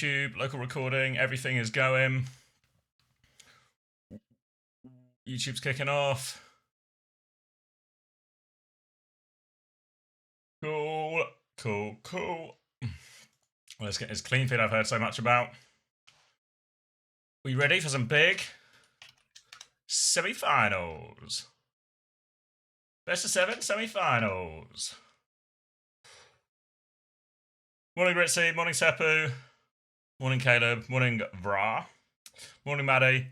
YouTube, local recording, everything is going. YouTube's kicking off. Cool. Let's get this clean feed I've heard so much about. We ready for some big semi-finals? Best of 7 semi-finals. Morning Ritzy, morning Seppu, morning Caleb, morning Vra, morning Maddie,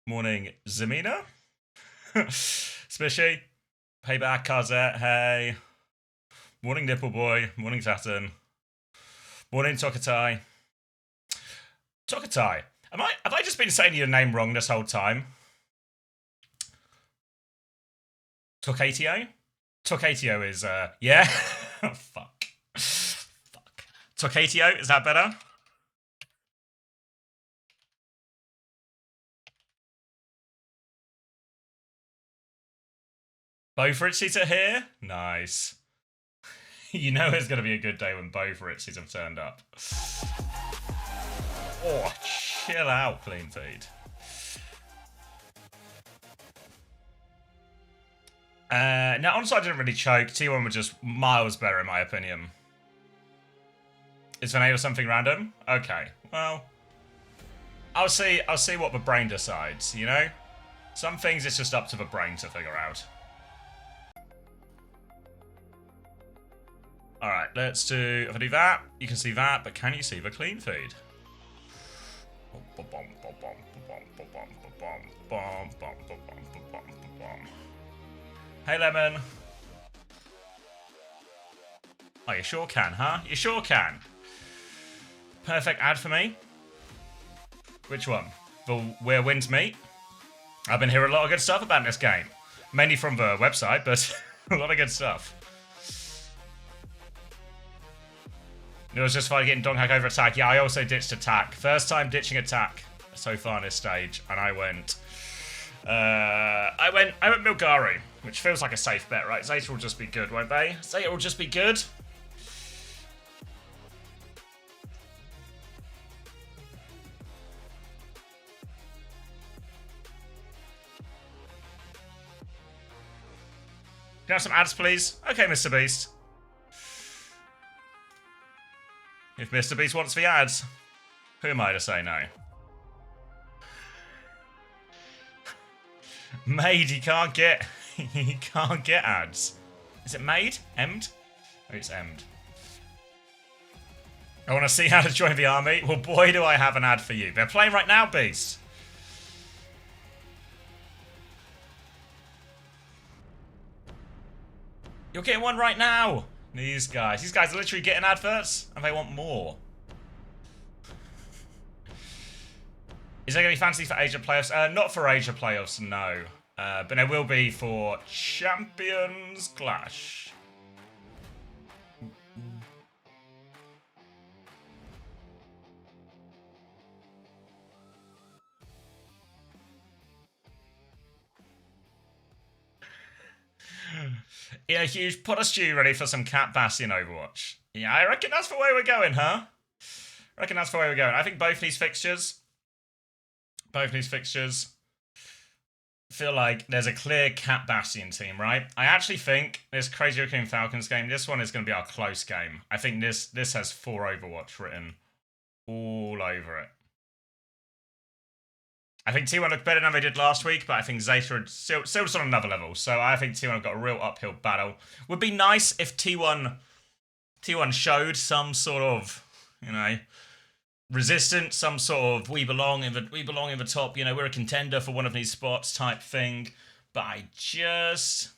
morning Zamina, Smishy, Payback, Kazet, hey, morning Nipple Boy, morning Saturn, morning Tokatai. Tokatai, have I just been saying your name wrong this whole time? Tokatio? Tokatio is, yeah? Fuck. Tokatio, is that better? Bo Fritzies are here? Nice. You know it's going to be a good day when Bo Fritzies have turned up. Oh, chill out, clean feed. Now, onside didn't really choke. T1 was just miles better, in my opinion. Is Vanilla something random? Okay, well, I'll see what the brain decides, you know? Some things it's just up to the brain to figure out. Alright, let's do... If I do that, you can see that, but can you see the clean feed? Hey, Lemon. Oh, you sure can, huh? You sure can. Perfect ad for me. Which one? The Where Winds Meet? I've been hearing a lot of good stuff about this game. Mainly from the website, but a lot of good stuff. It was just fun getting Donghack over attack. Yeah, I also ditched attack. First time ditching attack so far on this stage, and I went Milgari, which feels like a safe bet, right? Zeta will just be good, won't they? Zeta will just be good. Can I have some ads, please? Okay, Mr. Beast. If Mr. Beast wants the ads, who am I to say no? Made, he can't get ads. Is it made? Emmed? Oh, it's emmed. I want to see how to join the army. Well, boy, do I have an ad for you. They're playing right now, Beast. You're getting one right now. These guys are literally getting adverts, and they want more. Is there going to be fantasy for Asia playoffs? Not for Asia playoffs, no. But there will be for Champions Clash. Yeah, huge. Put a stew ready for some Cat Bastion Overwatch. Yeah, I reckon that's the way we're going, huh? I think both these fixtures feel like there's a clear Cat Bastion team, right? I actually think this Crazy Raccoon Falcons game, this one is going to be our close game. I think this has 4 Overwatch written all over it. I think T1 looked better than they did last week, but I think Zeta still was on another level. So I think T1 have got a real uphill battle. Would be nice if T1 showed some sort of, you know, resistance, some sort of we belong in the top, you know, we're a contender for one of these spots type thing. But I just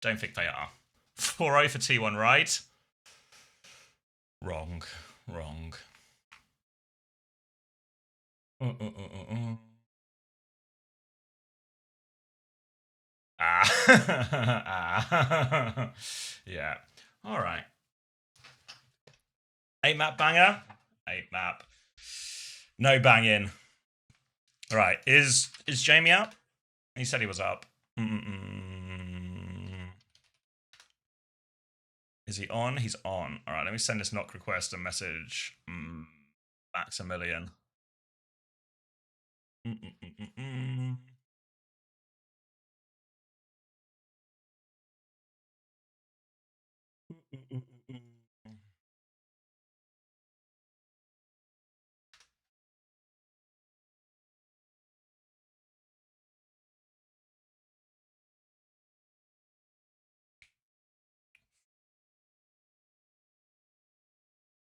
don't think they are. 4-0 for T1, right? Wrong. Yeah. All right. 8 map banger. 8 map. No banging. All right. Is Jamie up? He said he was up. Is he on? He's on. All right. Let me send this knock request a message. Maximilian.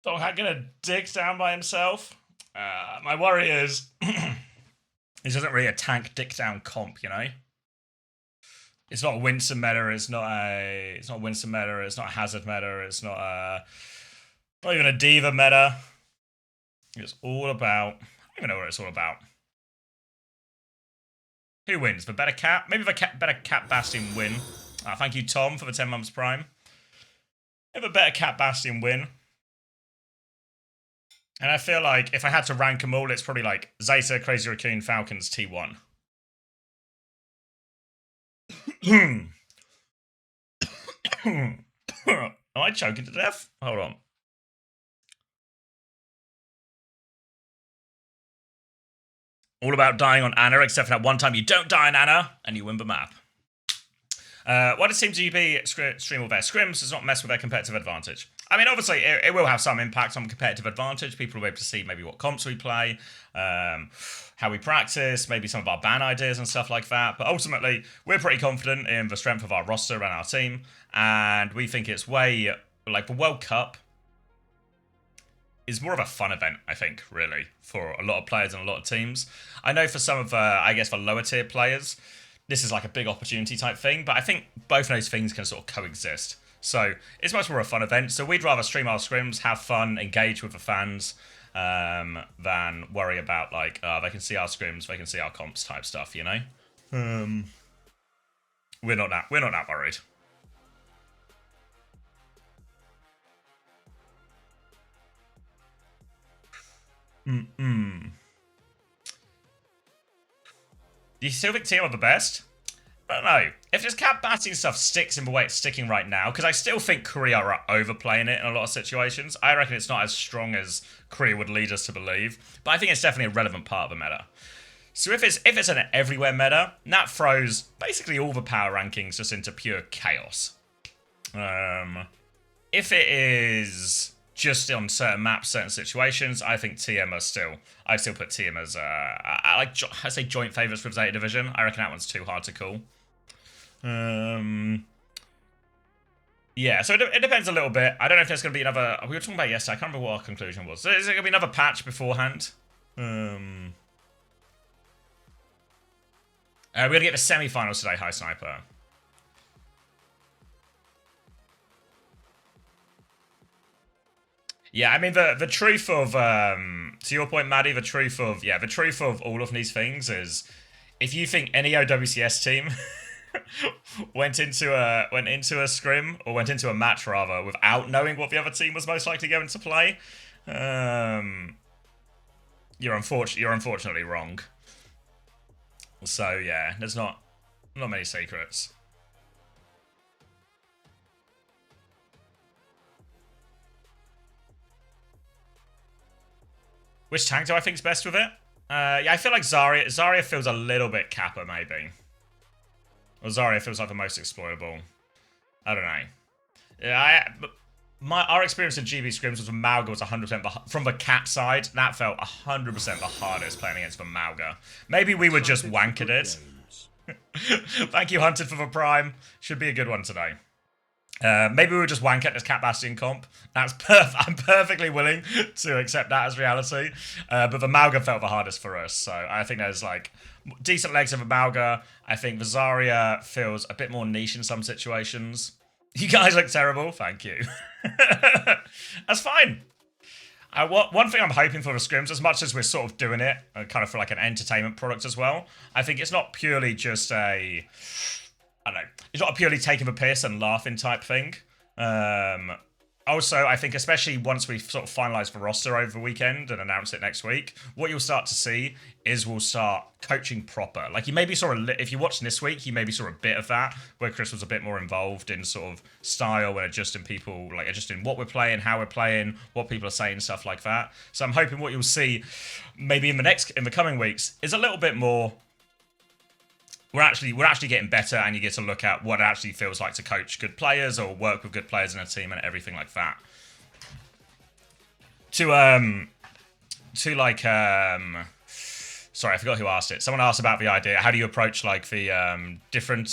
Doghat gonna dig down by himself. My worry is this isn't really a tank dick down comp, you know. It's not a Winston meta. It's not Winston meta. It's not a Hazard meta. It's not even a Diva meta. It's all about. I don't even know what it's all about. Who wins? The better cap? Maybe the better cap Bastion win. Thank you, Tom, for the 10 months prime. If a better cap Bastion win. And I feel like if I had to rank them all, it's probably like Zeta, Crazy Raccoon, Falcons, T1. Am I choking to death? Hold on. All about dying on Anna, except for that one time you don't die on Anna, and you win the map. Why does Team GB stream all their scrims? Does not mess with their competitive advantage. I mean, obviously, it will have some impact on competitive advantage. People will be able to see maybe what comps we play, how we practice, maybe some of our ban ideas and stuff like that. But ultimately, we're pretty confident in the strength of our roster and our team. And we think it's way, like, the World Cup is more of a fun event, I think, really, for a lot of players and a lot of teams. I know for some of, I guess, the lower tier players, this is like a big opportunity type thing, but I think both of those things can sort of coexist. So it's much more a fun event. So we'd rather stream our scrims, have fun, engage with the fans, than worry about like they can see our scrims, they can see our comps type stuff, you know. We're not that worried. Do you still think TM are the best? I don't know. If this cap batting stuff sticks in the way it's sticking right now, because I still think Korea are overplaying it in a lot of situations. I reckon it's not as strong as Korea would lead us to believe, but I think it's definitely a relevant part of the meta. So if it's an everywhere meta, that throws basically all the power rankings just into pure chaos. If it is just on certain maps, certain situations, I think TM are still. I still put TM as I say joint favourites with Zeta Division. I reckon that one's too hard to call. Yeah, so it depends a little bit. I don't know if there's going to be another. We were talking about yesterday. I can't remember what our conclusion was. So is there going to be another patch beforehand? We're going to get the semi-finals today, High Sniper. Yeah, I mean the truth of to your point, Maddie, the truth of all of these things is if you think any OWCS team went into a scrim or went into a match rather without knowing what the other team was most likely going to play, you're unfortunately wrong. So yeah, there's not many secrets. Which tank do I think's best with it? Yeah, I feel like Zarya feels a little bit Kappa, maybe. Or Zarya feels like the most exploitable. I don't know. Yeah, our experience in GB scrims was when Mauga was 100% from the cat side. That felt 100% the hardest playing against the Mauga. Maybe we were just wankered it. Thank you, Hunted, for the prime. Should be a good one today. Maybe we were just wank at this Cat Bastion comp. I'm perfectly willing to accept that as reality. But the Mauga felt the hardest for us. So I think there's like decent legs of a Mauga. I think the Zarya feels a bit more niche in some situations. You guys look terrible. Thank you. That's fine. One thing I'm hoping for the scrims, as much as we're sort of doing it, kind of for like an entertainment product as well, I think it's not purely just a... I don't know. It's not a purely taking the piss and laughing type thing. Also, I think especially once we sort of finalise the roster over the weekend and announce it next week, what you'll start to see is we'll start coaching proper. Like you maybe saw if you watched this week, you maybe saw a bit of that where Chris was a bit more involved in sort of style and adjusting people, like adjusting what we're playing, how we're playing, what people are saying, stuff like that. So I'm hoping what you'll see maybe in the coming weeks is a little bit more. We're actually getting better, and you get to look at what it actually feels like to coach good players or work with good players in a team and everything like that. Sorry, I forgot who asked it. Someone asked about the idea. How do you approach like the different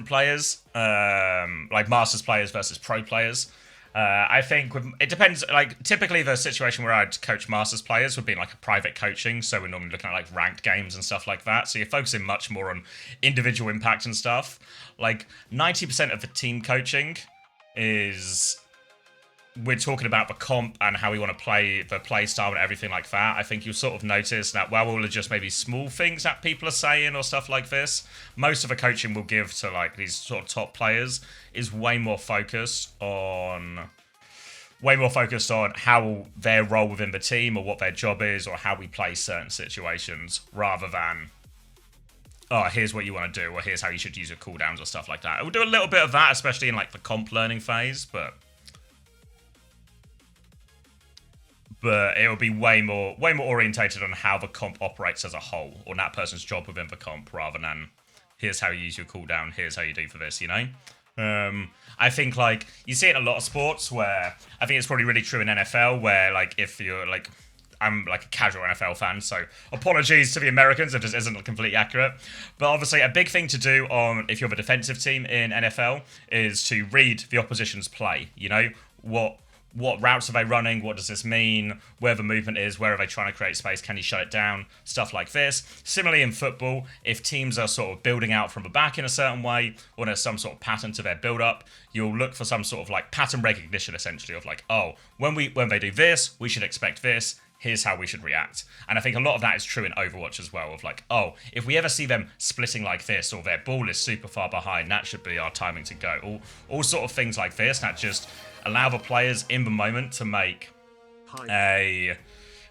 players, like Masters players versus pro players? I think it depends. Like typically, the situation where I'd coach Masters players would be like a private coaching, so we're normally looking at like ranked games and stuff like that. So you're focusing much more on individual impact and stuff. Like 90% of the team coaching is we're talking about the comp and how we want to play, the play style and everything like that. I think you'll sort of notice that while we'll just maybe small things that people are saying or stuff like this, most of the coaching we'll give to like these sort of top players is way more focused on how their role within the team or what their job is or how we play certain situations rather than, oh, here's what you want to do or here's how you should use your cooldowns or stuff like that. We'll do a little bit of that, especially in like the comp learning phase, but it will be way more orientated on how the comp operates as a whole, or that person's job within the comp, rather than here's how you use your cooldown, here's how you do for this, you know? I think like you see it in a lot of sports where I think it's probably really true in NFL where like if you're like I'm like a casual NFL fan, so apologies to the Americans if this isn't completely accurate. But obviously a big thing to do on if you're the defensive team in NFL is to read the opposition's play, you know? What routes are they running? What does this mean? Where the movement is? Where are they trying to create space? Can you shut it down? Stuff like this. Similarly in football, if teams are sort of building out from the back in a certain way, or there's some sort of pattern to their build-up, you'll look for some sort of like pattern recognition, essentially, of like, oh, when they do this, we should expect this. Here's how we should react. And I think a lot of that is true in Overwatch as well, of like, oh, if we ever see them splitting like this, or their ball is super far behind, that should be our timing to go. All sort of things like this, that just allow the players in the moment to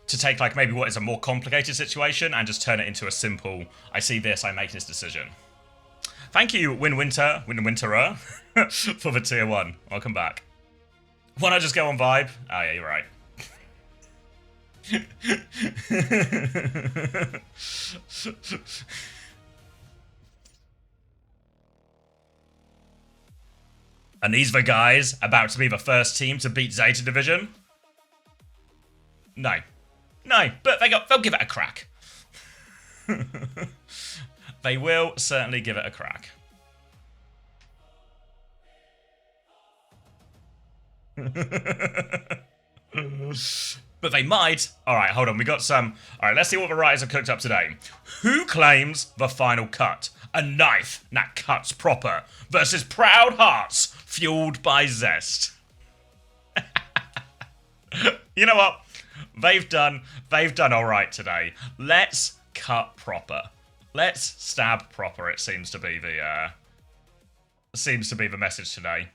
take like maybe what is a more complicated situation and just turn it into a simple, I see this, I make this decision. Thank you, Winwinterer, for the tier 1. Welcome back. Why not just go on vibe? Oh yeah, you're right. And these the guys about to be the first team to beat Zeta Division? No, but they'll give it a crack. They will certainly give it a crack. But they might. Alright, hold on. We got some. Alright, let's see what the writers have cooked up today. Who claims the final cut? A knife that cuts proper versus proud hearts fueled by zest. You know what? They've done alright today. Let's cut proper. Let's stab proper, it seems to be the message today.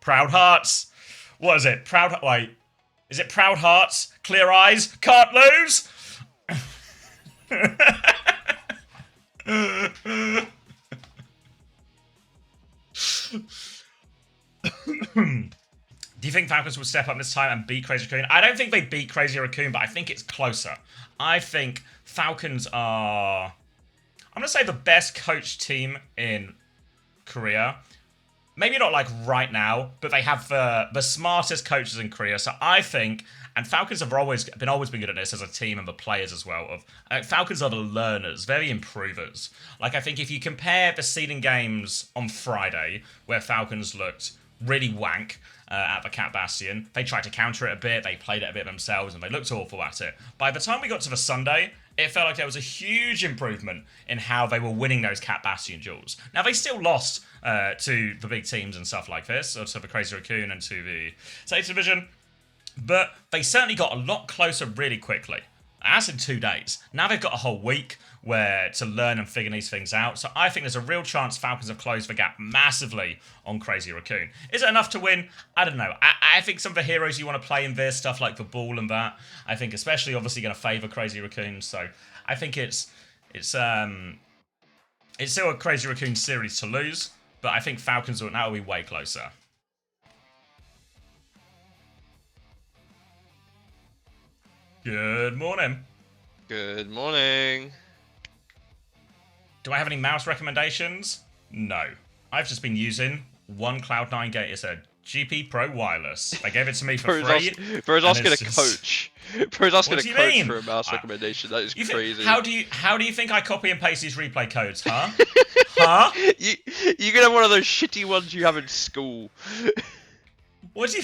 Proud hearts. What is it? Wait. Is it proud hearts? Clear eyes? Can't lose? Do you think Falcons will step up this time and beat Crazy Raccoon? I don't think they beat Crazy Raccoon, but I think it's closer. I think Falcons are, I'm going to say, the best coached team in Korea. Maybe not like right now, but they have the smartest coaches in Korea. So I think, and Falcons have always been good at this as a team and the players as well. Falcons are the learners, very improvers. Like I think if you compare the seeding games on Friday, where Falcons looked really wank at the Cat Bastion, they tried to counter it a bit, they played it a bit themselves, and they looked awful at it. By the time we got to the Sunday, it felt like there was a huge improvement in how they were winning those Cat Bastion duels. Now, they still lost to the big teams and stuff like this, or to the Crazy Raccoon and to the Zeta Division, but they certainly got a lot closer really quickly. That's in 2 days. Now they've got a whole week to learn and figure these things out. So I think there's a real chance Falcons have closed the gap massively on Crazy Raccoon. Is it enough to win? I don't know. I think some of the heroes you want to play in this, stuff like the ball and that, I think especially obviously going to favour Crazy Raccoon. So I think it's still a Crazy Raccoon series to lose, but I think Falcons will now be way closer. Good morning. Good morning. Do I have any mouse recommendations? No. I've just been using one Cloud9 gate. It's a GP Pro Wireless. They gave it to me for free. Bro's asking a coach. Bro's asking a coach for a mouse recommendation. That is crazy. How do you think I copy and paste these replay codes, huh? Huh? You can have one of those shitty ones you have in school. What do you...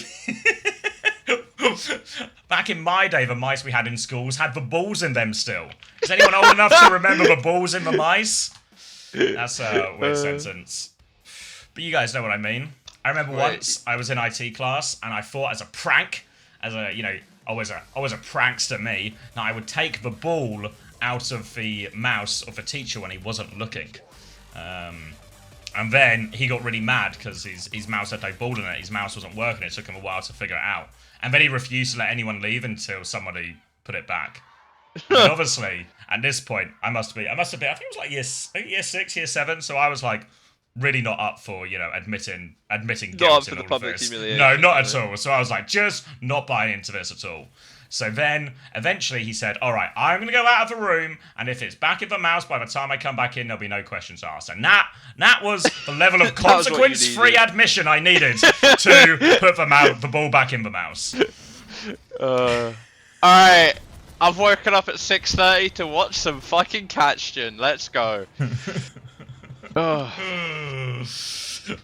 Back in my day, the mice we had in schools had the balls in them still. Is anyone old enough to remember the balls in the mice? That's a weird sentence. But you guys know what I mean. I remember once I was in IT class and I thought as a prank, always a prankster me, that I would take the ball out of the mouse of the teacher when he wasn't looking. And then he got really mad because his mouse had no ball in it. His mouse wasn't working. It took him a while to figure it out. And then he refused to let anyone leave until somebody put it back. And obviously, at this point, I must have been, I think it was like year 6, year 7. So I was like really not up for, admitting guilt in all of this. No, not at all. So I was like, just not buying into this at all. So then, eventually, he said, all right, I'm going to go out of the room, and if it's back in the mouse, by the time I come back in, there'll be no questions asked. And that was the level of consequence-free admission I needed to put the ball back in the mouse. All right, I've woken up at 6:30 to watch some fucking catch-gen. Let's go.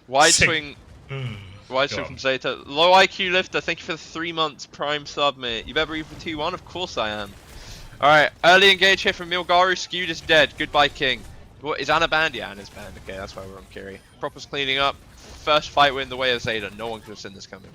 Wide swing. Wide swing from Zeta. Low IQ lifter, thank you for the 3 months prime sub, mate. You better read for T1? Of course I am. Alright, early engage here from Milgaru. Skewed is dead. Goodbye, King. What, is Anna banned? Yeah, Anna's banned. Okay, that's why we're on Kiri. Proper's cleaning up. First fight win the way of Zeta. No one could have seen this coming.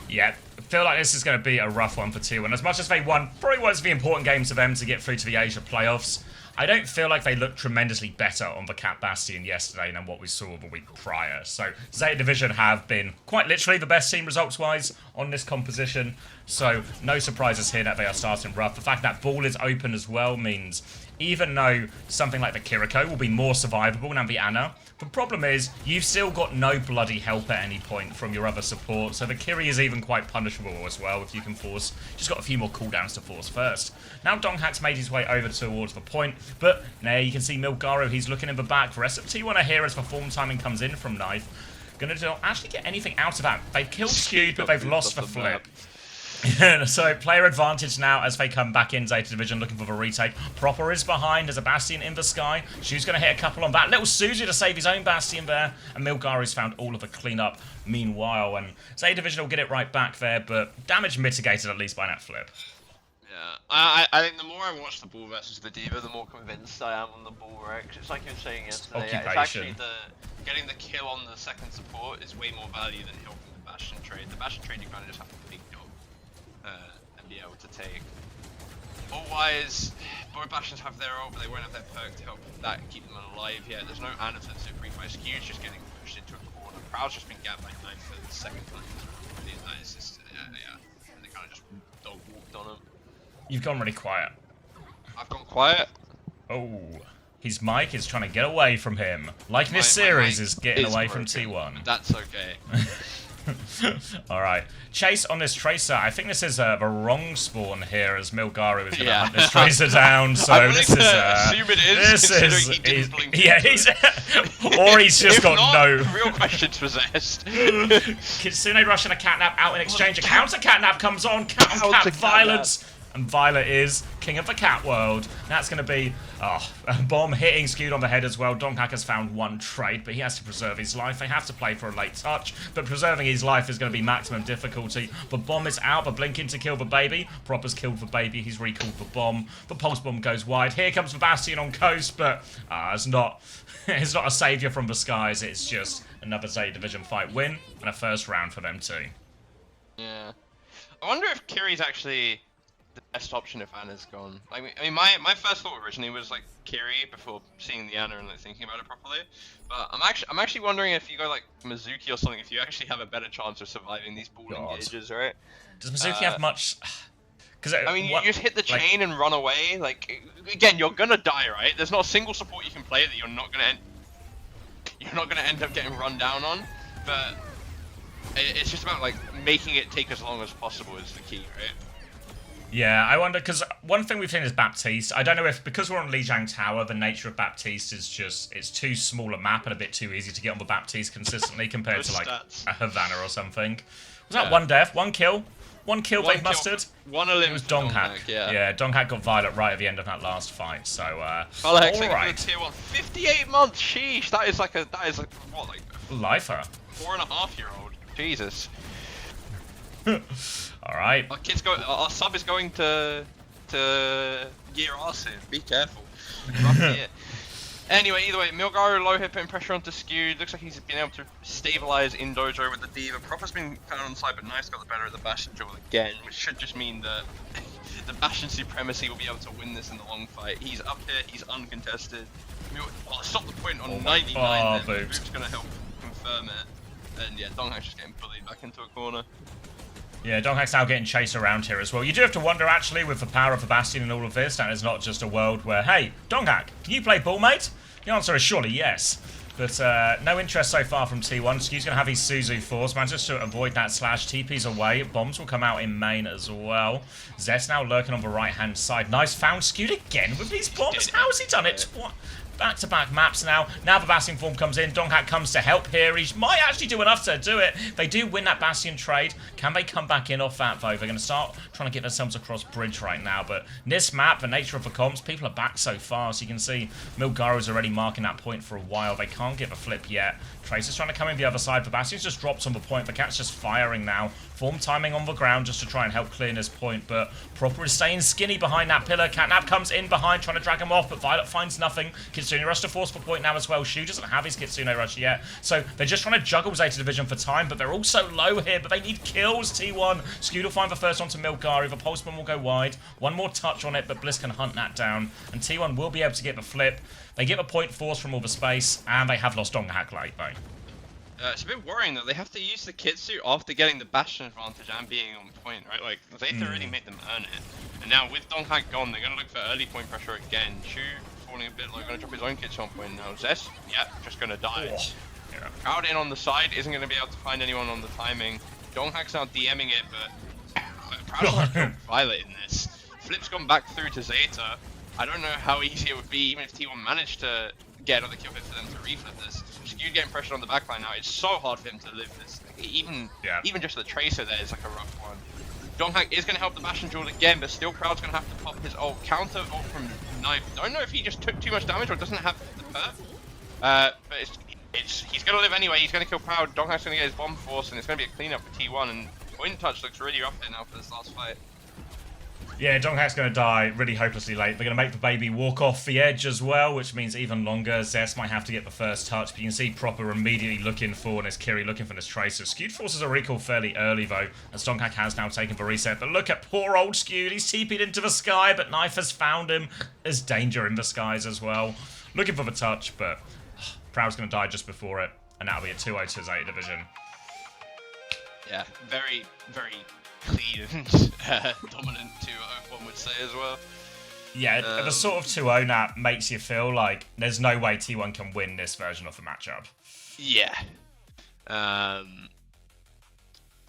Yeah, I feel like this is going to be a rough one for T1. As much as they won, probably was the important game to them to get through to the Asia playoffs. I don't feel like they looked tremendously better on the Cat Bastion yesterday than what we saw the week prior. So Zeta Division have been quite literally the best team results-wise on this composition. So no surprises here that they are starting rough. The fact that ball is open as well means even though something like the Kiriko will be more survivable than the Anna, the problem is you've still got no bloody help at any point from your other support, so the Kiri is even quite punishable as well if you can force. Just got a few more cooldowns to force first. Now Donghak's made his way over towards the point, but there you can see Milgaru, he's looking in the back. The rest of T1 are here as the form timing comes in from Knife. Gonna not actually get anything out of that. They've killed Skewed, but they've lost the flip. So player advantage now as they come back in Zeta Division looking for the retake. Proper is behind. There's a Bastion in the sky. Shu's going to hit a couple on that. Little Suzu to save his own Bastion there. And Milgaru's found all of the cleanup meanwhile. And Zeta Division will get it right back there, but damage mitigated at least by that flip. Yeah, I think the more I watch the ball versus the Diva, the more convinced I am on the ball Rex. It's like you were saying yesterday. Yeah, it's actually getting the kill on the second support is way more value than helping the Bastion trade. The Bastion trade you kind of just have to big dog. And be able to take. Otherwise, both Bastions have their ult, but they won't have their perk to help that keep them alive yet. There's no Anna for the super replay. Skew's just getting pushed into a corner. Crowd's just been gapped by Knife for the second time. That is just, yeah. And they kind of just dog walked on him. You've gone really quiet. I've gone quiet? Oh. His mic is trying to get away from him. Like this series is getting away from T1. That's okay. Alright. Chase on this Tracer. I think this is the wrong spawn here as Milgaru is going to hunt this Tracer down. So this is... assume it is, considering he didn't blink. Yeah, or he's just got no... real questions possessed. Kitsune rushing a catnap out in exchange. A counter catnap comes on. Cat on cat violence. And Violet is king of the cat world. That's going to be a bomb hitting Skewed on the head as well. Donghak has found one trade, but he has to preserve his life. They have to play for a late touch, but preserving his life is going to be maximum difficulty. The bomb is out, but blinking to kill the baby. Proper's killed the baby. He's recalled the bomb. The pulse bomb goes wide. Here comes the Bastion on coast, but it's not a saviour from the skies. It's just another Zeta Division fight win and a first round for them too. Yeah. I wonder if Kiri's actually the best option if Ana's gone. I mean, my first thought originally was like Kiri before seeing the Ana and like thinking about it properly. But I'm actually wondering if you go like Mizuki or something, if you actually have a better chance of surviving these ball engages, right? Does Mizuki have much? Because I mean, you just hit the chain and run away. Like again, you're gonna die, right? There's not a single support you can play that you're not gonna end up getting run down on. But it's just about like making it take as long as possible is the key, right? Yeah, I wonder, because one thing we've seen is Baptiste. I don't know if, because we're on Lijiang Tower, the nature of Baptiste is just, it's too small a map and a bit too easy to get on the Baptiste consistently compared to like a Havana or something. Was that one death, one kill? One kill they've mustered? One eliminated. It was Donghak. Yeah, Donghak got Violet right at the end of that last fight, so, alright. Tier 1. 58 months, sheesh, that is like, what, like... Lifer. 4.5-year-old. Jesus. Alright. Our sub is going to Gear R soon. Be careful. Rough year. Anyway, either way, Milgaru low hit putting pressure onto Skewed. Looks like he's been able to stabilize in dojo with the Diva. Proper's been kind of on the side, but Knife's got the better of the Bastion duel again, which should just mean that the Bastion supremacy will be able to win this in the long fight. He's up here, he's uncontested. Stop the point on 99 there. Boop's gonna help confirm it. And yeah, Donghak's just getting bullied back into a corner. Yeah, Donghak's now getting chased around here as well. You do have to wonder, actually, with the power of the Bastion and all of this, that it's not just a world where, hey, Donghak, can you play ball, mate? The answer is surely yes. But no interest so far from T1. Skew's going to have his Suzu force. Manages to avoid that slash. TP's away. Bombs will come out in main as well. Zet's now lurking on the right-hand side. Nice found Skewed again with these bombs. How has he done it? Back-to-back maps now. Now the Bastion form comes in. Donghak comes to help here. He might actually do enough to do it. They do win that Bastion trade. Can they come back in off that, though? They're going to start trying to get themselves across bridge right now. But this map, the nature of the comps, people are back so fast. You can see Milgaru's already marking that point for a while. They can't give a flip yet. Tracer's trying to come in the other side. The Bastion's just dropped on the point. The Cat's just firing now. Form timing on the ground just to try and help clear this point. But Proper is staying skinny behind that pillar. Catnap comes in behind, trying to drag him off. But Violet finds nothing. Kitsune Rush to force the point now as well. Shu doesn't have his Kitsune Rush yet. So they're just trying to juggle Zeta Division for time. But they're also low here. But they need kills, T1. Skewed will find the first one to Milgaru. The Pulseman will go wide. One more touch on it, but Bliss can hunt that down. And T1 will be able to get the flip. They get the point force from all the space. And they have lost Donghak late, though. It's a bit worrying though. They have to use the Kitsu after getting the Bastion advantage and being on point, right? Like, Zeta already made them earn it. And now with Donghak gone, they're going to look for early point pressure again. Shu falling a bit low, going to drop his own Kitsu on point now. Zest, yeah, just going to die. Oh. Yeah. Crowd in on the side, isn't going to be able to find anyone on the timing. Donghak's now DMing it, but Proud's not Violet in this. Flip's gone back through to Zeta. I don't know how easy it would be, even if T1 managed to get another kill hit for them to reflip this. Skewed getting pressure on the backline now. It's so hard for him to live this. Even just the Tracer there is like a rough one. Donghak is going to help the Bastion duel again, but still Crowd's going to have to pop his ult. Counter ult from Knife. Don't know if he just took too much damage or doesn't have the perp. But he's going to live anyway. He's going to kill Proud. Donghak's going to get his bomb force, and it's going to be a cleanup for T1. And point touch looks really rough here now for this last fight. Yeah, Donghak's going to die really hopelessly late. They're going to make the baby walk off the edge as well, which means even longer. Zest might have to get the first touch, but you can see Proper immediately looking for this Kiri, looking for this Tracer. Skewed forces a recall fairly early, though, as Donghak has now taken the reset. But look at poor old Skewed. He's TP'd into the sky, but Knife has found him. There's danger in the skies as well. Looking for the touch, but Proud's going to die just before it, and that'll be a 2-0 to Zeta Division. Yeah, very, very clean and dominant 2-0, one would say as well. Yeah, the sort of 2-0 now makes you feel like there's no way T1 can win this version of the matchup. Yeah. I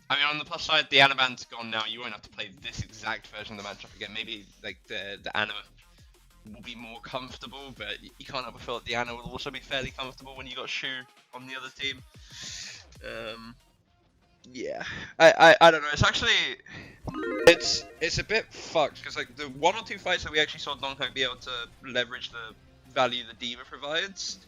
mean, on the plus side, the Anaband's gone now. You won't have to play this exact version of the matchup again. Maybe like the Ana will be more comfortable, but you can't help but feel that the Ana will also be fairly comfortable when you got Shu on the other team. Yeah, I don't know. It's actually it's a bit fucked because like the 1 or 2 fights that we actually saw Donghak be able to leverage the value the Diva provides,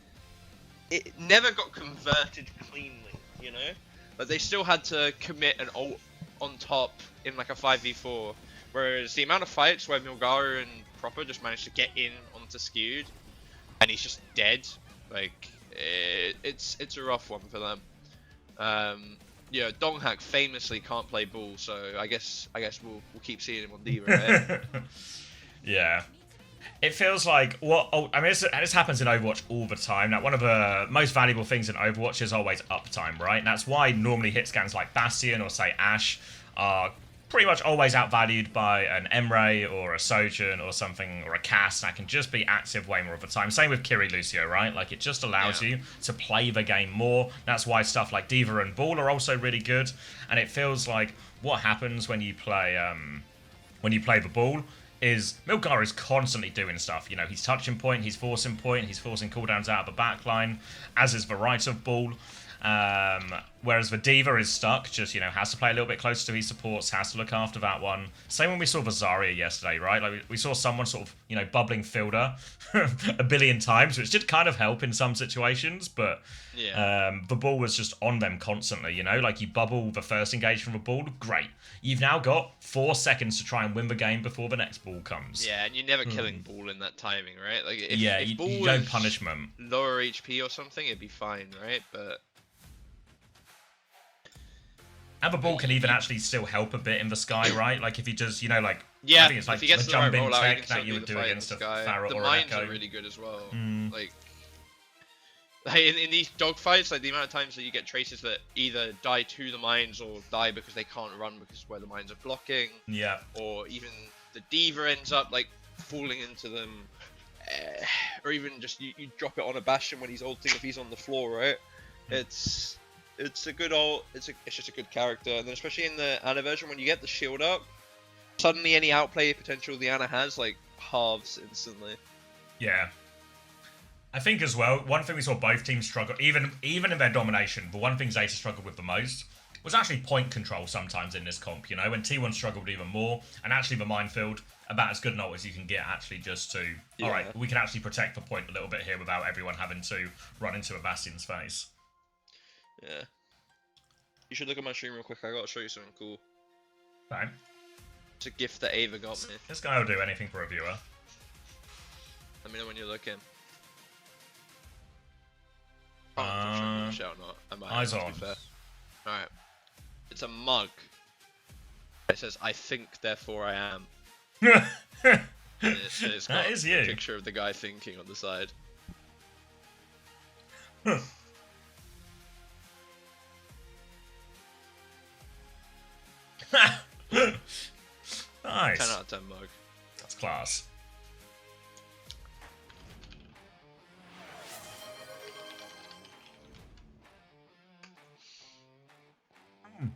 it never got converted cleanly. You know, like they still had to commit an ult on top in like a 5v4, whereas the amount of fights where Milgaru and Proper just managed to get in onto Skewed and he's just dead, like it's a rough one for them. yeah, Donghak famously can't play ball, so I guess we'll keep seeing him on Diva, right? Yeah. It feels like I mean, this happens in Overwatch all the time. Now, one of the most valuable things in Overwatch is always uptime, right? And that's why normally hit scans like Bastion or say Ashe are pretty much always outvalued by an Emre or a Sojourn or something, or a Cass that can just be active way more of the time. Same with Kiri Lucio, right? Like, it just allows you to play the game more. That's why stuff like Diva and Ball are also really good. And it feels like what happens when you play the ball is Milgar is constantly doing stuff. You know, he's touching point, he's forcing cooldowns out of the back line, as is the right of ball. Whereas the Diva is stuck, just, you know, has to play a little bit closer to his supports, has to look after that one. Same when we saw the Zarya yesterday, right? Like, we saw someone sort of, you know, bubbling fielder a billion times, which did kind of help in some situations, but the ball was just on them constantly, you know? Like, you bubble the first engage from the ball, great. You've now got 4 seconds to try and win the game before the next ball comes. Yeah, and you're never killing ball in that timing, right? Like, if, yeah, if ball you don't punish them. Lower HP or something, it'd be fine, right? But and the ball can even actually still help a bit in the sky, right? Like, if he does, you know, like, yeah, I think it's like if he gets the the right jump-in rollout, tech that you would do against a Pharah the or an mines Echo. are really good as well. Like in these dogfights, like the amount of times that you get traces that either die to the mines or die because they can't run because where the mines are blocking. Yeah. Or even the Diva ends up like falling into them, or even just you drop it on a Bastion when he's ulting if he's on the floor, right? It's a good it's just a good character, and then especially in the Ana version when you get the shield up, suddenly any outplay potential the Ana has like halves instantly. Yeah. I think as well, one thing we saw both teams struggle, even in their domination, the one thing Zeta struggled with the most was actually point control sometimes in this comp, you know, when T1 struggled even more, and actually the minefield, about as good an ult as you can get actually just to, alright, we can actually protect the point a little bit here without everyone having to run into a Bastion's face. Yeah. You should look at my stream real quick, I gotta show you something cool. Okay. It's a gift that Ava got me. This guy will do anything for a viewer. Let me know when you're looking. I'm sure not. I might eyes have, on. to be fair. Alright. It's a mug. It says, I think, therefore I am. It's got that is you. A picture of the guy thinking on the side. Nice. 10 out of 10 mug. That's class.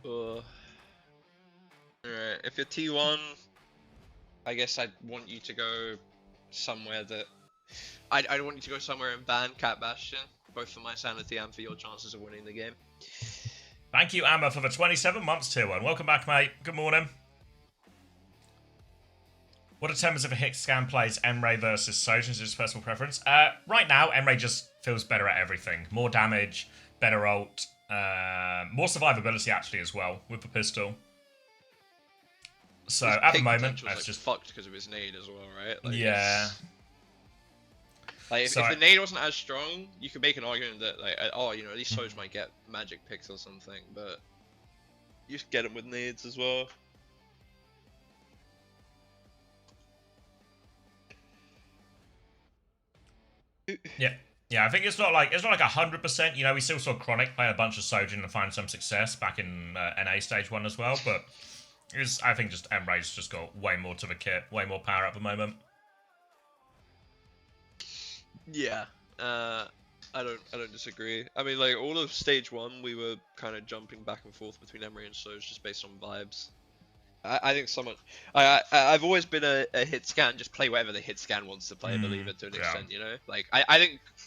Alright, if you're T1, I guess I'd want you to go somewhere that... I'd want you to go somewhere and ban Cat Bastion, both for my sanity and for your chances of winning the game. Thank you, Amma, for the 27 months tier 1. Welcome back, mate. Good morning. What determines if a hit scan plays Emre versus Sojourn? Is his personal preference? Right now, Emre just feels better at everything. More damage, better ult, more survivability actually as well with the pistol. So his at the moment, that's like just fucked because of his nade as well, right? Like, yeah. Like if the nade wasn't as strong, you could make an argument that like, oh, you know, at least Soj might get magic picks or something, but you just get him with nades as well. Yeah, I think it's not like 100%. You know, we still saw Chronic play a bunch of Sojourn and find some success back in NA stage 1 as well, but I think just Emre's just got way more to the kit, way more power at the moment. Yeah, I don't disagree. I mean, like all of stage 1, we were kind of jumping back and forth between Emre and Soj just based on vibes. I think someone, I've always been a hit scan, just play whatever the hit scan wants to play, believe it to an extent, you know. Like I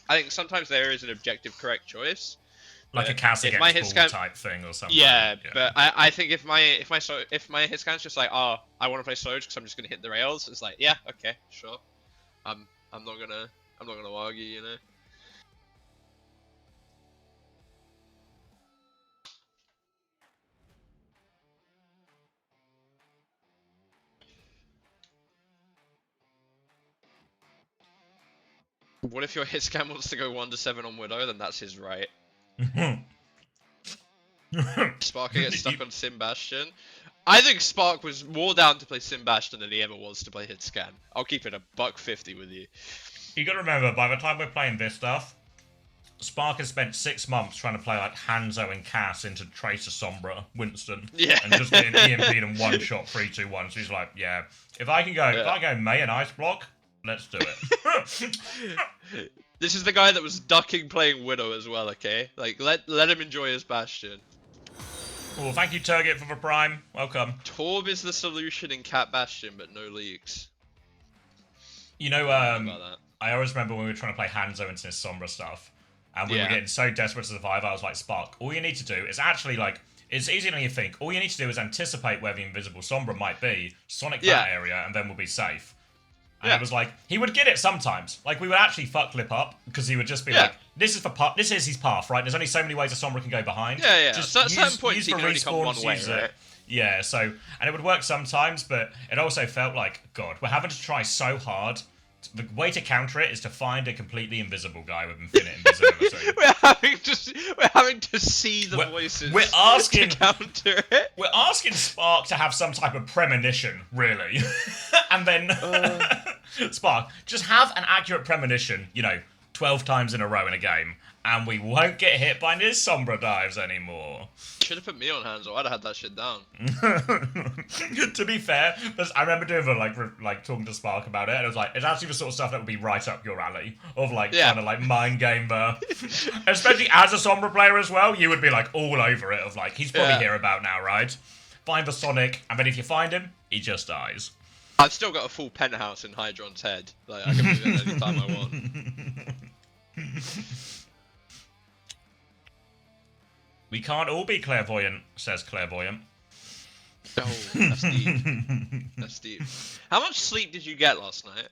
think sometimes there is an objective correct choice. Like a Cass against Bull type thing or something. Yeah, but I think if my hit scan's just like, oh, I want to play Soj because I'm just gonna hit the rails, it's like, yeah, okay, sure. I'm not gonna argue, you know. What if your hit scan wants to go 1 to 7 on Widow? Then that's his right. Sparker gets stuck on Sim Bastion. I think Spark was more down to play Sim Bastion than he ever was to play Hit Scan. I'll keep it $1.50 with you. You gotta remember, by the time we're playing this stuff, Spark has spent 6 months trying to play like Hanzo and Cass into Tracer Sombra, Winston. Yeah. And just getting EMP'd in one shot, 3-2-1. So he's like, yeah, if I go May and Ice Block, let's do it. This is the guy that was ducking playing Widow as well, okay? Like, let him enjoy his Bastion. Well, thank you, Turgid, for the Prime. Welcome. Torb is the solution in Cat Bastion, but no leaks. You know, about that. I always remember when we were trying to play Hanzo into this Sombra stuff, and we were getting so desperate to survive, I was like, Spark, all you need to do is actually, like, it's easier than you think. All you need to do is anticipate where the invisible Sombra might be, sonic that area, and then we'll be safe. And it was like, he would get it sometimes. Like, we would actually fuck Lip up, because he would just be like, this is his path, right? There's only so many ways a Sombra can go behind. Just at certain points, he can only come one way, right? Yeah, so, and it would work sometimes, but it also felt like, God, we're having to try so hard. The way to counter it is to find a completely invisible guy with infinite invisibility. we're having to see the voices. We're asking to counter it. We're asking Spark to have some type of premonition, really, and then Spark, just have an accurate premonition. 12 times in a row in a game, and we won't get hit by his Sombra dives anymore. Should have put me on hands, or I'd have had that shit down. To be fair, I remember doing like talking to Spark about it, and it was like, it's actually the sort of stuff that would be right up your alley, of trying to mind game especially as a Sombra player as well, you would be like all over it, of like, he's probably here about now, right? Find the Sonic, and then if you find him, he just dies. I've still got a full penthouse in Hydron's head. Like, I can move it any time I want. We can't all be clairvoyant, says Clairvoyant. Oh, that's deep. That's deep. How much sleep did you get last night?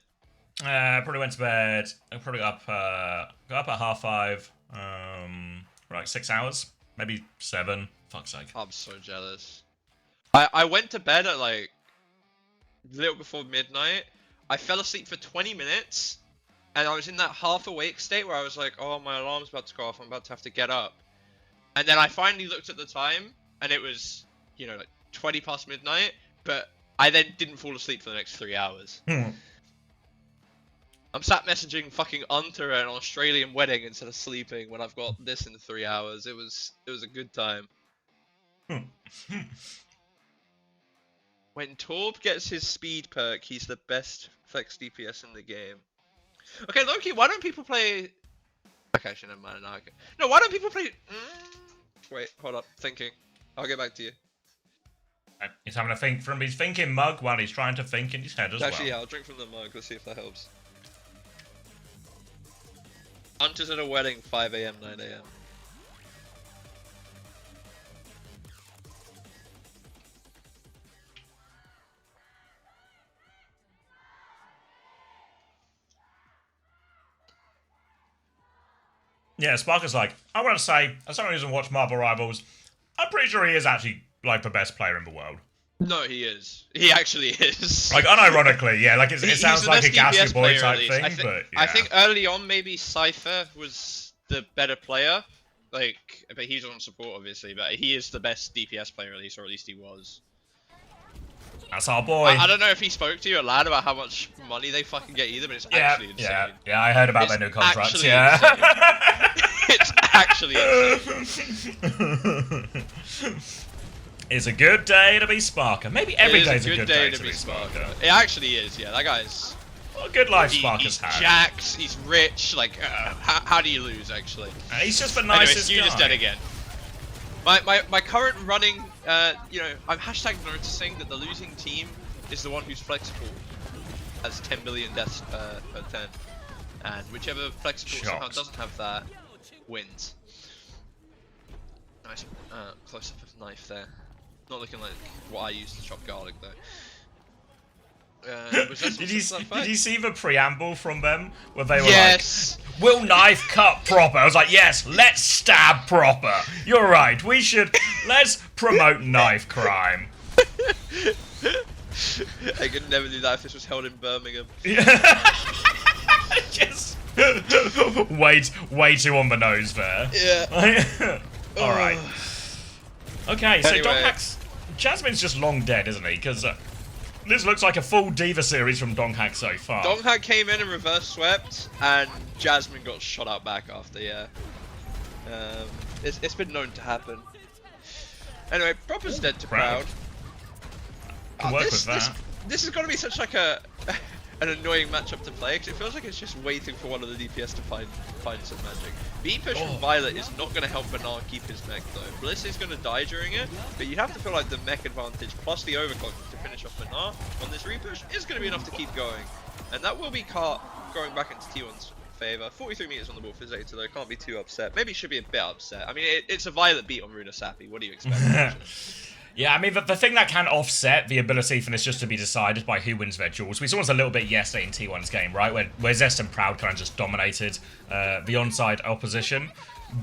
Probably went to bed. I probably got up at 5:30. For like 6 hours, maybe 7. Fuck's sake. I'm so jealous. I went to bed at like a little before midnight. I fell asleep for 20 minutes, and I was in that half awake state where I was like, oh, my alarm's about to go off. I'm about to have to get up. And then I finally looked at the time, and it was, like 20 past midnight, but I then didn't fall asleep for the next 3 hours. I'm sat messaging fucking Unter at an Australian wedding instead of sleeping when I've got this in 3 hours. It was a good time. When Torb gets his speed perk, he's the best flex DPS in the game. Okay, Loki, why don't people play... Okay, actually, never mind. No, why don't people play... Wait, hold up. Thinking. I'll get back to you. He's having a think from his thinking mug while he's trying to think in his head as well. Actually, yeah, I'll drink from the mug. Let's see if that helps. Hunter's at a wedding, 5 AM, 9 AM. Yeah, Sparker's like, I want to say, as someone who doesn't watch Marvel Rivals, I'm pretty sure he is actually, like, the best player in the world. No, he is. He actually is. Like, unironically, yeah. Like, it sounds like a Gas Your Boy type thing, but yeah. I think early on, maybe Cypher was the better player. Like, but he's on support, obviously, but he is the best DPS player, at least, or at least he was. That's our boy. I don't know if he spoke to you aloud about how much money they fucking get either, but it's actually insane. Yeah, I heard about their new contracts, It's actually insane. It's a good day to be Sparker. Maybe every day's a good day to be Sparker. It actually is, yeah. That guy's... What a good life Sparker's had. He's jacked, he's rich, like, how do you lose, actually? He's just the nicest anyway, guy. Is dead again. My current running, I'm hashtag noticing that the losing team is the one who's flexible. Has 10 million deaths per 10. And whichever flexible somehow doesn't have that, wins. Nice close-up of knife there. Not looking like what I used to chop garlic, though. Did you see the preamble from them where they were like, "Will knife cut proper?" I was like, "Yes, let's stab proper." You're right. Let's promote knife crime. I could never do that if this was held in Birmingham. Just way too on the nose there. Yeah. All right. Okay, so Anyway. Donghack's... Jasmine's just long dead, isn't he? Because this looks like a full Diva series from Donghack so far. Donghack came in and reverse swept, and Jasmine got shot out back after, yeah. It's been known to happen. Anyway, Proper's dead to Proud. Can work with that. This is going to be such like an annoying matchup to play, because it feels like it's just waiting for one of the DPS to find some magic. B push from Violet is not going to help Bernard keep his mech though. Bliss is going to die during it, but you have to feel like the mech advantage plus the overclock to finish off Bernard on this repush is going to be enough to keep going. And that will be Cart going back into T1's favour. 43 meters on the board for Zeta though, can't be too upset. Maybe should be a bit upset. I mean, it's a Violet beat on Runa Sappy, what do you expect? Yeah, I mean, the thing that can offset the ability for this just to be decided by who wins their duels. We saw this a little bit yesterday in T1's game, right? Where Zest and Proud kind of just dominated the onside opposition.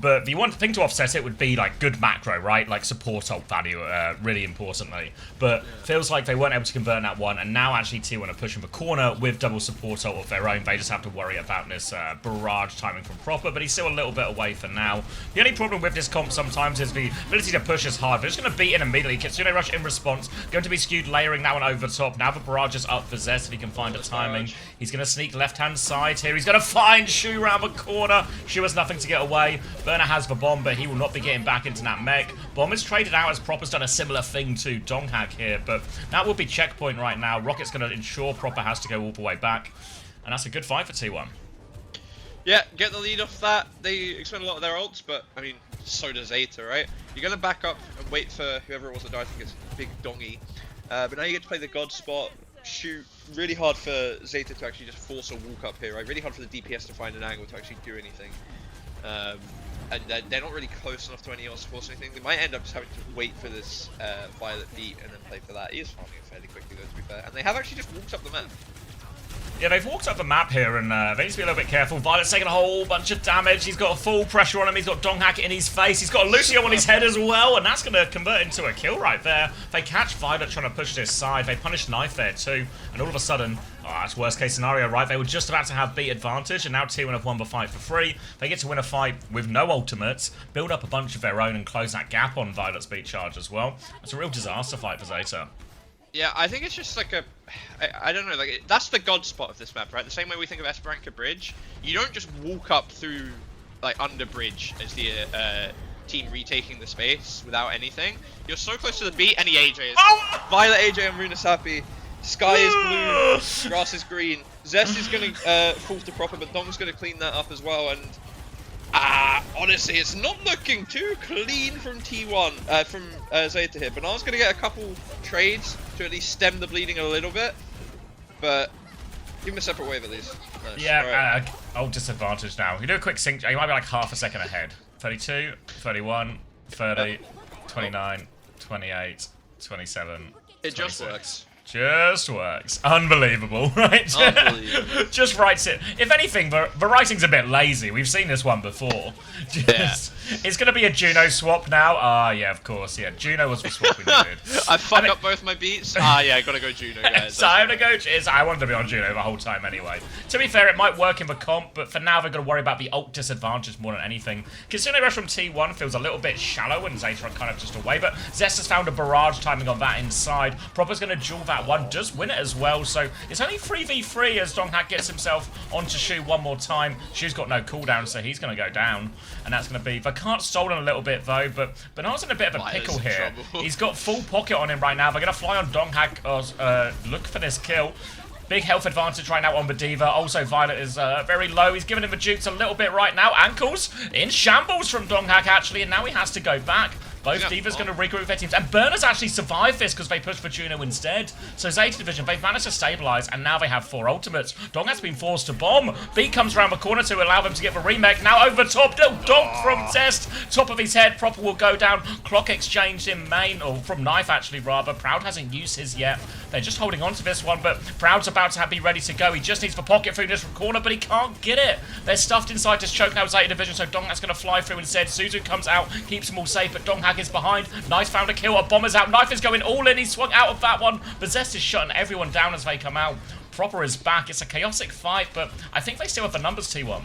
But the one thing to offset it would be, like, good macro, right? Like, support ult value, really importantly. But feels like they weren't able to convert in that one, and now actually T1 are pushing the corner with double support ult of their own. They just have to worry about this barrage timing from Proper, but he's still a little bit away for now. The only problem with this comp sometimes is the ability to push as hard. They're just going to beat in immediately. Kitsune Rush in response, going to be skewed, layering that one over the top. Now the barrage is up for Zest if he can find a timing. He's going to sneak left-hand side here. He's going to find Shu around the corner. Shu has nothing to get away. Burner has the bomb, but he will not be getting back into that mech. Bomb is traded out as Proper's done a similar thing to Donghack here, but that will be checkpoint right now. Rocket's going to ensure Proper has to go all the way back, and that's a good fight for T1. Yeah, get the lead off that. They expend a lot of their ults, but I mean, so does Zeta, right? You're going to back up and wait for whoever it was that died. I think it's Big Dongy. But now you get to play the God spot. Shoot, really hard for Zeta to actually just force a walk up here, right? Really hard for the DPS to find an angle to actually do anything. And they're not really close enough to any else to force anything. They might end up just having to wait for this Violet beat and then play for that. He is farming it fairly quickly though, to be fair. And they have actually just walked up the map. Yeah, they've walked up the map here, and they need to be a little bit careful. Violet's taking a whole bunch of damage. He's got a full pressure on him. He's got Donghack in his face. He's got Lucio on his head as well, and that's going to convert into a kill right there. They catch Violet trying to push this side. They punish Knife there too, and all of a sudden, that's worst case scenario, right? They were just about to have beat advantage, and now T1 have won the fight for free. They get to win a fight with no ultimates, build up a bunch of their own, and close that gap on Violet's beat charge as well. It's a real disaster fight for Zeta. Yeah, I think it's just like I don't know, like that's the God spot of this map, right? The same way we think of Esperanza Bridge. You don't just walk up through, like, under bridge as the team retaking the space without anything. You're so close to the beat, and the AJ is Violet AJ and Runa Sappy. Sky is blue, grass is green. Zest is gonna fall to Proper, but Dom's gonna clean that up as well. And honestly, it's not looking too clean from T1, from Zeta here. Banana's gonna get a couple trades to at least stem the bleeding a little bit, but give him a separate wave at least. Nice. Yeah, right. Disadvantage now. You do a quick sync. You might be like half a second ahead. 32, 31, 30, 29, 28, 27. It just works. Just works. Unbelievable, right? Unbelievable. Just writes it. If anything, the writing's a bit lazy. We've seen this one before. It's going to be a Juno swap now. Yeah, of course. Yeah, Juno was the swap we needed. I fucked up both my beats. Yeah, I gotta go Juno, guys. Time to go. I wanted to be on Juno the whole time anyway. To be fair, it might work in the comp, but for now, they're going to worry about the ult disadvantage more than anything. Kitsune Rush from T1 feels a little bit shallow, and Zeta are kind of just away, but Zest has found a barrage timing on that inside. Proper's going to duel that one, does win it as well, so it's only 3v3 as Donghack gets himself onto Shu one more time. Shu's got no cooldown, so he's going to go down, and that's going to be... The cart's stolen a little bit, though, but Banana's in a bit of a pickle here. He's got full pocket on him right now. They're going to fly on Donghack, look for this kill. Big health advantage right now on the Diva. Also, Violet is very low. He's giving him the jukes a little bit right now. Ankles in shambles from Donghack, actually, and now he has to go back. Both Divas going to regroup their teams. And Burner's actually survived this because they pushed for Juno instead. So Zeta Division, they've managed to stabilize, and now they have 4 ultimates. Dong has been forced to bomb. Beat comes around the corner to allow them to get the remake. Now over the top. No, Donk from Test. Top of his head. Proper will go down. Clock exchange in main, or from Knife actually rather. Proud hasn't used his yet. They're just holding on to this one, but Proud's about to be ready to go. He just needs the pocket through this corner, but he can't get it. They're stuffed inside this choke now, Zeta Division, so Donghack's going to fly through instead. Suzu comes out, keeps them all safe, but Donghack is behind. Nice found a kill. A bomber's out. Knife is going all in. He swung out of that one. But Zest is shutting everyone down as they come out. Proper is back. It's a chaotic fight, but I think they still have the numbers, T1.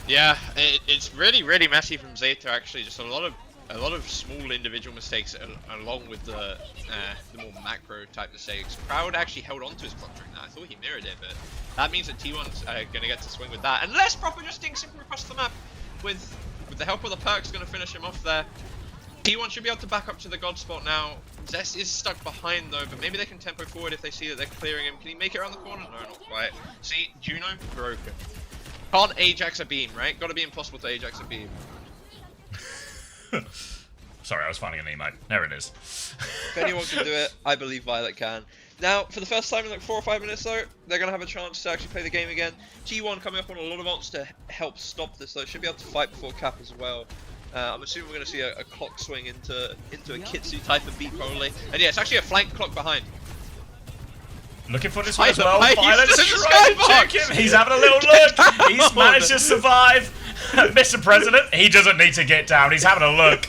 Yeah, it's really, really messy from Zeta, actually. Just a lot of a lot of small individual mistakes along with the more macro type mistakes. Proud actually held on to his clock during that. I thought he mirrored it, but that means that T1's going to get to swing with that. Unless Proper just dinks him across the map with the help of the perks, going to finish him off there. T1 should be able to back up to the god spot now. Zest is stuck behind though, but maybe they can tempo forward if they see that they're clearing him. Can he make it around the corner? No, not quite. See, Juno, broken. Can't Ajax a beam, right? Gotta be impossible to Ajax a beam. Sorry, I was finding an emote. There it is. If anyone can do it, I believe Violet can. Now, for the first time in like 4 or 5 minutes though, they're going to have a chance to actually play the game again. T1 coming up on a lot of ults to help stop this though. Should be able to fight before cap as well. I'm assuming we're going to see a clock swing into a Kitsu type of beat probably. And yeah, it's actually a flank clock behind. Looking for this one as well. Violet's trying to check him. He's having a little look. He's managed to survive. Mr. President, he doesn't need to get down. He's having a look.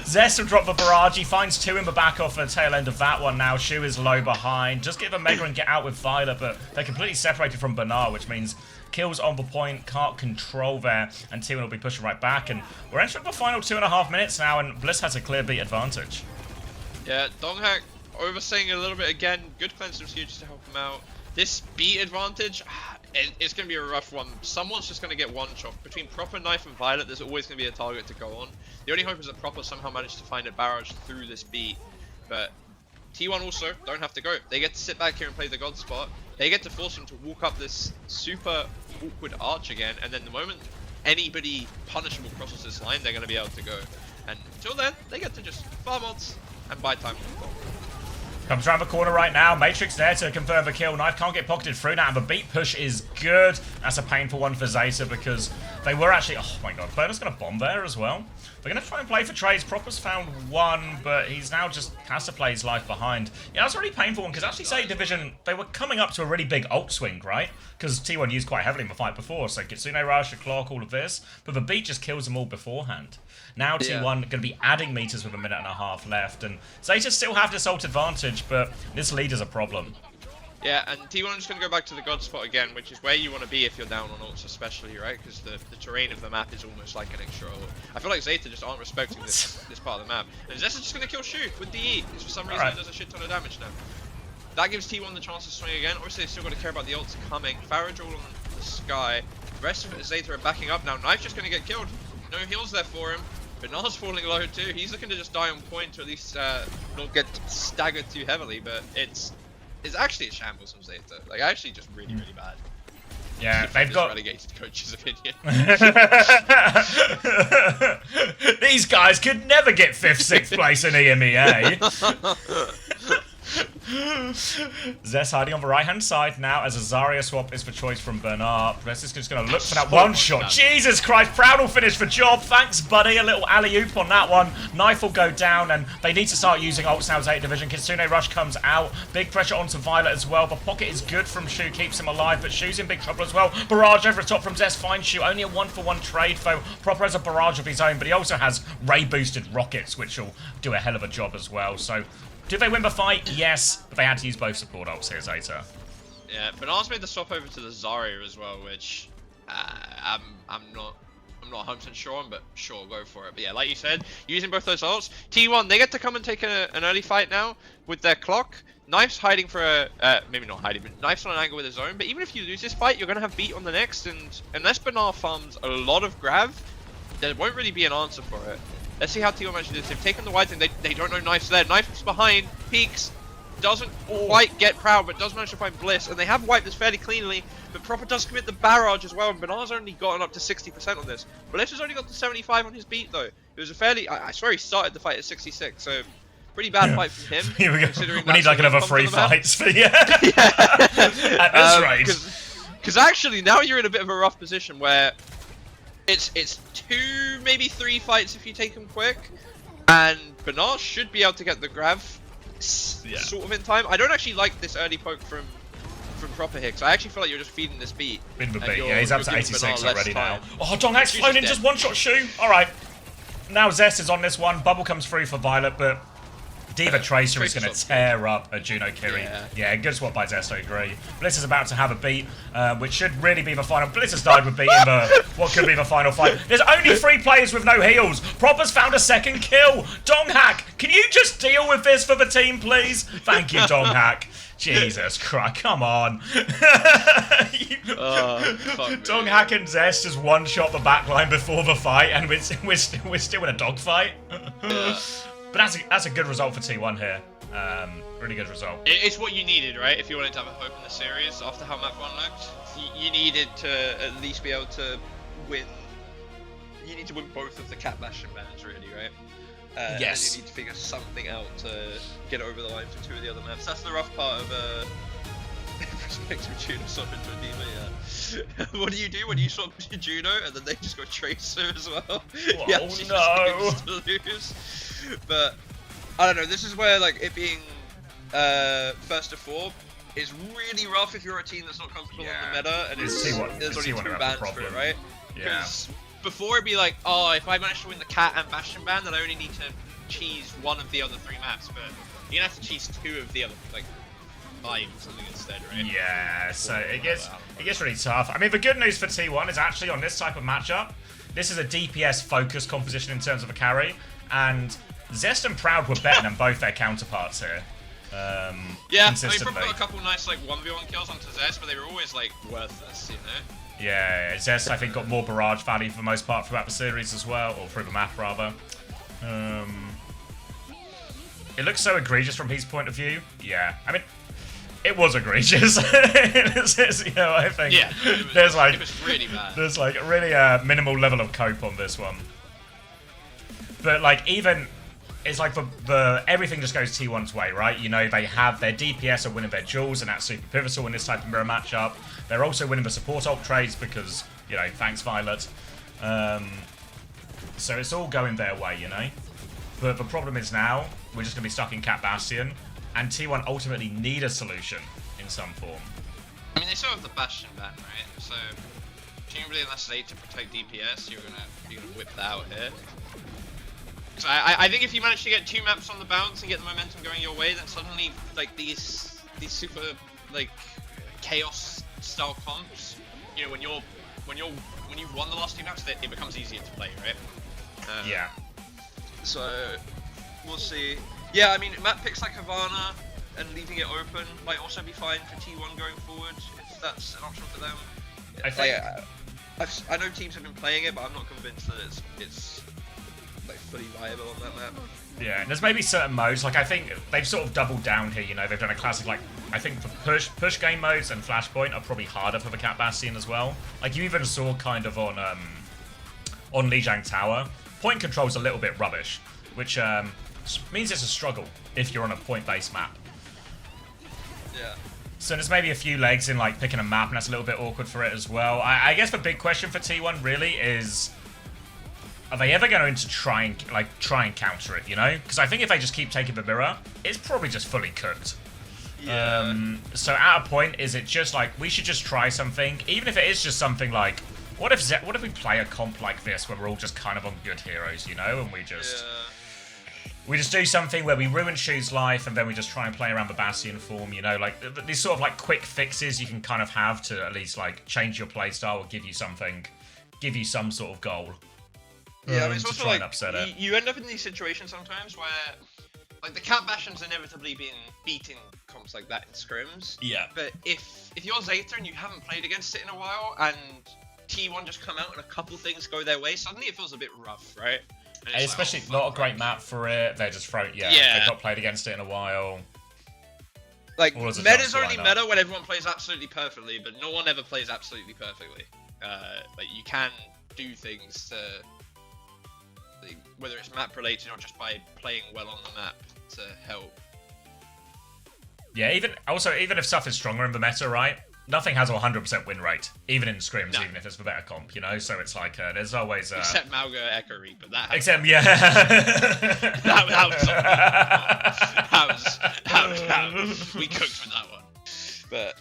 Zest will drop the barrage. He finds 2 in the back off the tail end of that one now. Shu is low behind. Just get the Mega and get out with Violet, but they're completely separated from Bernard, which means kills on the point, can't control there, and T1 will be pushing right back. And we're entering the final 2.5 minutes now, and Bliss has a clear beat advantage. Yeah, Donghack overstaying a little bit again. Good cleanse from Stu just to help him out. This beat advantage, it's going to be a rough one. Someone's just going to get one shot. Between Proper, Knife, and Violet, there's always going to be a target to go on. The only hope is that Proper somehow managed to find a barrage through this beat. But T1 also don't have to go. They get to sit back here and play the god spot. They get to force him to walk up this super awkward arch again. And then the moment anybody punishable crosses this line, they're going to be able to go. And until then, they get to just farm ults and buy time. Comes around the corner right now. Matrix there to confirm the kill. Knife can't get pocketed through now, and the beat push is good. That's a painful one for Zeta because they were actually... Oh my god, Burner's going to bomb there as well. They're going to try and play for trades. Proper's found 1, but he's now just has to play his life behind. Yeah, that's a really painful one because actually Zeta Division, they were coming up to a really big ult swing, right? Because T1 used quite heavily in the fight before, so Kitsune Rush, a clock, all of this. But the beat just kills them all beforehand. Now T1 going to be adding meters with 1.5 minutes left, and Zeta still have this ult advantage, but this lead is a problem. Yeah, and T1 is going to go back to the god spot again, which is where you want to be if you're down on ults especially, right? Because the terrain of the map is almost like an extra ult. I feel like Zeta just aren't respecting this part of the map. And Zeta's just going to kill Shu with DE, because for some reason it does a shit ton of damage now. That gives T1 the chance to swing again. Obviously, they've still got to care about the ults coming. Farage all on the sky. The rest of Zeta are backing up now. Knife's just going to get killed. No heals there for him. But Nars falling low too. He's looking to just die on point to at least not get staggered too heavily. But it's actually a shambles from Zeta. Like, actually just really, really bad. Yeah, they've got... relegated coach's opinion. These guys could never get 5th, 6th place in EMEA. Zest hiding on the right-hand side now as a Zarya swap is for choice from Bernard. Zest is just going to look for that one shot. Jesus Christ, Proud will finish the job. Thanks, buddy. A little alley-oop on that one. Knife will go down, and they need to start using ults now as 8th Division. Kitsune Rush comes out. Big pressure onto Violet as well. The pocket is good from Shu, keeps him alive, but Shu's in big trouble as well. Barrage over the top from Zest finds Shu. Only a 1-for-1 trade, though. Proper has a barrage of his own, but he also has ray-boosted rockets, which will do a hell of a job as well. So... did they win the fight? Yes, but they had to use both support ults here, Zeta. Yeah, Bernard's made the swap over to the Zarya as well, which I'm not 100% sure on, but sure, go for it. But yeah, like you said, using both those ults, T1 they get to come and take an early fight now with their clock. Knife's hiding for a maybe not hiding, but Knife's on an angle with his own. But even if you lose this fight, you're gonna have beat on the next, and unless Bernard farms a lot of grav, there won't really be an answer for it. Let's see how T1 manages this. They've taken the white thing. They don't know Knife's there. Knife's behind. Peeks. Doesn't quite get Proud, but does manage to find Bliss. And they have wiped this fairly cleanly. But Proper does commit the barrage as well. And Bernard's only gotten up to 60% on this. Bliss has only got to 75 on his beat, though. It was a fairly... I swear he started the fight at 66. So, pretty bad fight from him. Here we go. We need like another 3 fights for you. At this rate. Because actually, now you're in a bit of a rough position where... It's 2, maybe 3 fights if you take them quick, and Bernard should be able to get the grav sort of in time. I don't actually like this early poke from Proper here, because I actually feel like you're just feeding this beat. Yeah, he's up to 86 already now. Oh, Donghack's flown in, just one-shot Shu. Alright, now Zest is on this one. Bubble comes through for Violet, but Diva Tracer is going to Tracer's tear up a Juno Kiri. Yeah, good swap by Zesto, agree. Blitz is about to have a beat, which should really be the final. Blitz has died with beating what could be the final fight. There's only 3 players with no heals. Proper's found a second kill. Donghack, can you just deal with this for the team, please? Thank you, Donghack. Jesus Christ, come on. Donghack and Zest just one-shot the backline before the fight, and we're still in a dogfight. But that's a good result for T1 here. Really good result. It's what you needed, right? If you wanted to have a hope in the series after how map 1 looked, you needed to at least be able to win. You need to win both of the Cat Bastion bans, really, right? Yes. And you need to figure something out to get over the line for 2 of the other maps. That's the rough part of prospective Juno swap into a Diva, yeah. What do you do when you swap to Juno and then they just go Tracer as well? Oh yeah, no! To lose. But I don't know. This is where like it being first to 4 is really rough if you're a team that's not comfortable on the meta and there's only 2 bans for it, right? Because before it'd be like, oh, if I manage to win the Cat and Bastion ban, then I only need to cheese 1 of the other 3 maps. But you're gonna have to cheese 2 of the other, like 5 or something instead, right? Yeah. So it gets really tough. I mean, the good news for T1 is actually on this type of matchup, this is a DPS focused composition in terms of a carry, and Zest and Proud were better than both their counterparts here. Yeah, I mean, probably got a couple nice like 1v1 kills onto Zest, but they were always like worthless, you know? Yeah, Zest I think got more barrage value for the most part throughout the series as well, or through the map rather. It looks so egregious from his point of view. Yeah, I mean, it was egregious. You know, I think it was really bad. There's like a really minimal level of cope on this one. But like even it's like the everything just goes T1's way, right? You know, they have their DPS are winning their duels, and that's super pivotal in this type of mirror matchup. They're also winning the support ult trades because, you know, thanks Violet. So it's all going their way, you know. But the problem is now we're just gonna be stuck in Cat Bastion, and T1 ultimately need a solution in some form. I mean, they still have the Bastion ban, right? So presumably, unless they to protect DPS, you're gonna whip that out here. So I think if you manage to get 2 maps on the bounce and get the momentum going your way, then suddenly like these super like chaos style comps, you know, when you've won the last 2 maps, it becomes easier to play, right? Yeah. So we'll see. Yeah, I mean, map picks like Havana and leaving it open might also be fine for T1 going forward if that's an option for them. I think I know teams have been playing it, but I'm not convinced that it's like fully viable on that map. Yeah, and there's maybe certain modes, like I think they've sort of doubled down here, you know, they've done a classic, like, I think the push game modes and Flashpoint are probably harder for the Cat Bastion as well. Like, you even saw kind of on Lijiang Tower, point control's a little bit rubbish, which means it's a struggle if you're on a point-based map. Yeah. So there's maybe a few legs in, like, picking a map, and that's a little bit awkward for it as well. I guess the big question for T1 really is, are they ever going to try and counter it, you know? Because I think if they just keep taking the mirror, it's probably just fully cooked. Yeah. So at a point, is it just like, we should just try something? Even if it is just something like, what if we play a comp like this where we're all just kind of on good heroes, you know? And we just do something where we ruin Shu's life and then we just try and play around the Bastion form, you know? Like, these sort of like quick fixes you can kind of have to at least like change your playstyle or give you some sort of goal. Yeah, I mean, it's also like, it. You end up in these situations sometimes where, like, the Cat Bastion's inevitably been beating comps like that in scrims. Yeah. But if you're Zeta and you haven't played against it in a while, and T1 just come out and a couple things go their way, suddenly it feels a bit rough, right? Especially like, not a great map for it. They're just they've not played against it in a while. Like, meta's only meta when everyone plays absolutely perfectly, but no one ever plays absolutely perfectly. Like, you can do things to, whether it's map related or just by playing well on the map to help. Yeah, even if stuff is stronger in the meta, right? Nothing has a 100% win rate, even in scrims, even if it's the better comp, you know? So it's like, there's always... Except Malga Echo Reaper, that happened. Except, yeah. that was we cooked with that one. But...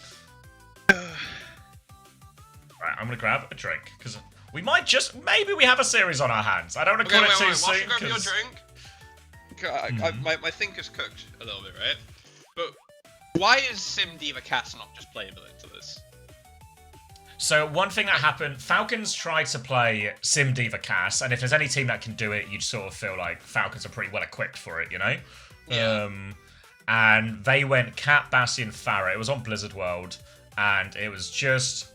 Right, I'm gonna grab a drink, because we might maybe we have a series on our hands. I don't want to call it too soon. While you grab your drink, my thinker's cooked a little bit, right? But why is Sim Diva Cass not just playable into this? So one thing that happened, Falcons tried to play Sim Diva Cass, and if there's any team that can do it, you'd sort of feel like Falcons are pretty well equipped for it, you know? Yeah. And they went Cat, Bastion, Farah. It was on Blizzard World, and it was just...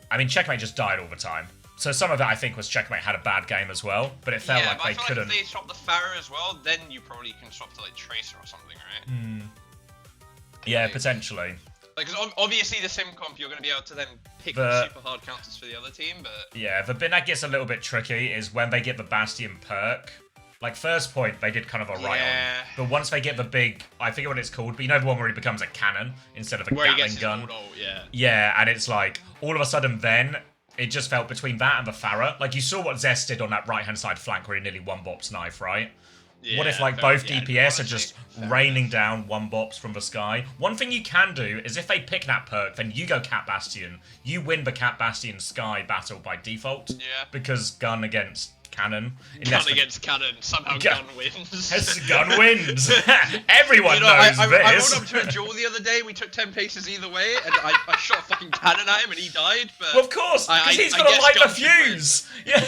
I mean, Checkmate just died all the time. So some of that, I think, was Checkmate had a bad game as well, but it felt like they couldn't... Like if they swap the Farah as well, then you probably can swap to like Tracer or something, right? Yeah, like, potentially. Like, cause obviously the sim comp, you're going to be able to then pick the super hard counters for the other team, but... Yeah, the bit that gets a little bit tricky is when they get the Bastion perk. Like, first point, they did kind of a right on. But once they get the big... I forget what it's called, but you know the one where he becomes a cannon instead of a Gatling gun? Yeah, and it's like, all of a sudden then... It just felt between that and the Farah. Like, you saw what Zest did on that right-hand side flank where he nearly one-bops knife, right? Yeah, what if, like, both DPS are just raining down one-bops from the sky? One thing you can do is if they pick that perk, then you go Cat Bastion. You win the Cat Bastion Sky battle by default. Yeah. Because gun against cannon. Gun against cannon. Somehow gun wins. Yes, gun wins. Everyone knows this. I rolled up to a duel the other day. We took 10 paces either way, and I shot a fucking cannon at him, and he died. But well, of course, because he's got to light the fuse. Yeah.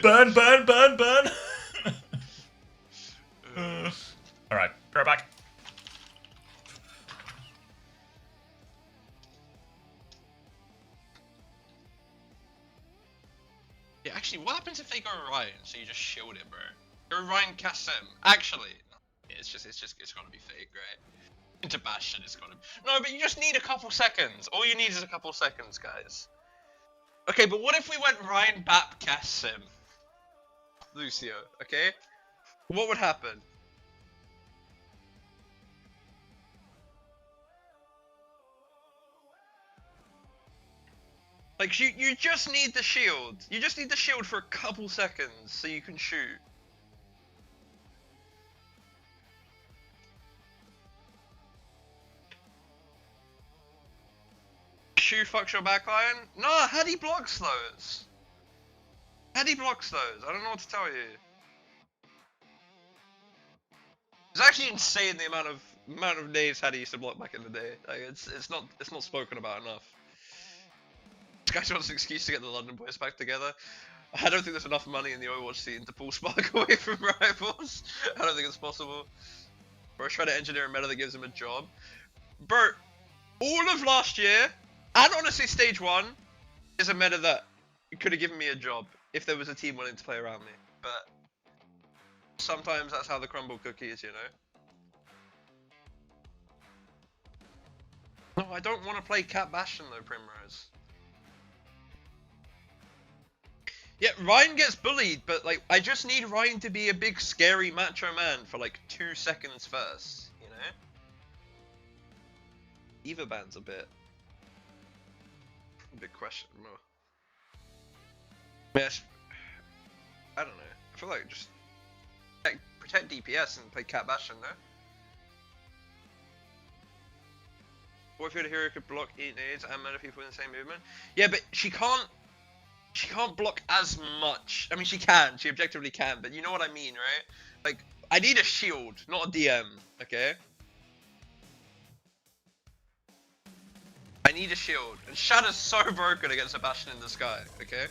Burn, burn, burn, burn. All right, right back. Yeah, actually, what happens if they go Ryan? So you just shield it, bro. Go Ryan Kassem. Actually, it's gotta be fake, right? Into Bastion, it's gotta be. No, but you just need a couple seconds. All you need is a couple seconds, guys. Okay, but what if we went Ryan Bap Kassem? Lucio, okay? What would happen? Like, you just need the shield. You just need the shield for a couple seconds so you can shoot. Shu fucks your backline? No, how do he blocks those? How do he blocks those? I don't know what to tell you. It's actually insane the amount of nades Hattie used to block back in the day. Like, it's not spoken about enough. This guy wants an excuse to get the London boys back together. I don't think there's enough money in the Overwatch scene to pull Spark away from rivals. I don't think it's possible. Bro, try to engineer a meta that gives him a job. Bro, all of last year, and honestly stage 1, is a meta that could have given me a job if there was a team willing to play around me. But sometimes that's how the crumble cookie is, you know? No, I don't want to play Cat Bastion though, Primrose. Yeah, Ryan gets bullied, but like, I just need Ryan to be a big scary macho man for like 2 seconds first, you know? Eva ban's a big question. Yes, I don't know. I feel like just protect DPS and play Cat Bastion though. What if you had a hero who could block 8 nades and many people in the same movement? Yeah, but she can't block as much. I mean, she can. She objectively can, but you know what I mean, right? Like, I need a shield, not a DM, okay? I need a shield. And Shadow's so broken against a Bastion in the sky, okay?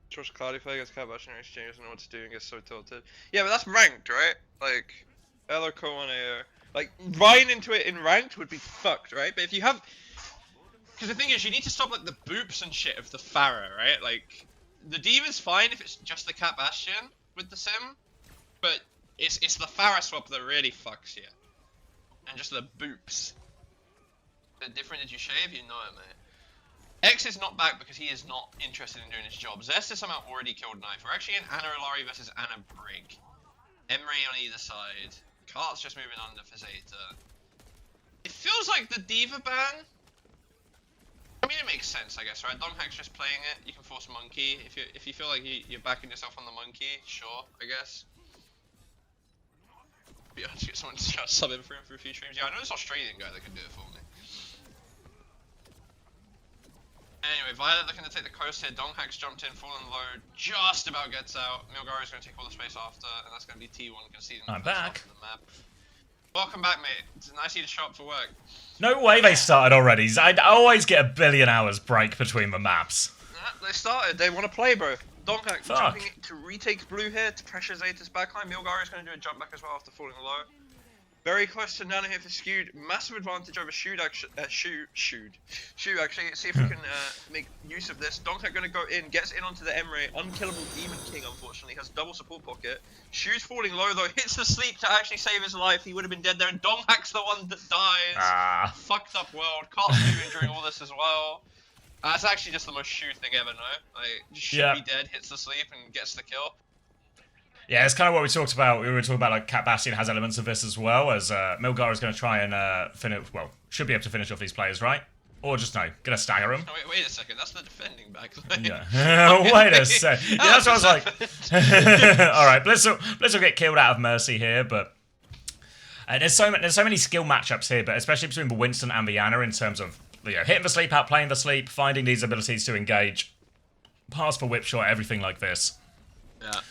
Trust Cloudify against Cat Bastion in exchange doesn't know what to do and gets so tilted. Yeah, but that's ranked, right? Like, L or Co-1 AO. Like, Ryan into it in ranked would be fucked, right? But if you have... Because the thing is, you need to stop, like, the boops and shit of the Farah, right? Like, the D.Va's fine if it's just the Cat Bastion with the Sim, but it's the Pharah swap that really fucks you. And just the boops. The different did you shave? You know it, mate. X is not back because he is not interested in doing his job. Zest is somehow already killed Knife. We're actually in Anna Ilari versus Anna Brig. Emery on either side. Kart's just moving under for Zeta. It feels like the D.Va ban. I mean, it makes sense, I guess, right? Donghack's just playing it. You can force Monkey. If you feel like you're backing yourself on the Monkey, sure, I guess. Be able to get someone to just sub in for him for a few streams. Yeah, I know this Australian guy that can do it for me. Anyway, Violet looking to take the coast here. Donghack's jumped in, fallen low, just about gets out. Milgari's going to take all the space after, and that's going to be T1 conceding the first half of the map. Welcome back, mate. It's nice of you to show up for work. No way they started already. I always get a billion hours break between the maps. They started. They want to play, bro. Donghack jumping to retake blue here to pressure Zeta's backline. Milgari's going to do a jump back as well after falling low. Very close to Nano here for Skewed. Massive advantage over Shood actually. Shood actually. See if we can make use of this. Donghack going to go in, gets in onto the Emre. Unkillable Demon King, unfortunately, has double support pocket. Shood's falling low though. Hits the sleep to actually save his life. He would have been dead there, and Donghack's the one that dies. Fucked up world. Cart's moving during all this as well. That's actually just the most Shood thing ever, no? Like, should be dead, hits the sleep, and gets the kill. Yeah, it's kind of what we talked about. We were talking about, like, Cat Bastion has elements of this as well, as Milgar is going to try and finish, well, should be able to finish off these players, right? Or just, no, going to stagger them. No, wait a second, that's the defending backline. Yeah. Wait a sec. Yeah, that's what I was like. Alright, Blitz will get killed out of mercy here, but... there's so many skill matchups here, but especially between the Winston and the Ana in terms of, you know, hitting the sleep, outplaying the sleep, finding these abilities to engage, pass for whip shot, everything like this. Yeah.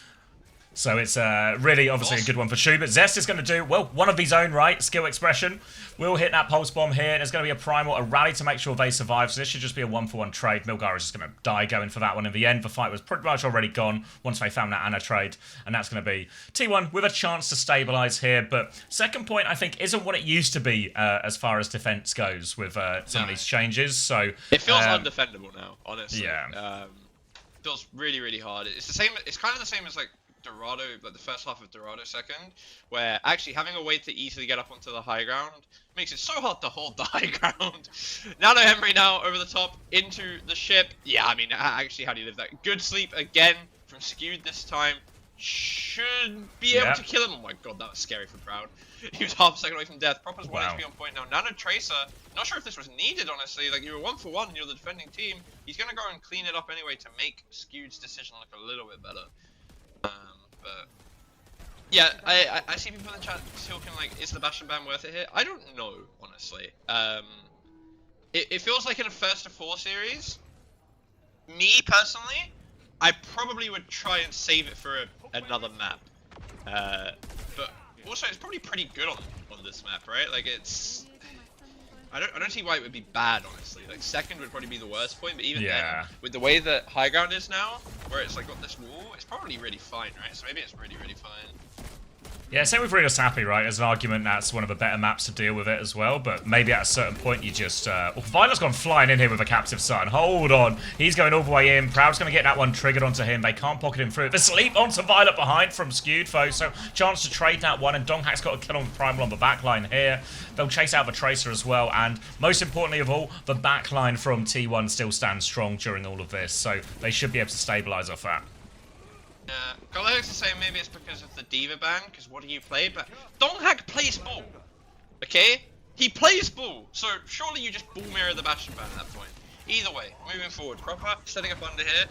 So it's really, obviously, a good one for Shu, but Zest is going to do, well, one of his own right, skill expression. We'll hit that pulse bomb here, and it's going to be a primal, a rally to make sure they survive, so this should just be a 1-for-1 trade. Milgar is just going to die going for that one in the end. The fight was pretty much already gone once they found that Ana trade, and that's going to be T1 with a chance to stabilize here, but second point, I think, isn't what it used to be as far as defense goes with some of these changes, so... It feels undefendable now, honestly. Yeah. It feels really, really hard. It's the same, it's kind of the same as, like, Dorado, like the first half of Dorado second, where actually having a way to easily get up onto the high ground makes it so hard to hold the high ground. Nano Emery now over the top into the ship. Yeah, I mean, actually, how do you live that? Good sleep again from Skewed this time. Should be able to kill him. Oh my god, that was scary for Proud. He was half a second away from death. Proper's 1 HP on point now. Nano Tracer, not sure if this was needed, honestly. Like, you were 1-for-1 and you're the defending team. He's going to go and clean it up anyway to make Skewed's decision look a little bit better. But yeah, I see people in the chat talking like, is the Bastion ban worth it here? I don't know, honestly. It feels like in a first to 4 series, me personally, I probably would try and save it for another map. But also, it's probably pretty good on this map, right? Like, it's... I don't see why it would be bad, honestly. Like, second would probably be the worst point, but even then, with the way that high ground is now, where it's like got this wall, it's probably really fine, right? So maybe it's really, really fine. Yeah, same with Rio Sappy, right? As an argument, that's one of the better maps to deal with it as well, but maybe at a certain point you just... Violet's gone flying in here with a Captive Son. Hold on. He's going all the way in. Proud's going to get that one triggered onto him. They can't pocket him through it. The sleep onto Violet behind from Skewed, foe, so chance to trade that one, and Donghack's got a kill on Primal on the backline here. They'll chase out the Tracer as well, and most importantly of all, the backline from T1 still stands strong during all of this, so they should be able to stabilize off that. Yeah, CommanderX is saying maybe it's because of the D.Va ban, because what do you play? But Donghack plays ball, okay? He plays ball, so surely you just ball mirror the Bastion ban at that point. Either way, moving forward, Proper setting up under here.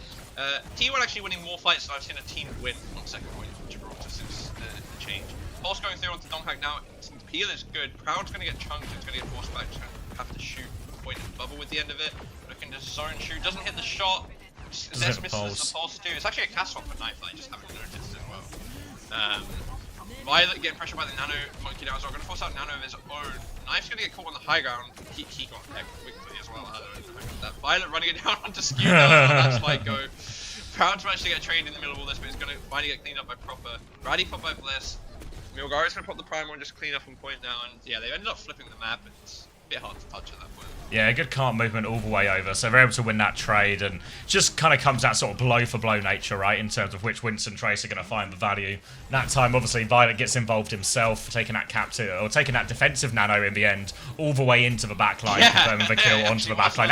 T1 actually winning more fights than I've seen a team win on second point of Gibraltar since the change. Pulse going through onto Donghack now. Peel is good. Proud's going to get chunked, it's going to get forced back, just going to have to shoot point and bubble with the end of it. Looking to zone shoot, doesn't hit the shot. Zest misses the pulse too. It's actually a cast swap for Knife that I just haven't noticed as well. Violet getting pressured by the Nano Monkey now as well. Going to force out Nano of his own. Knife's going to get caught on the high ground. He got heck quickly as well. I don't know that. Violet running it down onto Skew now. That's my go. Proud's managed to get trained in the middle of all this, but he's going to finally get cleaned up by Proper. Brady pop by Bliss. Milgari's going to pop the Primal and just clean up on point now. And yeah, they ended up flipping the map. bit hard to touch at that point. Yeah, good cart movement all the way over, so they're able to win that trade, and just kind of comes that sort of blow-for-blow nature, right, in terms of which Winston Trace are going to find the value. That time, obviously, Violet gets involved himself, taking that captive, or taking that defensive nano in the end, all the way into the backline, confirming the kill onto the backline.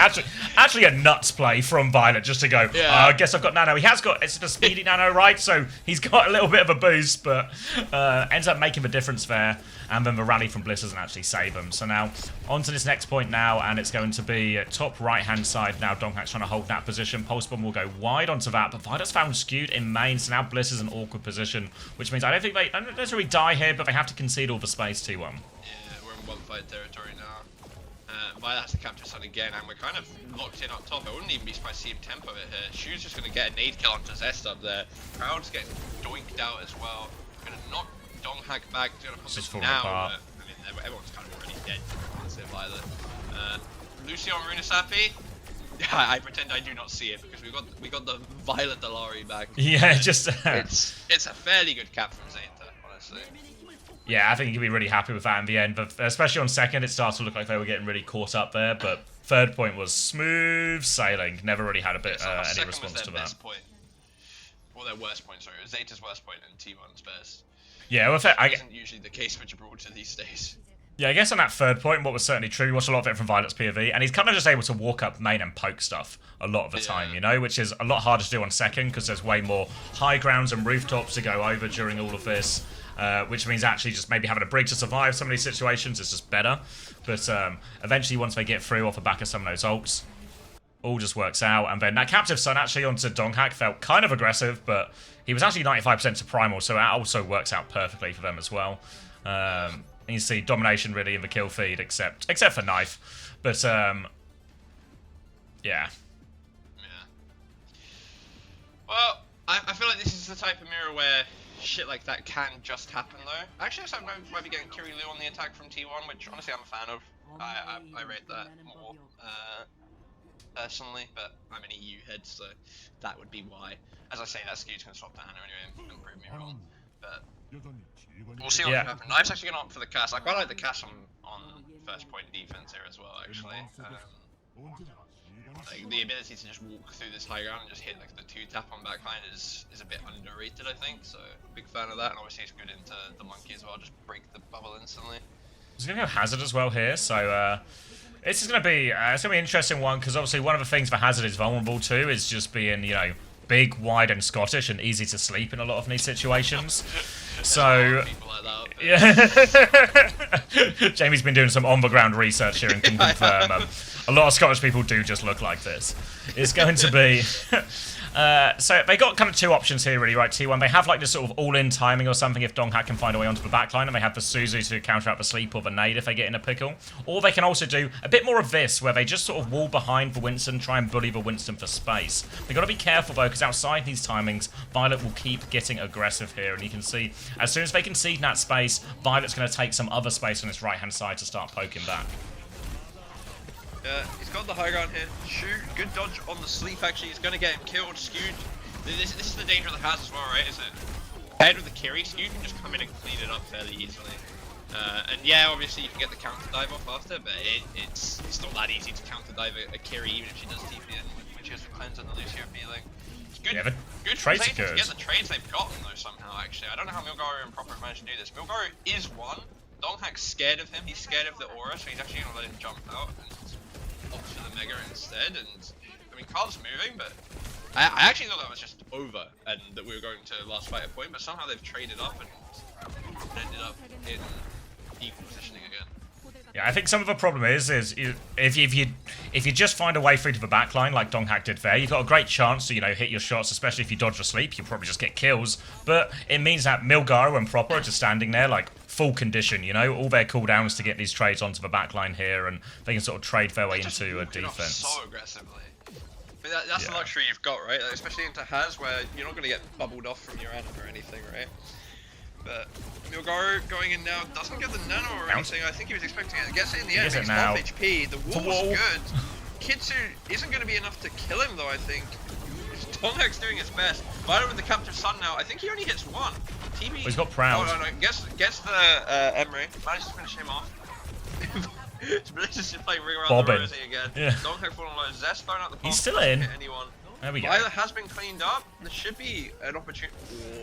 Actually a nuts play from Violet, just to go, I guess I've got nano. He has got, it's a speedy nano, right, so he's got a little bit of a boost, but ends up making the difference there. And then the rally from Bliss doesn't actually save him. So now, on to this next point now, and it's going to be top right-hand side now. Donghak's trying to hold that position. Pulse Bomb will go wide onto that, but Violet's found skewed in main, so now Bliss is in an awkward position, which means I don't necessarily die here, but they have to concede all the space 2-1. Yeah, we're in one-fight territory now. Violet has to capture Sun again, and we're kind of locked in up top. I wouldn't even be surprised to see him tempo it here. Shu's just going to get a nade kill onto Zest up there. Crowd's getting doinked out as well. Going to knock Donghak back. Going to put this now. I mean, everyone's kind of already dead. Honestly, Violet. Lucio and Runasapi. I pretend I do not see it because we got the Violet Dalari back. Yeah, just it's a fairly good cap from Zeta, honestly. Yeah, I think you can be really happy with that in the end, but especially on second, it starts to look like they were getting really caught up there. But third point was smooth sailing. Never really had a bit any response to that. Best point. Or their worst point, sorry. Zeta's worst point and T1's best. Yeah, well, isn't usually the case for Gibraltar these days. Yeah, I guess on that third point, what was certainly true, we watched a lot of it from Violet's POV, and he's kind of just able to walk up main and poke stuff a lot of the time, you know, which is a lot harder to do on second because there's way more high grounds and rooftops to go over during all of this, which means actually just maybe having a brig to survive some of these situations is just better. But eventually, once they get through off the back of some of those ults, all just works out. And then that Captive Sun actually onto Donghak felt kind of aggressive, but he was actually 95% to Primal, so that also works out perfectly for them as well. You see domination really in the kill feed, except for Knife. But yeah. Well, I feel like this is the type of mirror where shit like that can just happen though. Actually, so I might be getting Kiri Liu on the attack from T1, which honestly I'm a fan of. I rate that more personally, but I'm an EU head, so that would be why. As I say, that skew's gonna swap to Hannah anyway and prove me wrong. But we'll see what can happen. Knife's actually gonna opt for the cast. I quite like the cast on first point defense here as well, actually. Like the ability to just walk through this high ground and just hit like the 2-tap on backline is a bit underrated, I think. So big fan of that, and obviously it's good into the monkey as well. Just break the bubble instantly. He's gonna go Hazard as well here, so this is gonna be it's gonna be an interesting one because obviously one of the things that Hazard is vulnerable to is just being, you know, big, wide, and Scottish, and easy to sleep in a lot of these situations. So, yeah, Jamie's been doing some on-the-ground research here and can confirm a lot of Scottish people do just look like this. It's going to be... so they got kind of two options here, really, right? T1, they have like this sort of all-in timing or something if Donghak can find a way onto the backline, and they have the Suzu to counter out the sleep or the nade if they get in a pickle. Or they can also do a bit more of this, where they just sort of wall behind the Winston, try and bully the Winston for space. They've got to be careful, though, because outside these timings, Violet will keep getting aggressive here, and you can see, as soon as they concede that space, Violet's going to take some other space on its right-hand side to start poking back. He's got the high ground here. Shoot, good dodge on the sleep actually. He's gonna get him killed, skewed. This is the danger of the Haz as well, right? Is it? Head with the Kiri, skewed can just come in and clean it up fairly easily. And yeah, obviously you can get the counter dive off after, but it's not that easy to counter dive a Kiri even if she does TP in when she has the cleanse and the Lucio feeling. It's good. Yeah, good for Zeta to get the trades they've gotten though somehow actually. I don't know how Milgaru and Proper managed to do this. Milgaru is one. Donghak's scared of him. He's scared of the aura, so he's actually gonna let him jump out and opt for the Mega instead. And I mean, Carl's moving, but I actually thought that was just over and that we were going to last fight a point, but somehow they've traded up and ended up in equal positioning again. Yeah, I think some of the problem is if you just find a way through to the backline like Donghak did there, you've got a great chance to, you know, hit your shots, especially if you dodge or sleep, you'll probably just get kills. But it means that Milgaru and Proper are just standing there like full condition, you know, all their cooldowns to get these trades onto the backline here, and they can sort of trade their way into a defense. So aggressively. But that's the luxury you've got, right? Like, especially into Haz, where you're not going to get bubbled off from your Ana or anything, right? But Milgaru going in now doesn't get the nano or anything. I think he was expecting it. Gets it in the end. He's off HP. The wall's good. Kitsu isn't going to be enough to kill him, though, I think. Donghak's doing his best. Violet with the Captive Sun now. I think he only hits one. TB. Well, he's got Proud. Oh, no. Gets the Emery. Manages to finish him off. Bliss is just playing ring around Bobbing. the rosy again. Yeah. Donkey falling low. Zest throwing out the pass. He's still in. Hit anyone. There we go. Violet has been cleaned up. There should be an opportunity.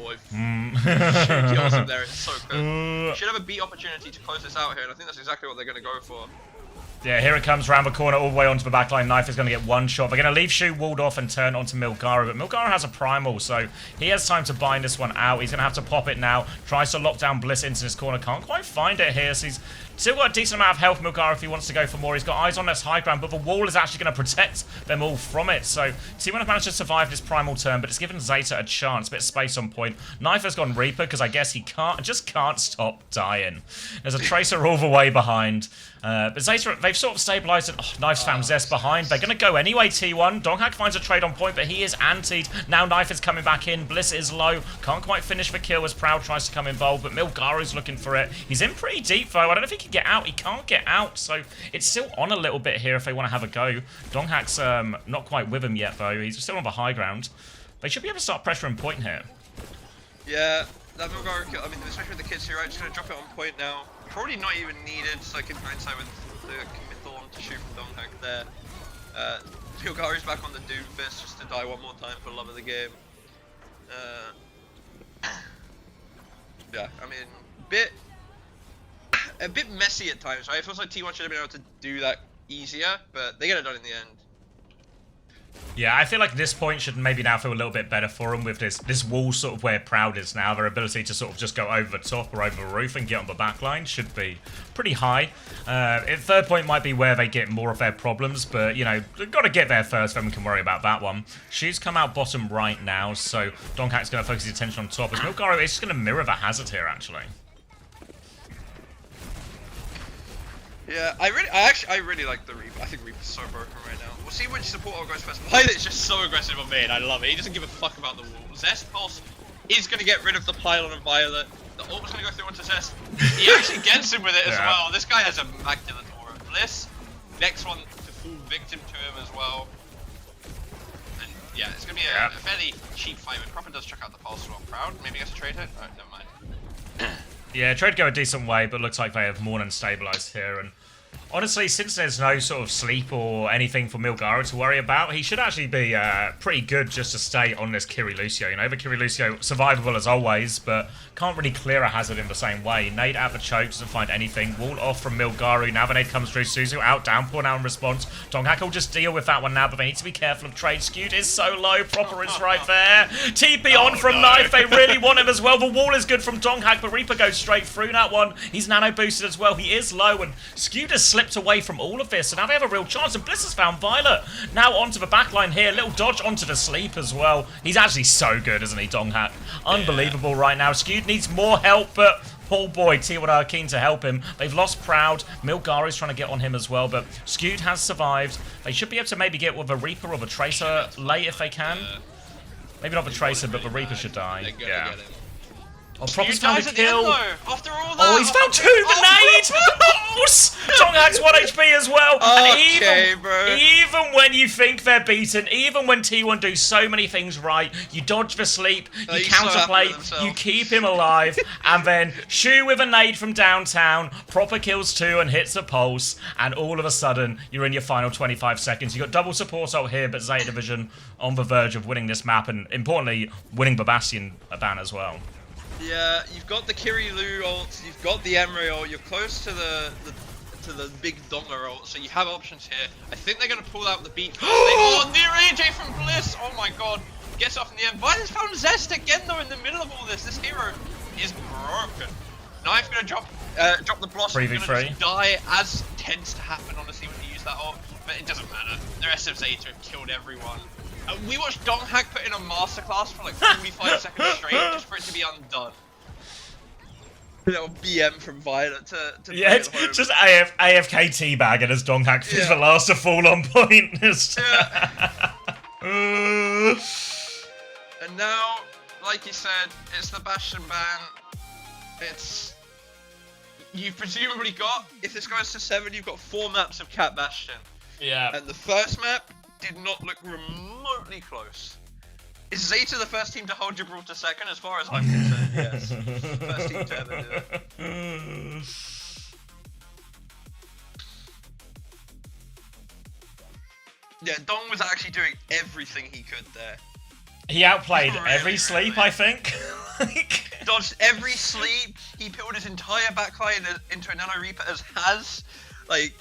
Oh, if Mm. kills him there, it's so good. Should have a beat opportunity to close this out here, and I think that's exactly what they're going to go for. Yeah, here it comes round the corner all the way onto the backline. Knife is going to get one shot. They're going to leave Shu walled off and turn onto Milgara, but Milgara has a primal, so he has time to bind this one out. He's going to have to pop it now. Tries to lock down Bliss into this corner. Can't quite find it here, so he's still got a decent amount of health, Milgara, if he wants to go for more. He's got eyes on this high ground, but the wall is actually going to protect them all from it. So T1 have managed to survive this primal turn, but it's given Zeta a chance. A bit of space on point. Knife has gone Reaper, because I guess he just can't stop dying. There's a Tracer all the way behind. But Zeta, they've sort of stabilised it. Oh, Knife's found Zest behind. They're going to go anyway, T1. Donghak finds a trade on point, but he is antied. Now Knife is coming back in. Bliss is low. Can't quite finish the kill as Proud tries to come involved, but Milgaru's looking for it. He's in pretty deep, though. I don't know if he can get out. He can't get out, so it's still on a little bit here if they want to have a go. Donghak's not quite with him yet, though. He's still on the high ground. They should be able to start pressuring point here. Yeah, that Milgaru kill, I mean, especially with the kids here, right? Just going to drop it on point now. Probably not even needed, like in hindsight with the committal on to shoot from Donghak there. Milgaru's back on the Doomfist just to die one more time for love of the game. Yeah, I mean, a bit messy at times, right? It feels like T1 should have been able to do that easier, but they get it done in the end. Yeah, I feel like this point should maybe now feel a little bit better for them with this wall sort of where Proud is now. Their ability to sort of just go over the top or over the roof and get on the back line should be pretty high. Third point might be where they get more of their problems, but, you know, they've got to get there first, then we can worry about that one. Shu's come out bottom right now, so Donghak's going to focus his attention on top, as Milgara is just going to mirror the hazard here, actually. Yeah, I really like the Reaper. I think Reaper's so broken right now. We'll see which support all goes first. Violet's just so aggressive on me, and I love it. He doesn't give a fuck about the wall. Zest Pulse is going to get rid of the pylon of Violet. The ult was going to go through onto Zest. He actually gets him with it as well. This guy has a immaculate aura. Bliss, next one to fall victim to him as well. And yeah, it's going to be a fairly cheap fight. When Proper does check out the pulse on Proud. Maybe he gets a trade hit? Oh, never mind. Yeah, trade go a decent way, but looks like they have more than stabilised here. And honestly, since there's no sort of sleep or anything for Milgara to worry about, he should actually be pretty good just to stay on this Kiri Lucio. You know, the Kiri Lucio, survivable as always, but can't really clear a hazard in the same way. Nade at the choke, doesn't find anything. Wall off from Milgaru. Now the nade comes through. Suzu out, downpour now in response. Donghak will just deal with that one now, but they need to be careful of trade. Skewed is so low. Proper is right there. TP on from Knife. They really want him as well. The wall is good from Donghak, but Reaper goes straight through that one. He's nano boosted as well. He is low, and Skewed has slipped away from all of this, so now they have a real chance, and Bliss has found Violet. Now onto the backline here. Little dodge onto the sleep as well. He's actually so good, isn't he, Donghak? Unbelievable right now. Skewed needs more help, but oh boy, T1 are keen to help him. They've lost Proud. Milgaru's trying to get on him as well, but Skewed has survived. They should be able to maybe get with a Reaper or the Tracer late if they can. Maybe not the Tracer, but the Reaper should die. Yeah. Oh, Proper's found a kill. After all that. Oh, he's found two. The nade. Donghak's 1 HP as well. Okay, and bro. Even when you think they're beaten, even when T1 do so many things right, you dodge the sleep, you counterplay, you keep him alive, and then Shu with a nade from downtown, Proper kills 2 and hits a pulse, and all of a sudden, you're in your final 25 seconds. You got double support out here, but Zeta Division on the verge of winning this map, and importantly, winning the Bastion ban as well. Yeah, you've got the Kirilu ult, you've got the Emre ult, you're close to the big Donga ult, so you have options here. I think they're going to pull out the beat. Oh, near AJ from Bliss! Oh my god, gets off in the end. Violet's found Zest again though in the middle of all this. This hero is broken. Knife going to drop the Blossom, going to just die, as tends to happen honestly when you use that ult, but it doesn't matter. The rest of Zeta have killed everyone. We watched Donghak put in a masterclass for like 45 seconds straight just for it to be undone. Little BM from Violet to yeah, it's just AFK teabagging as Donghak is the last to fall on point. And now, like you said, it's the Bastion ban. You've presumably got, if this goes to 7, you've got 4 maps of Cat Bastion. Yeah. And the first map did not look remotely close. Is Zeta the first team to hold Gibraltar second, as far as I'm concerned? Yes. First team to ever do it. Yeah, Dong was actually doing everything he could there. He outplayed Really, every sleep, I think. Like... Dodged every sleep. He peeled his entire backline into a Nano Reaper as has, like,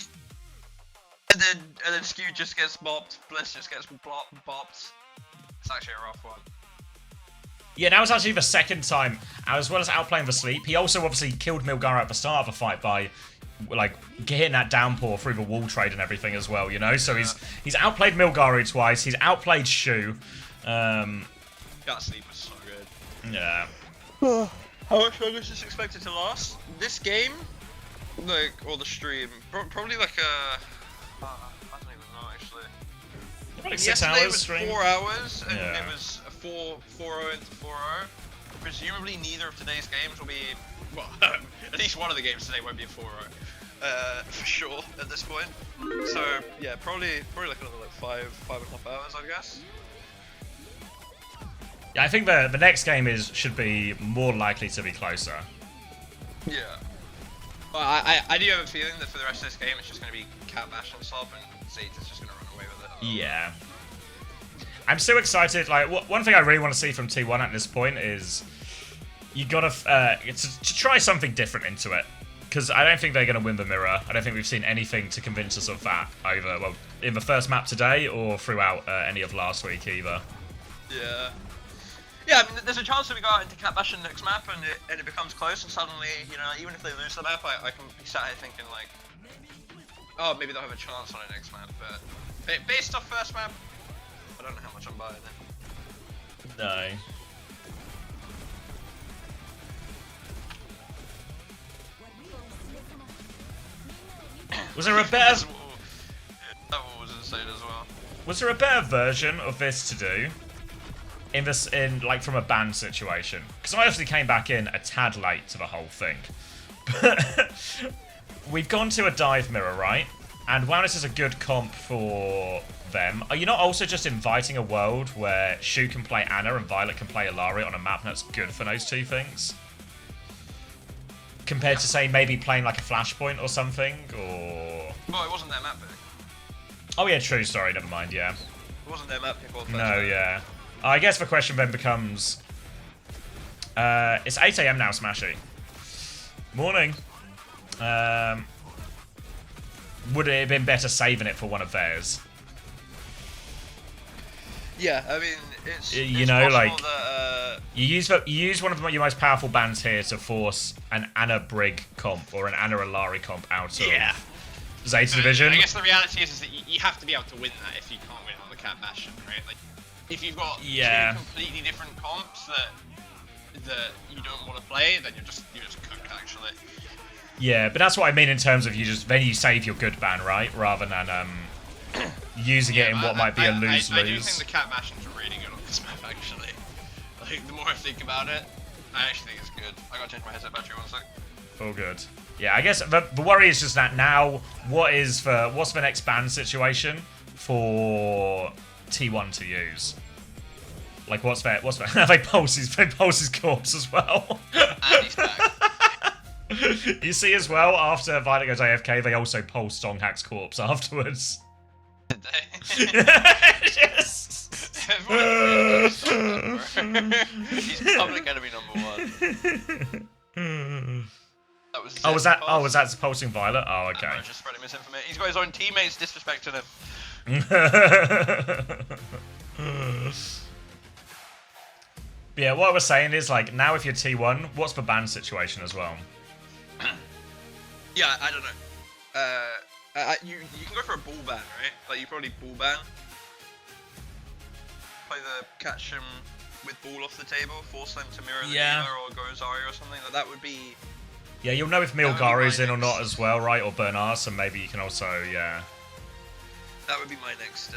and then Skew just gets bopped. Bliss just gets bopped. It's actually a rough one. Yeah, that was actually the second time, as well as outplaying the sleep. He also obviously killed Milgara at the start of the fight by, like, hitting that downpour through the wall trade and everything as well, you know? So he's outplayed Milgara twice, he's outplayed Shu. That sleep was so good. Yeah. How much longer is this expected to last? This game, like, or the stream, probably like I don't even know actually. Like 6 Yesterday hours was stream. 4 hours, and Yeah. it was a 4-0 into 4-0. Presumably neither of today's games will be, well, at least one of the games today won't be a 4-0. For sure at this point. So yeah, probably like another like 5.5 hours, I guess. Yeah, I think the next game should be more likely to be closer. Yeah. Well, I do have a feeling that for the rest of this game, it's just going to be Cat Bash and Slob, and Zeta's just going to run away with it. Yeah. I'm so excited. Like, one thing I really want to see from T1 at this point is you gotta to try something different into it. Because I don't think they're going to win the mirror. I don't think we've seen anything to convince us of that over, well, in the first map today or throughout any of last week either. Yeah. Yeah, I mean, there's a chance that we go out into Cat Bash in the next map and it becomes close, and suddenly, you know, even if they lose the map, I can be sat here thinking, like, oh, maybe they'll have a chance on the next map, but based off first map, I don't know how much I'm buying it. No. Was there a better... That was insane as well. Was there a better version of this to do? In like from a ban situation? Because I actually came back in a tad late to the whole thing. But we've gone to a dive mirror, right? And while this is a good comp for them, are you not also just inviting a world where Shu can play Ana and Violet can play Ilaria on a map that's good for those two things? Compared to, say, maybe playing like a Flashpoint or something, or... Well, it wasn't their map pick. Oh yeah, true, sorry, never mind, yeah. It wasn't their map pick or first No, map. yeah. I guess the question then becomes... it's 8 AM now, Smashy. Morning. Would it have been better saving it for one of theirs? Yeah, I mean, it's You know, like... that, You use one of your most powerful bans here to force an Ana Brig comp or an Ana Alari comp out of Zeta Division. I guess the reality is that you have to be able to win that if you can't win on the Cat Bastion, right? Like, if you've got two completely different comps that you don't want to play, then you're just cooked actually. Yeah, but that's what I mean in terms of then you save your good ban, right? Rather than using it in what might be a lose-lose. I do think the Cat Bastion's really good on this map actually. Like, the more I think about it, I actually think it's good. I gotta change my headset battery 1 sec. All good. Yeah, I guess the worry is just that now, what's the next ban situation for T1 to use? Like, what's their they pulse his corpse as well. And he's back. You see as well, after Violet goes AFK, they also pulse Donghack's corpse afterwards. Did they? Yes. He's public enemy #1. That was was that pulsing Violet? Oh, okay. I'm just spreading misinformation. He's got his own teammates disrespecting him. But yeah, what I was saying is, like, now if you're T1, what's the ban situation as well? Yeah, I don't know. You can go for a bull ban, right? Like, you probably bull ban. Play the catch him with ball off the table, force them to mirror the dealer or go Zarya or something. Like, that would be... Yeah, you'll know if Milgara is in or not as well, right? Or Bernard, so maybe you can also, yeah. That would be my next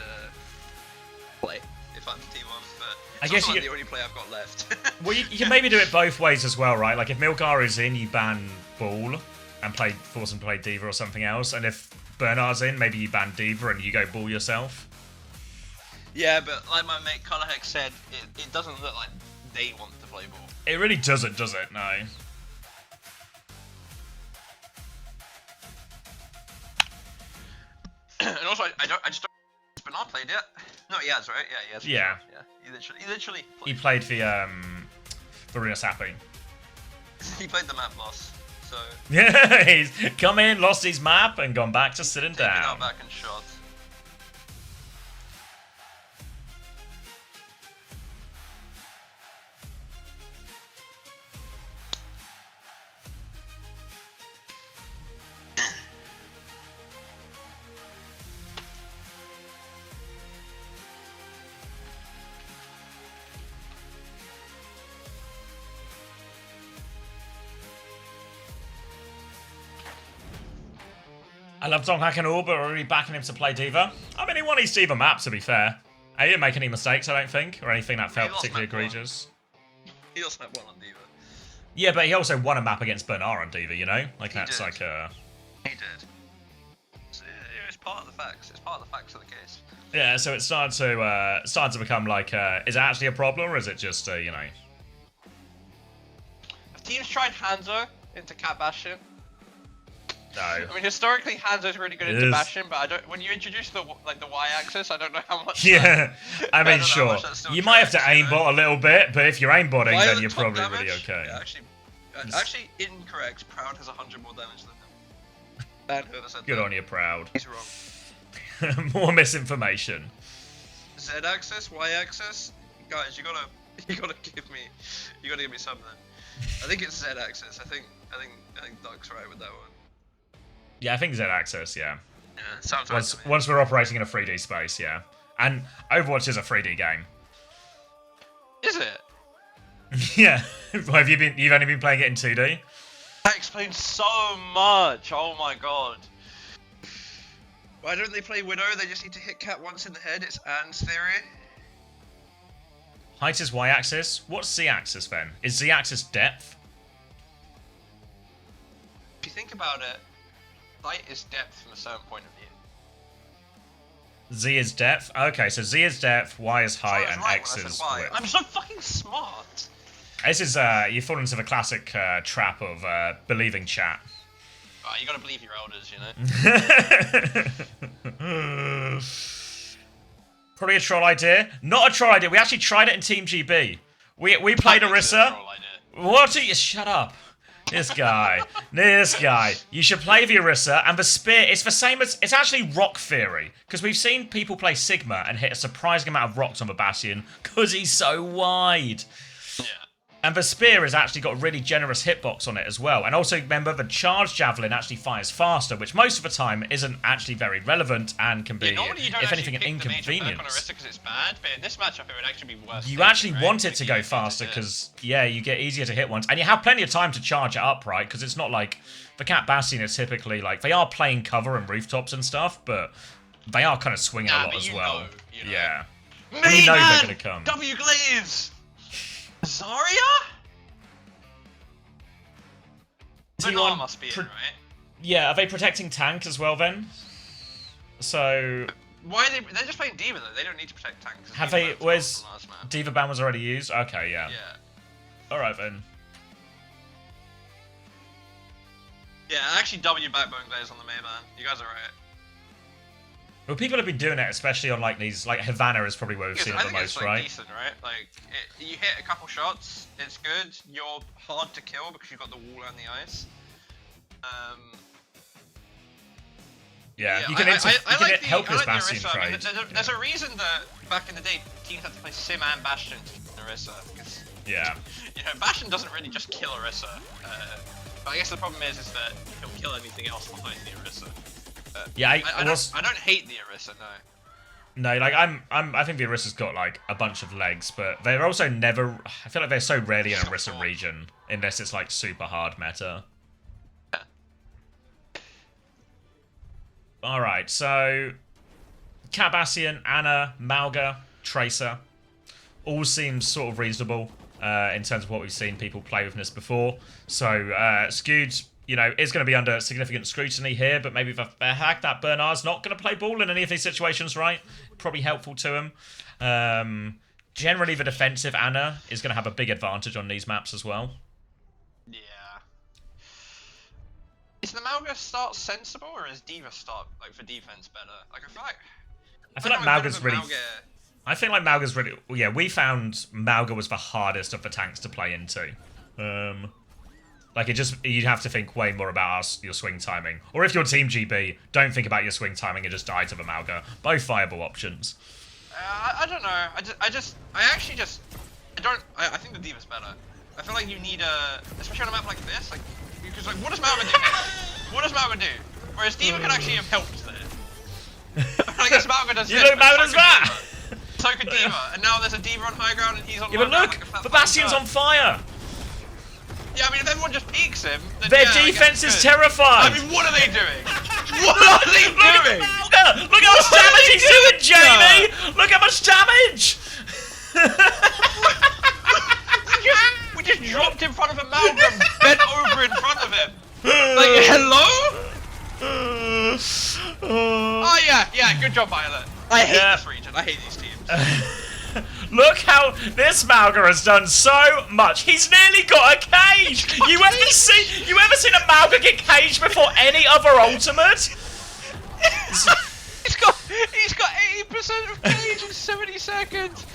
play if I'm T1, but I guess the only play I've got left. Well, you can maybe do it both ways as well, right? Like, if Milgara is in, you ban Ball and force him to play Diva or something else, and if Bernard's in, maybe you ban Diva and you go Ball yourself. Yeah, but like my mate Colorhex said, it doesn't look like they want to play Ball. It really doesn't, does it? No. And also, I just don't Bernard played it. No, he has, right? Yeah, he has. Yeah. Sure. Yeah. He literally played. He played the Arena Sappy. He played the map boss. So. Yeah, he's come in, lost his map, and gone back to sitting down. Taken out back and shot. I love Don Hack and all, but already backing him to play D.Va. I mean, he won his D.Va map, to be fair. He didn't make any mistakes, I don't think, or anything that felt particularly egregious. He also had one on D.Va. Yeah, but he also won a map against Bernard on D.Va, you know? Like, that's like a... He did. It's part of the facts. It's part of the facts of the case. Yeah, so it's starting to become like, is it actually a problem, or is it just, you know... Have teams tried Hanzo into Cat Bastion? No. I mean, historically, Hanzo's really good into Bastion, but I don't. When you introduce the Y-axis, I don't know how much. Yeah, I mean, sure. You might have to aimbot a little bit, but if you're aimbotting, then you're probably damage? really okay. Yeah, actually, incorrect. Proud has 100 more damage than him. Whoever said Good that. on you, Proud. He's wrong. More misinformation. Z-axis, Y-axis, guys, you gotta give me something. I think it's Z-axis. I think Doug's right with that one. Yeah, I think Z-axis, yeah. Yeah, sounds right to me. Once we're operating in a 3D space, yeah. And Overwatch is a 3D game. Is it? Yeah. Well, you've only been playing it in 2D? That explains so much. Oh my god. Why don't they play Widow? They just need to hit Cat once in the head. It's Anne's theory. Height is Y-axis. What's Z-axis then? Is Z-axis depth? If you think about it, height is depth from a certain point of view. Z is depth? Okay, so Z is depth, Y is height, and X is width. I'm so fucking smart! This is, you fall into the classic trap of believing chat. Oh, you gotta believe your elders, you know? Probably a troll idea. Not a troll idea. We actually tried it in Team GB. We played Orisa. What are you? Shut up. This guy. This guy. You should play the Orisa and the Spear. It's the same as... It's actually rock theory. Because we've seen people play Sigma and hit a surprising amount of rocks on the Bastion because he's so wide. Yeah. And the Spear has actually got a really generous hitbox on it as well. And also, remember, the Charged Javelin actually fires faster, which most of the time isn't actually very relevant and can be, if anything, an inconvenience. Because it's bad, but in this matchup, it would actually be worse. You actually want it to go faster because, yeah, you get easier to hit ones. And you have plenty of time to charge it up, right? Because it's not like... The Cat Bastion is typically, like, they are playing cover and rooftops and stuff, but they are kind of swinging a lot as well. You know. Yeah. Me, you know man! they're going to come. W Glaze! Zarya? Bernard must be in, right? Yeah, are they protecting tank as well then? So... Why are they... They're just playing D.Va though, they don't need to protect tank. Have they... Where's... D.Va ban was already used? Okay, yeah. Yeah. Alright then. Yeah, actually W Backbone Glaze on the May ban. You guys are right. Well, people have been doing it, especially on like these, like Havana is probably where we've seen it the most, it's, like, right? Decent, right? Like, you hit a couple shots, it's good. You're hard to kill because you've got the wall and the ice. Yeah, yeah, you can, help this Bastion trade. I mean, there's a reason that back in the day teams had to play Sim and Bastion in Orisa because you know Bastion doesn't really just kill Orisa. But I guess the problem is that he'll kill anything else behind the Orisa. Yeah, I don't hate the Orisa, no. No, like I think the Orisa's got like a bunch of legs, but they're also never. I feel like they're so rarely in an Orisa region unless it's like super hard meta. Yeah. All right, so Cat Bastion, Ana, Malga, Tracer, all seems sort of reasonable in terms of what we've seen people play with this before. So Skewed, you know, is going to be under significant scrutiny here, but maybe the hack that Bernard's not going to play ball in any of these situations, right? Probably helpful to him. Generally, the defensive Ana is going to have a big advantage on these maps as well. Yeah. Is the Malga start sensible, or is D.Va start, like, for defense better? Like, I feel like I feel like Mauga's really... I think like Mauga's really... Yeah, we found Mauga was the hardest of the tanks to play into. Like, you'd have to think way more about your swing timing. Or if you're Team GB, don't think about your swing timing and just die to the Mauga. Both viable options. I don't know. I think the D.Va's better. I feel like you need especially on a map like this, like, because like, what does Mauga do? What does Mauga do? Whereas D.Va can actually have helped there. I guess Mauga does this. You look, Mauga does that! So could D.Va, and now there's a D.Va on high ground and he's on low but look, ground like the Bastion's on fire! Yeah, I mean, if everyone just peeks him, then their defense is terrified! I mean, what are they doing? What are they doing? Look how much damage he's doing, Jamie! Look how much damage! we just dropped in front of a Mauga and bent over in front of him. Like, hello? Oh yeah, good job, Violet. I hate this region, I hate these teams. Look how this Mauga has done so much. He's nearly got a cage. You ever seen a Mauga get caged before any other ultimate? He's got 80% of cage in 70 seconds.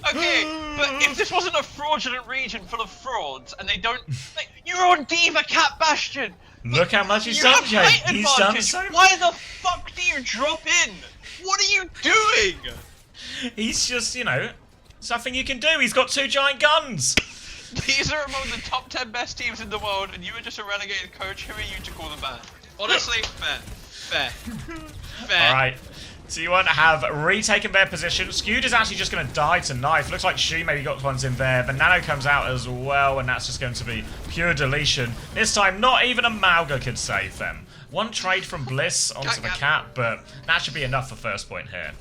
Okay, but if this wasn't a fraudulent region full of frauds and they don't, like, you're on D.Va Cat Bastion. Look how much he's done, Jay. He's done so much. Why the fuck do you drop in? What are you doing? He's just, something you can do. He's got 2 giant guns. These are among the top 10 best teams in the world, and you are just a relegated coach. Who are you to call them bad? Honestly, fair. Alright. T1 have retaken their position. Skewed is actually just going to die to Knife. Looks like Shu maybe got ones in there. The Nano comes out as well, and that's just going to be pure deletion. This time, not even a Mauga could save them. One trade from Bliss onto the Cat, but that should be enough for first point here.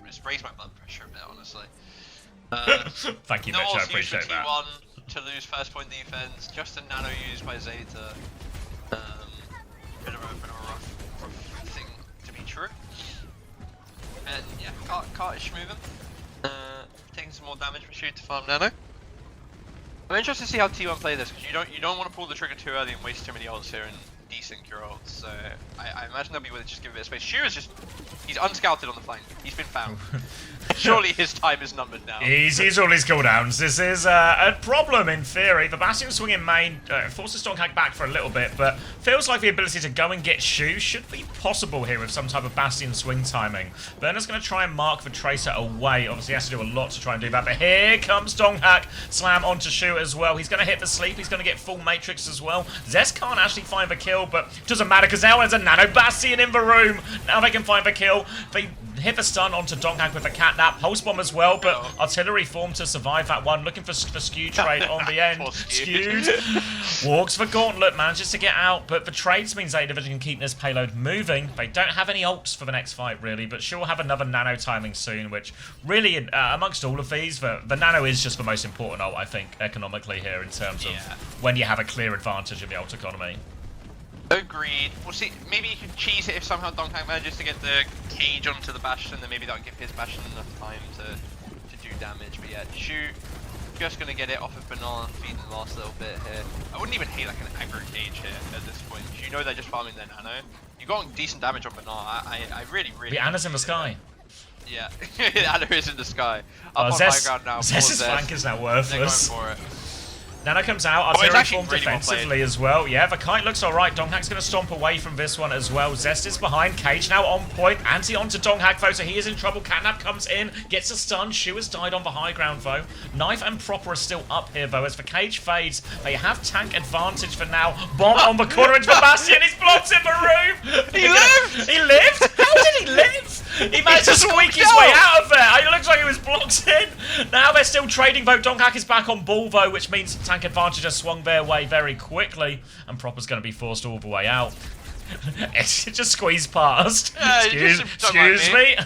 It's raised my blood pressure a bit, honestly. Thank you, Mitch. I appreciate that. T1 to lose first point defense, just a Nano used by Zeta. Bit of a rough thing to be true. And yeah, Cart is schmoving. Taking some more damage for Shoot to farm Nano. I'm interested to see how T1 play this, because you don't want to pull the trigger too early and waste too many ults here and desync your ults. So I imagine they'll be willing to just give a bit of space. Shu is just, he's unscouted on the flank. He's been found. Surely his time is numbered now. He's all his cooldowns. This is a problem in theory. The Bastion swinging main forces Donkhack back for a little bit, but feels like the ability to go and get Shu should be possible here with some type of Bastion swing timing. Burner's going to try and mark the Tracer away. Obviously, he has to do a lot to try and do that, but here comes Donkhack. Slam onto Shu as well. He's going to hit the sleep. He's going to get full Matrix as well. Zest can't actually find the kill, but it doesn't matter because now there's a Nano Bastion in the room. Now they can find the kill. They hit the stun onto Donkhack with the catnap. Pulse bomb as well, but artillery formed to survive that one. Looking for the Skew trade on the end. Skewed walks the gauntlet, manages to get out, but the trades means Zeta Division can keep this payload moving. They don't have any ults for the next fight, really, but she'll have another Nano timing soon, which really, amongst all of these, the Nano is just the most important ult, I think, economically here in terms of when you have a clear advantage in the ult economy. Agreed. We'll see. Maybe you can cheese it if somehow Donkhack manages to get the cage onto the Bastion, then maybe that'll give his Bastion enough time to do damage. But yeah, Shu just gonna get it off of Banana, feeding the last little bit here. I wouldn't even hate like an aggro cage here at this point. You know they're just farming their Nano. You got decent damage on Banana. I really. The Ana's in the sky. Yeah, Ana is in the sky. Up on high ground now. Zest's flank is now worthless. They're going for it. Nano comes out, artillery formed defensively as well. Yeah, the kite looks alright. Donkhack's going to stomp away from this one as well. Zest is behind. Cage now on point. Anti onto Donkhack though, so he is in trouble. Catnap comes in, gets a stun. Shu has died on the high ground though. Knife and Proper are still up here though. As the cage fades, they have tank advantage for now. Bomb on the corner into the Bastion. He's blocked in the roof. He lived! He lived? How did he live? He managed to squeak his way out of there. It looks like he was blocked in. Now they're still trading though. Donkhack is back on ball though, which means tank advantage has swung their way very quickly, and Proper's going to be forced all the way out. It's just squeezed past. Excuse me.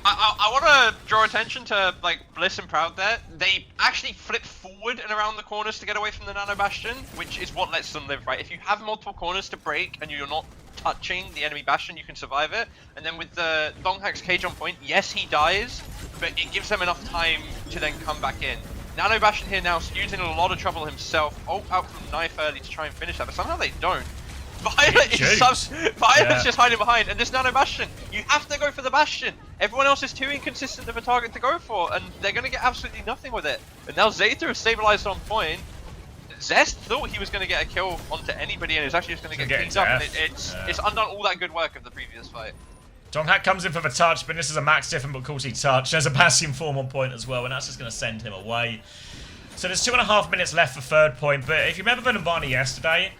I want to draw attention to like Bliss and Proud there. They actually flip forward and around the corners to get away from the Nano Bastion, which is what lets them live, right? If you have multiple corners to break and you're not touching the enemy Bastion, you can survive it. And then with the Donkhack's cage on point, yes, he dies, but it gives them enough time to then come back in. Nano bashing here now, Skew's in a lot of trouble himself. Ult out from Knife early to try and finish that, but somehow they don't. Violet's just hiding behind, and this Nano Bastion, you have to go for the Bastion. Everyone else is too inconsistent of a target to go for, and they're going to get absolutely nothing with it. And now Zeta is stabilized on point. Zest thought he was going to get a kill onto anybody, and is actually just going to get cleaned up. And it's undone all that good work of the previous fight. Donghak comes in for the touch, but this is a max difficulty touch. There's a Bastion form on point as well, and that's just going to send him away. So there's 2.5 minutes left for third point, but if you remember Benabani yesterday,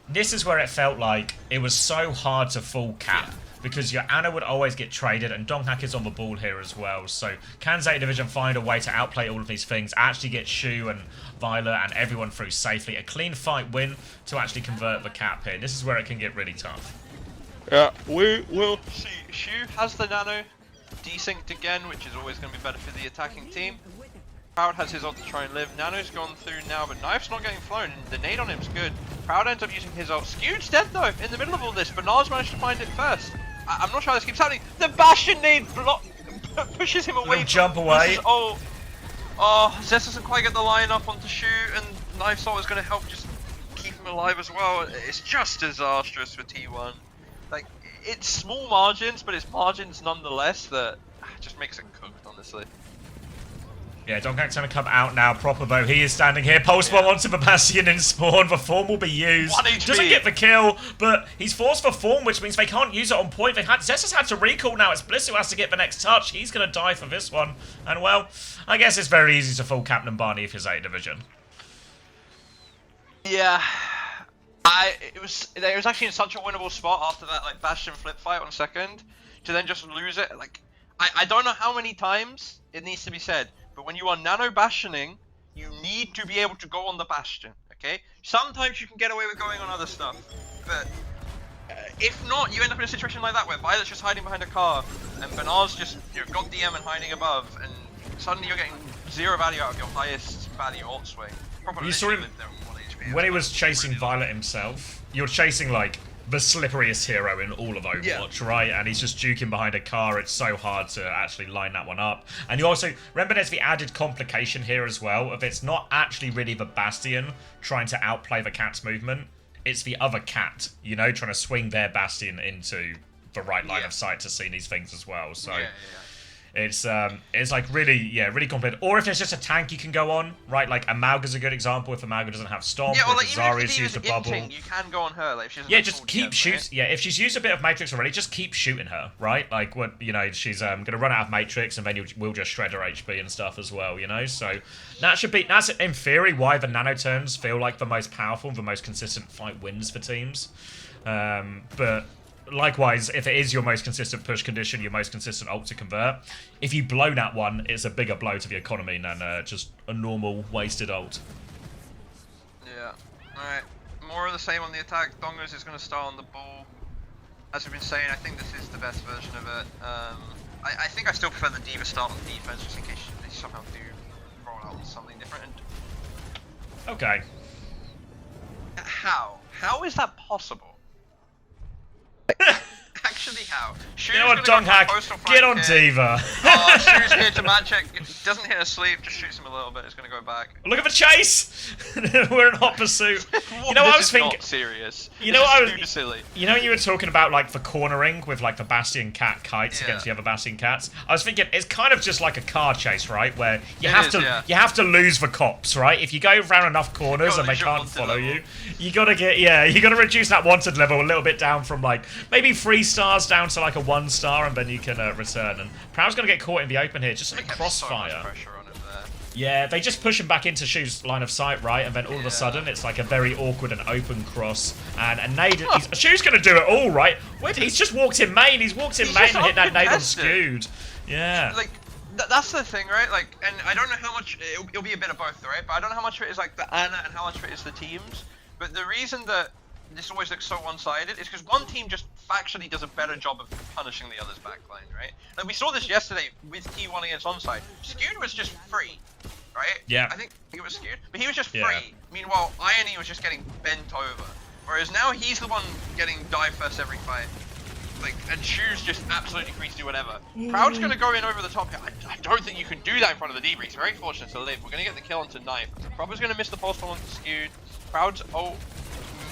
this is where it felt like it was so hard to full cap, because your Ana would always get traded, and Donghak is on the ball here as well. So can Zeta Division find a way to outplay all of these things, actually get Shu and Violet and everyone through safely? A clean fight win to actually convert the cap here. This is where it can get really tough. Yeah, we will see. Shu has the Nano desynced again, which is always going to be better for the attacking team. Proud has his ult to try and live. Nano's gone through now, but Knife's not getting flown, and the nade on him's good. Proud ends up using his ult. Skewed's dead though, in the middle of all this. Bernard's managed to find it first. I'm not sure how this keeps happening. The Bastion nade pushes him away. Jump away. Oh, Zest doesn't quite get the line up onto Shu, and Knife's ult is going to help just keep him alive as well. It's just disastrous for T1. Like, it's small margins, but it's margins nonetheless that just makes it cooked, honestly. Yeah, Donghak's going to come out now proper though. He is standing here. Pulse bomb onto the Bastion in spawn. The form will be used. Doesn't get the kill, but he's forced for form, which means they can't use it on point. Zest has had to recall now. It's Bliss who has to get the next touch. He's going to die for this one. And well, I guess it's very easy to full Captain Barney if you're Zeta Division. Yeah. It was actually in such a winnable spot after that like Bastion flip fight on second to then just lose it. Like I don't know how many times it needs to be said, but when you are nano bastioning, you need to be able to go on the Bastion. Okay, sometimes you can get away with going on other stuff, but if not, you end up in a situation like that where Violet's just hiding behind a car and Bernard's just got DM and hiding above, and suddenly you're getting zero value out of your highest value ult swing. Probably when he was chasing Violet himself, you're chasing like the slipperiest hero in all of Overwatch, right? And he's just juking behind a car. It's so hard to actually line that one up. And you also remember there's the added complication here as well of it's not actually really the Bastion trying to outplay the cat's movement. It's the other cat, you know, trying to swing their Bastion into the right line of sight to see these things as well. So it's like really complicated. Or if there's just a tank you can go on, right? Like Amalga's a good example. If Amalga doesn't have Stomp, or if Zarya's used a bubble, you can go on her. Like, if she just keep shooting. Yeah, if she's used a bit of Matrix already, just keep shooting her, right? Like what she's gonna run out of Matrix, and then we'll just shred her HP and stuff as well, you know. So that's in theory why the nano turns feel like the most powerful, the most consistent fight wins for teams, but. Likewise, if it is your most consistent push condition, your most consistent ult to convert, if you blow that one, it's a bigger blow to the economy than just a normal wasted ult. Yeah. Alright. More of the same on the attack. Dongos is going to start on the ball. As we've been saying, I think this is the best version of it. I think I still prefer the D.Va start on defense, just in case they somehow do roll out something different. Okay. How? How is that possible? Actually, how? You know what, Donghak? Get on D.Va. Shu's here to match it. It doesn't hit a sleeve, just shoots him a little bit. It's going to go back. Look at the chase! We're in hot pursuit. You know what I was thinking? Not serious. You know what I was silly. You know, you were talking about like the cornering with like the Bastion cat kites against the other Bastion cats. I was thinking it's kind of just like a car chase, right? Where you have to lose the cops, right? If you go around enough corners and they can't follow you, you gotta reduce that wanted level a little bit down from like maybe 3 stars down to like a 1 star, and then you can return. And Proud's gonna get caught in the open here, just like a crossfire. So much pressure on it there. Yeah, they just push him back into Shu's line of sight, right? And then all of a sudden, it's like a very awkward and open cross. And a nade, Shu's going to do it all, right? Wait, he's just walked in main. He's walked in main and hit that nade on Skewed. Yeah. Like, that's the thing, right? Like, and I don't know how much, it'll be a bit of both, right? But I don't know how much of it is like the Ana and how much of it is the teams. But the reason that this always looks so one-sided is because one team just factually does a better job of punishing the other's backline, right? Like we saw this yesterday with T1 against Onside. Skewed was just free, right? Yeah. I think it was Skewed, but he was just free. Meanwhile, Irony was just getting bent over. Whereas now he's the one getting dive first every fight. like, and Shoes just absolutely free to do whatever. Proud's gonna go in over the top here. I don't think you can do that in front of the debrief. Very fortunate to live. We're gonna get the kill onto Knife. Proper's gonna miss the pulse bomb onto Skewed. Proud's ult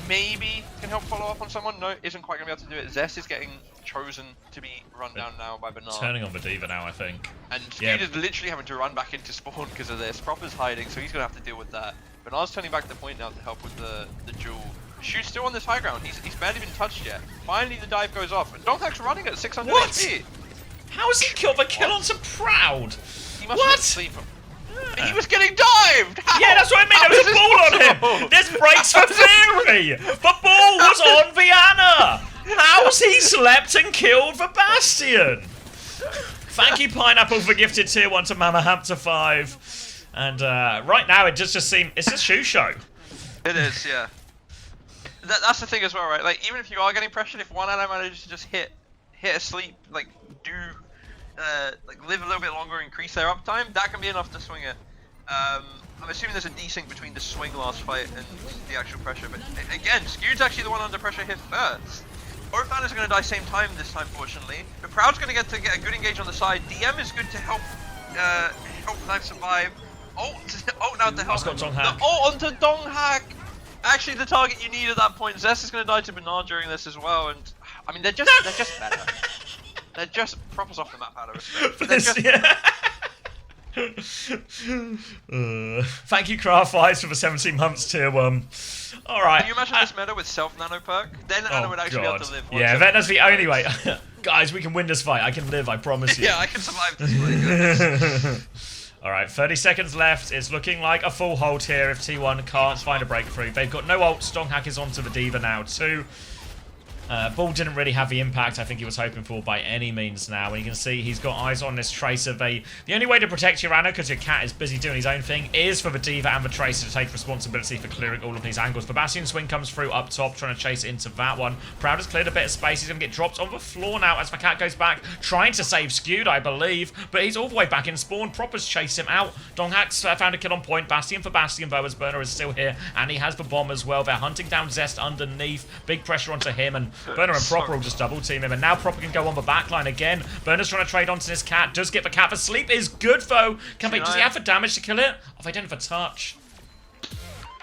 maybe can help follow up on someone. No, isn't quite gonna be able to do it. Zest is getting chosen to be run down now by Bernard. Turning on Vadiva now, I think. And Skewed is literally having to run back into spawn because of this. Proper's hiding, so he's gonna have to deal with that. Bernard's turning back the point now to help with the duel. Shoot's still on this high ground. He's barely been touched yet. Finally, the dive goes off. And Donghak's running at 600 What? HP. How has he killed the kill onto Proud? He must have sleep. He was getting dived! How? Yeah, that's what I mean. There was a ball on him. This breaks for theory. The ball was on Viana. How's he slept and killed the Bastion? Thank you, Pineapple, for gifted tier 1 to Mama Hampton 5. And right now, it just seems it's a shoe show. It is, yeah. That's the thing as well, right? Like, even if you are getting pressured, if one ally manages to just hit a sleep, like live a little bit longer, increase their uptime, that can be enough to swing it. I'm assuming there's a desync between the swing last fight and the actual pressure, but again, Skewed's actually the one under pressure here first. Both banners are going to die same time this time, fortunately. But Proud's going to get a good engage on the side. DM is good to help Knife survive. Ult now to help. Got Donghak. The ult onto Donghak! Actually, the target you need at that point. Zest is going to die to Bernard during this as well, and I mean they're just better. They're just Proper's off the map out of respect. But they're just thank you, Craft Fights, for the 17 months tier 1. Alright. Can you imagine this meta with self-nano perk? Then Anna would actually be able to live. Yeah, that's the only way. Guys, we can win this fight. I can live, I promise you. Yeah, I can survive this fight. Alright, 30 seconds left. It's looking like a full hold here if T1 can't find a breakthrough. They've got no ults. Donghak is onto the Diva now too. Ball didn't really have the impact I think he was hoping for by any means now. And you can see he's got eyes on this Tracer. The only way to protect your Ana, because your cat is busy doing his own thing, is for the Diva and the Tracer to take responsibility for clearing all of these angles. The Bastion swing comes through up top, trying to chase into that one. Proud has cleared a bit of space. He's going to get dropped on the floor now as the cat goes back, trying to save Skewed, I believe. But he's all the way back in spawn. Proper's chased him out. Donghak's found a kill on point. Bastion for Bastion, though, as Burner is still here. And he has the bomb as well. They're hunting down Zest underneath. Big pressure onto him. And Burner and Proper will just double team him, and now Proper can go on the backline again. Burner's trying to trade onto this cat, does get the cat. The sleep is good though. Does he have the damage to kill it? Oh, they don't have a touch.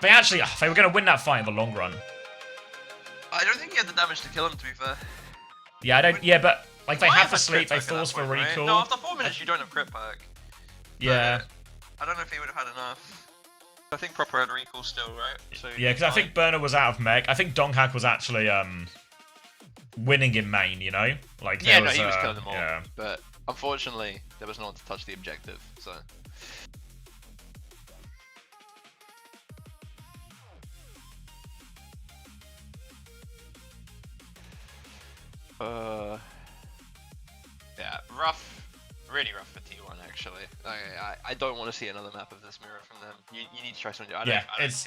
They actually, they were going to win that fight in the long run. I don't think he had the damage to kill him, to be fair. Yeah, I don't. Yeah, but like they have the sleep, they force for recall. Right? No, after 4 minutes you don't have crit perk. Yeah. I don't know if he would have had enough. I think Proper had recall still, right? So yeah, because I think Burner was out of mech. I think Donghak was actually winning in main, you know? Like yeah, no, he was killing them all. Yeah. But unfortunately, there was no one to touch the objective, so. Yeah, rough. Really rough for T1, actually. I don't want to see another map of this mirror from them. You need to try something. It's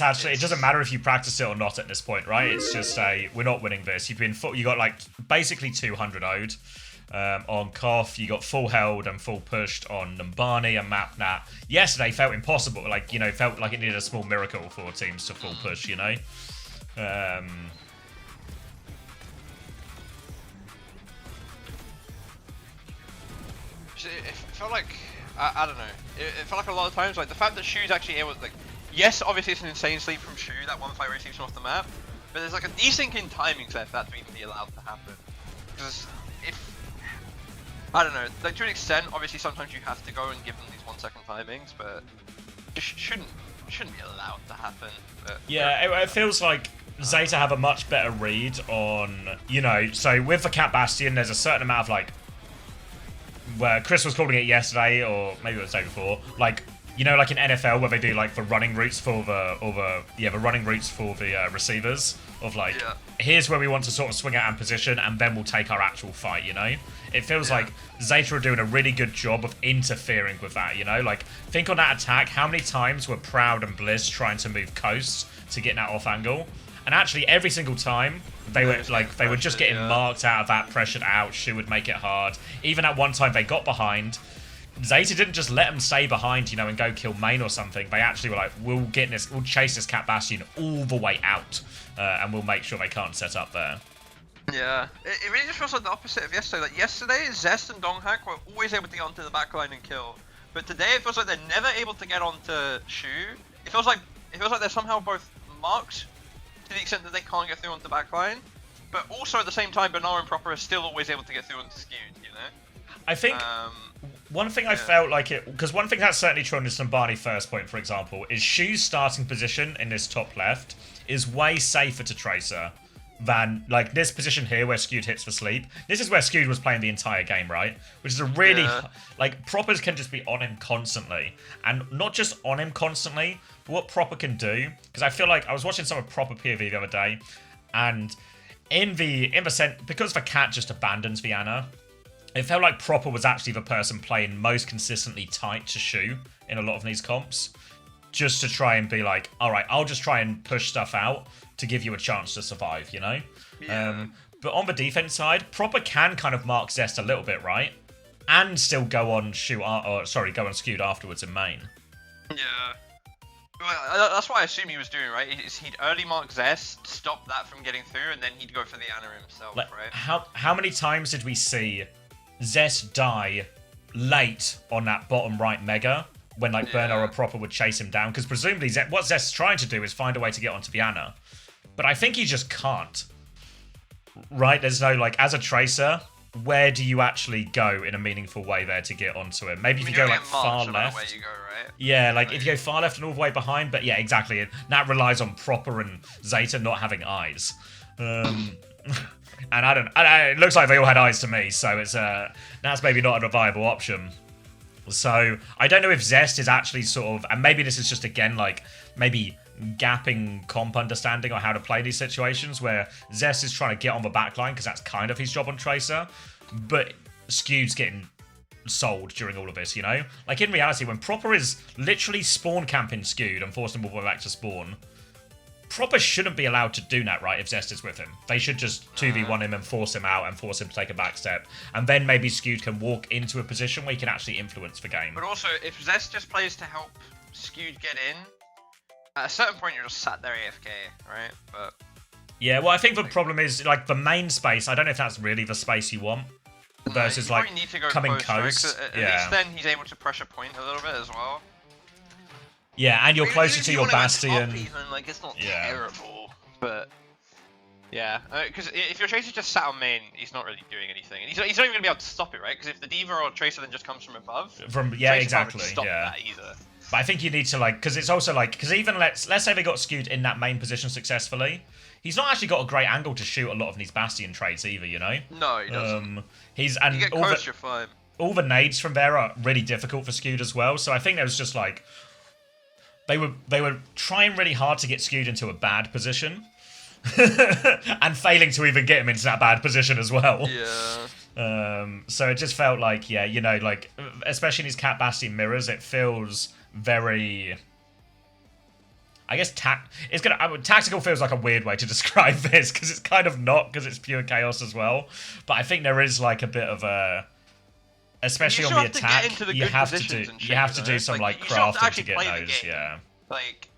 actually, it doesn't matter if you practice it or not at this point, right? It's just we're not winning this. You got like basically 200 owed on Koff. You got full held and full pushed on Numbani and Mapnat. Yesterday felt impossible. Like, you know, felt like it needed a small miracle for teams to full push, you know? It felt like, I don't know, it felt like a lot of times, like the fact that Shu's actually able to, like, yes, obviously it's an insane sleep from Shu, that one fight receives him off the map, but there's like a desync in timings there for that to even be allowed to happen. Because if, I don't know, like to an extent, obviously sometimes you have to go and give them these 1 second timings, but it shouldn't be allowed to happen. But, yeah, it feels like Zeta have a much better read on, you know, so with the Cat Bastion, there's a certain amount of like, where Chris was calling it yesterday, or maybe it was the day before, like, you know, like in NFL where they do like the running routes for the running routes for the receivers of like, here's where we want to sort of swing out and position, and then we'll take our actual fight, you know? It feels like Zeta are doing a really good job of interfering with that, you know? Like, think on that attack, how many times were Proud and Blizz trying to move coast to get that off angle? And actually, every single time, they were just getting marked out of that, pressured out. Shu would make it hard. Even at one time, they got behind. Zeta didn't just let them stay behind, you know, and go kill main or something. They actually were like, we'll chase this Cat Bastion all the way out, and we'll make sure they can't set up there. Yeah, it really just feels like the opposite of yesterday. Like yesterday, Zest and Donghak were always able to get onto the backline and kill, but today it feels like they're never able to get onto Shu. It feels like they're somehow both marked to the extent that they can't get through onto the backline, but also at the same time, Benar and Proper are still always able to get through onto Skewed. You know. I think one thing I felt like it, because one thing that's certainly true on this Nambani first point, for example, is Shu's starting position in this top left is way safer to Tracer than, like, this position here where Skewed hits for sleep. This is where Skewed was playing the entire game, right? Which is a really, like, Proppers can just be on him constantly. And not just on him constantly, but what Proper can do, because I feel like I was watching some of Proper POV the other day, and in the sense, because the cat just abandons Viana, it felt like Proper was actually the person playing most consistently tight to Shu in a lot of these comps. Just to try and be like, alright, I'll just try and push stuff out to give you a chance to survive, you know? Yeah. But on the defense side, Proper can kind of mark Zest a little bit, right? And still go on go on Skewed afterwards in main. Yeah. Well, that's what I assume he was doing, right? He'd early mark Zest, stop that from getting through, and then he'd go for the Ana himself, like, right? How many times did we see Zest die late on that bottom right mega when like Bernard or Proper would chase him down? Because presumably what Zest's trying to do is find a way to get onto Viana. But I think he just can't. Right? There's no, like, as a Tracer, where do you actually go in a meaningful way there to get onto him? Maybe if you go like far left. Where you go, right? Yeah, like if you go far left and all the way behind, but yeah, exactly. That relies on Proper and Zeta not having eyes. And it looks like they all had eyes to me, so it's that's maybe not a viable option. So I don't know if Zest is actually sort of, and maybe this is just again like maybe gapping comp understanding or how to play these situations where Zest is trying to get on the backline because that's kind of his job on Tracer, but Skewed's getting sold during all of this, you know? Like in reality, when Proper is literally spawn camping Skewed and forcing him all the way back to spawn, Proper shouldn't be allowed to do that, right, if Zest is with him. They should just 2v1 him and force him out and force him to take a back step. And then maybe Skewed can walk into a position where he can actually influence the game. But also, if Zest just plays to help Skewed get in, at a certain point you're just sat there AFK, right? But yeah, well, I think the problem is, like, the main space, I don't know if that's really the space you want. Versus, like, need to go coming close, coast. right? At least then he's able to pressure point a little bit as well. Yeah, and you're closer to your bastion. Even, like, it's not terrible, but yeah, because if your Tracer just sat on main, he's not really doing anything, and he's not even gonna be able to stop it, right? Because if the D.Va or Tracer then just comes from above, yeah, exactly, stop that either. But I think you need to, like, because it's also like, because even let's say they got Skewed in that main position successfully, he's not actually got a great angle to shoot a lot of these bastion trades either, you know? No, he doesn't. And you get close, you're fine. All the nades from there are really difficult for Skewed as well. So I think there was just like they were trying really hard to get Skewed into a bad position. And failing to even get him into that bad position as well. Yeah. So it just felt like, yeah, you know, like, especially in these Cat Bastion mirrors, it feels very, I guess, tactical feels like a weird way to describe this, because it's kind of not, because it's pure chaos as well. But I think there is, like, a bit of a, especially on the attack, you have to do some, like, crafting to get those, yeah. Like,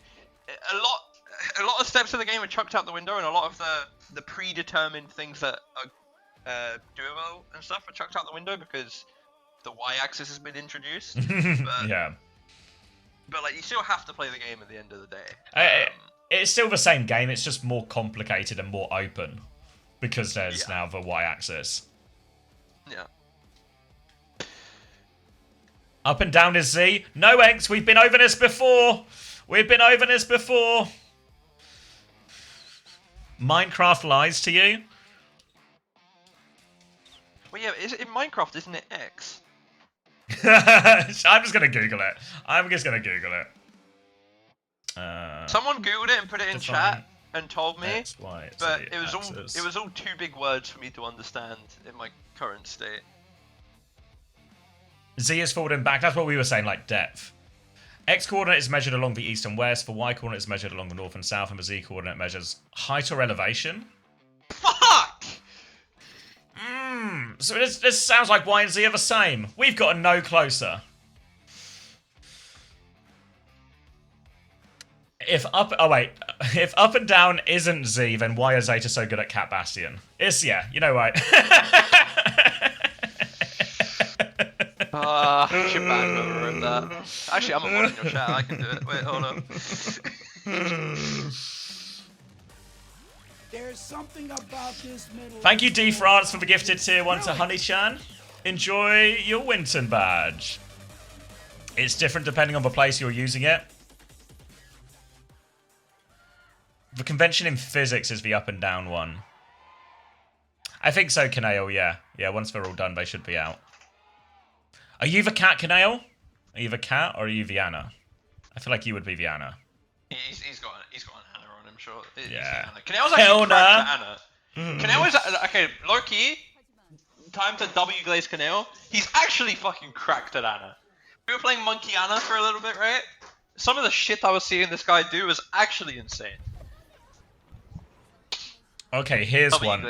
a lot of steps of the game are chucked out the window, and a lot of the predetermined things that are doable and stuff are chucked out the window because the Y-axis has been introduced. But, yeah. But like, you still have to play the game at the end of the day. It's still the same game. It's just more complicated and more open because there's now the Y-axis. Yeah. Up and down is Z. No, Enks, we've been over this before. We've been over this before. Minecraft lies to you? Well, yeah, in Minecraft, isn't it X? I'm just going to Google it. Someone Googled it and put it in chat and told me, X, Y, Z, but it was all too big words for me to understand in my current state. Z is forward and back. That's what we were saying, like depth. X coordinate is measured along the east and west. The Y coordinate is measured along the north and south, and the Z coordinate measures height or elevation. Fuck! So this sounds like Y and Z are the same. We've got to know closer. if up if up and down isn't Z, then why is Zeta so good at Cat Bastion? It's you know right. Should ban whoever wrote that. Actually, I'm a mod in your chat. I can do it. Wait, hold on. There's something about this middle. Thank you, D France, for the gifted tier 1 to Honey-chan. Enjoy your Winton badge. It's different depending on the place you're using it. The convention in physics is the up and down one. I think so, Kaneo, yeah. Yeah, once they're all done, they should be out. Are you the cat, Kaneo? Are you the cat, or are you the Anna? I feel like you would be the Anna. He's got an Anna on him, sure. Yeah. Kaneo's actually cracked to Anna. Kaneo is... Okay, low-key, time to W-glaze Kaneo. He's actually fucking cracked at Anna. We were playing Monkey Anna for a little bit, right? Some of the shit I was seeing this guy do was actually insane. Okay, here's one.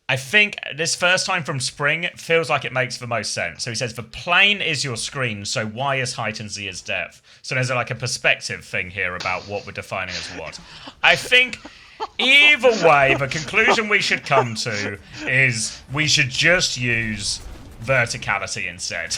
I think this first time from Spring feels like it makes the most sense. So he says, the plane is your screen, so Y is height and Z is depth. So there's like a perspective thing here about what we're defining as what. I think either way, the conclusion we should come to is we should just use verticality instead.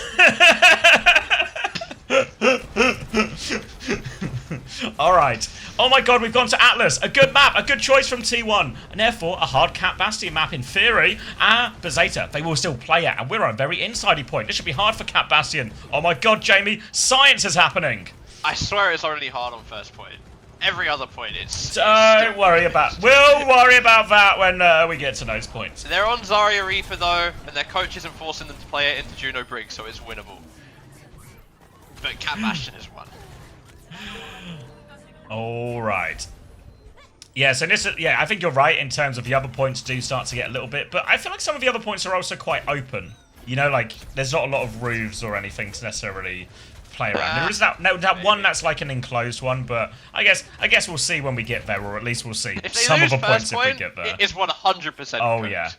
Alright. Oh my god, we've gone to Atlas. A good map, a good choice from T1. And therefore, a hard Cat Bastion map in theory. But Zeta, they will still play it. And we're on a very insidey point. This should be hard for Cat Bastion. Oh my god, Jamie. Science is happening. I swear it's already hard on first point. Every other point it's... Don't worry about... We'll worry about that when we get to those points. They're on Zarya Reaper though, and their coach isn't forcing them to play it into Juno Briggs, so it's winnable. But Cat Bastion is one. Alright. Yeah, so this is, yeah, I think you're right in terms of the other points do start to get a little bit, but I feel like some of the other points are also quite open. You know, like, there's not a lot of roofs or anything to necessarily play around. There is that one that's like an enclosed one, but I guess we'll see when we get there, or at least we'll see some of the points if we get there. It's 100%. Oh yeah,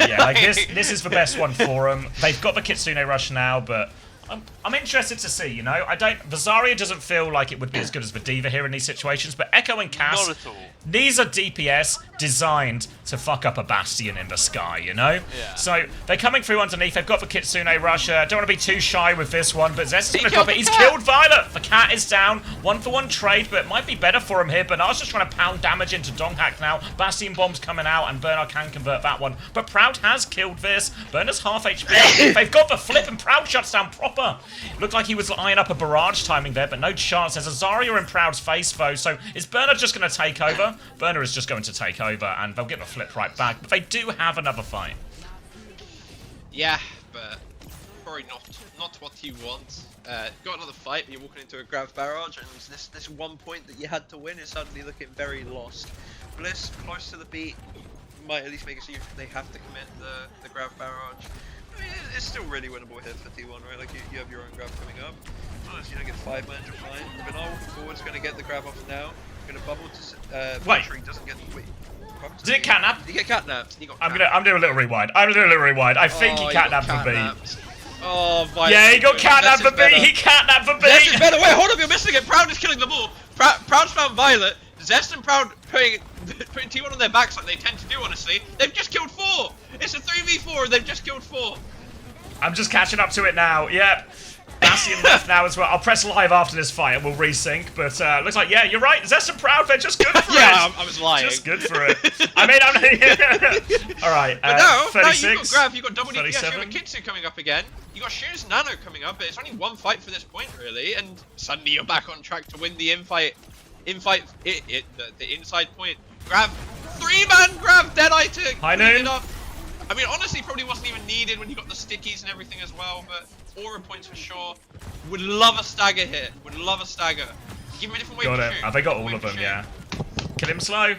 yeah. Like this is the best one for them. They've got the Kitsune Rush now, but I'm interested to see. You know, the Zarya doesn't feel like it would be as good as the Diva here in these situations, but Echo and Cass, not at all. These are DPS designed to fuck up a Bastion in the sky, you know? Yeah. So they're coming through underneath. They've got the Kitsune Rush. Don't want to be too shy with this one, but Zest is going to drop it. He's killed Violet. The cat is down. 1-for-1 trade, but it might be better for him here. Bernard's just trying to pound damage into Donghack now. Bastion bomb's coming out, and Bernard can convert that one. But Proud has killed this. Bernard's half HP. They've got the flip, and Proud shuts down proper. Looked like he was eyeing up a barrage timing there, but no chance. There's a Zarya in Proud's face, though. So is Bernard just going to take over? Bernard is just going to take over, and they'll get the flip right back. But they do have another fight. Yeah, but probably not what you want. Got another fight, you're walking into a grav barrage, and this 1 point that you had to win is suddenly looking very lost. Bliss, close to the beat, might at least make it so they have to commit the grav barrage. I mean, it's still really winnable here for T1, right? Like, you have your own grab coming up. Unless you don't get 5 man, you're fine. But now walking forward is going to get the grab off now. Going to bubble to... Wait. Doesn't get... Wait. Did it catnap? Did he get catnapped? He got I'm doing a little rewind. I think he catnapped for B. Oh, Violet. Yeah, he got catnapped for B. He catnapped for B. Zest is better. Wait, hold up, you're missing it. Proud is killing them all. Proud's found Violet. Zest and Proud putting T1 on their backs like they tend to do, honestly. They've just killed 4. It's a 3v4 and they've just killed 4. I'm just catching up to it now. Yep. Bastion left now as well. I'll press live after this fight and we'll resync. But looks like, yeah, you're right. Zest and Proud, they're just good for it. Yeah, I was lying. Just good for it. I mean, all right. But no, 36, you've got Grav, you've got double DPS, you 37. have a Kitsu coming up again. You got Shoes Nano coming up, but it's only one fight for this point, really. And suddenly you're back on track to win the infight. The inside point. Grav, 3-man Grav, Deadeye to High clean noon. it up. I mean, honestly, probably wasn't even needed when you got the stickies and everything as well, but aura points for sure. Would love a stagger here. Would love a stagger. Give him a different way Got to it. shoot. Have they got all of them? Yeah. Kill him slow.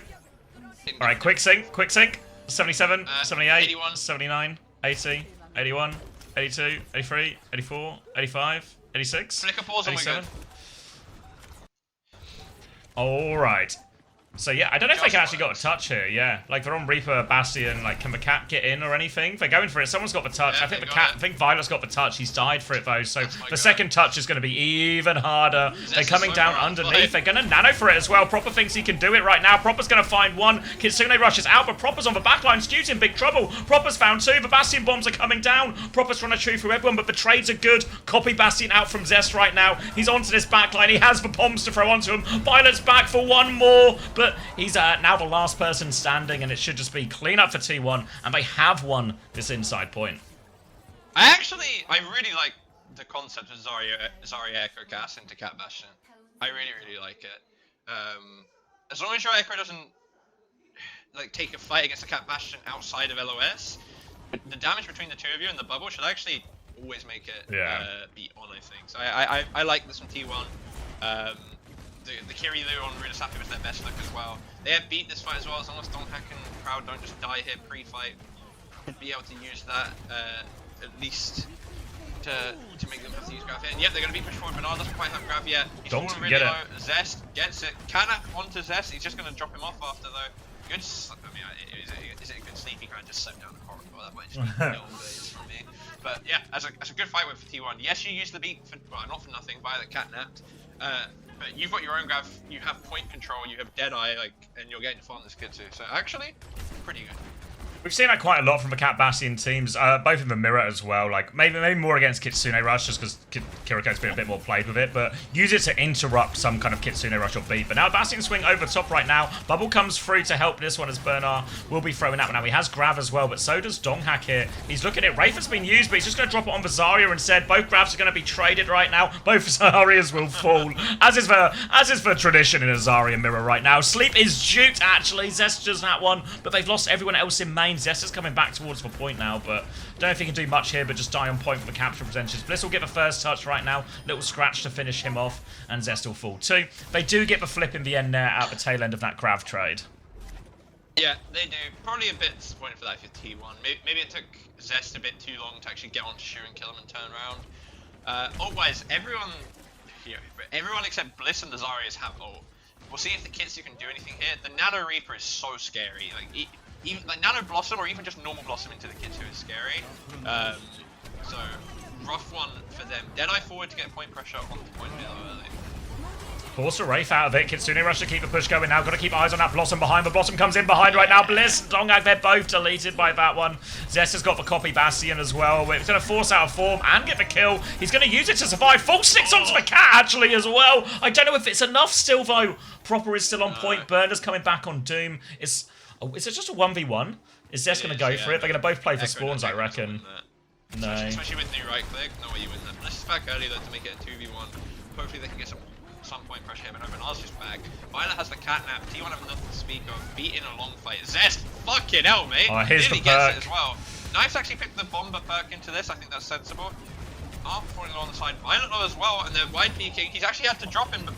Alright, quick sync. 77, 78, 81. 79, 80, 81, 82, 83, 84, 85, 86, Flicker pause and we're 87. Alright. So yeah, I don't know if they can actually got a touch here, yeah. Like they're on Reaper, Bastion, like can the cat get in or anything? They're going for it, someone's got the touch. Yeah, I think Violet's got the touch, he's died for it though, so the second touch is going to be even harder. They're coming down underneath, they're going to nano for it as well. Proper thinks he can do it right now, Proper's going to find one, Kitsune rushes out, but Proper's on the backline, Stew's in big trouble. Proper's found two, the Bastion bombs are coming down, Proper's trying to chew through everyone, but the trades are good. Copy Bastion out from Zest right now, he's onto this backline, he has the bombs to throw onto him. Violet's back for one more, but he's now the last person standing, and it should just be clean up for T1, and they have won this inside point. I really like the concept of Zarya Echo Gas into Cat Bastion. I really like it. As long as your Echo doesn't like take a fight against the Cat Bastion outside of LOS, the damage between the two of you in the bubble should actually always make it be on, I think. So I like this from T1. The Kiryu on Runa Sappy was their best look as well. They have beat this fight as well, as long as Donghak and Proud don't just die here pre-fight. Be able to use that at least to make them have to use Grav here. And yep, they're going to be pushed forward. Bernard doesn't quite have Grav yet. He's falling really low. Zest gets it. Canap onto Zest. He's just going to drop him off after though. Good. I mean, is it a good sleep? He kind of just sat down the corridor. That might just be no days from me. But yeah, as a good fight with T1. Yes, you use the beat for, well, not for nothing. Violet catnapped. But you've got your own Grav, you have point control, you have Deadeye, like, and you're getting to farm this kid too. So actually, pretty good. We've seen that quite a lot from the Cat Bastion teams, both in the mirror as well. Like maybe more against Kitsune Rush, just because Kiriko's been a bit more played with it. But use it to interrupt some kind of Kitsune Rush or beat. But now Bastion swing over top right now. Bubble comes through to help this one as Bernard will be throwing out. Now he has Grav as well, but so does Donghak here. He's looking at Wraith has been used, but he's just going to drop it on Zarya instead. Both Gravs are going to be traded right now. Both Zaryas will fall, as is the tradition in a Zarya mirror right now. Sleep is duped actually. Zest does that one, but they've lost everyone else in main. Zest is coming back towards the point now, but don't know if he can do much here, but just die on point for the capture percentages. Bliss will get the first touch right now. Little scratch to finish him off, and Zest will fall too. They do get the flip in the end there at the tail end of that Grav trade. Yeah, they do. Probably a bit disappointed for that for T1. Maybe it took Zest a bit too long to actually get onto Shu and kill him and turn around. Otherwise, everyone except Bliss and the Zaryas have ult. We'll see if the Kitsu can do anything here. The Nano Reaper is so scary. Like, even like Nano Blossom or even just normal Blossom into the Kitsu is scary. So rough one for them. Deadeye forward to get point pressure on the point early. Force a Wraith out of it. Kitsune Rush to keep the push going now. Got to keep eyes on that Blossom behind. The Blossom comes in behind right now. Bliss, Donghak, they're both deleted by that one. Zest has got the copy Bastion as well. He's going to force out of form and get the kill. He's going to use it to survive. Full 6 onto the cat actually as well. I don't know if it's enough still though. Proper is still on point. Burner's coming back on Doom. Is it just a 1v1? Is Zest going to go for it? They're going to both play for spawns, I reckon. No. Especially with new right click. No way you win that. Bliss is back early though to make it a 2v1. Hopefully they can get some point pressure here, but Bernard's just back. Violet has the catnap. T1 have nothing to speak of. Beat in a long fight. Zest, fucking hell, mate. Oh, here's the perk. Gets it as well. Knife's actually picked the bomber perk into this. I think that's sensible. Arm falling low on the side. Violet low as well, and they're wide peeking. He's actually had to drop him, but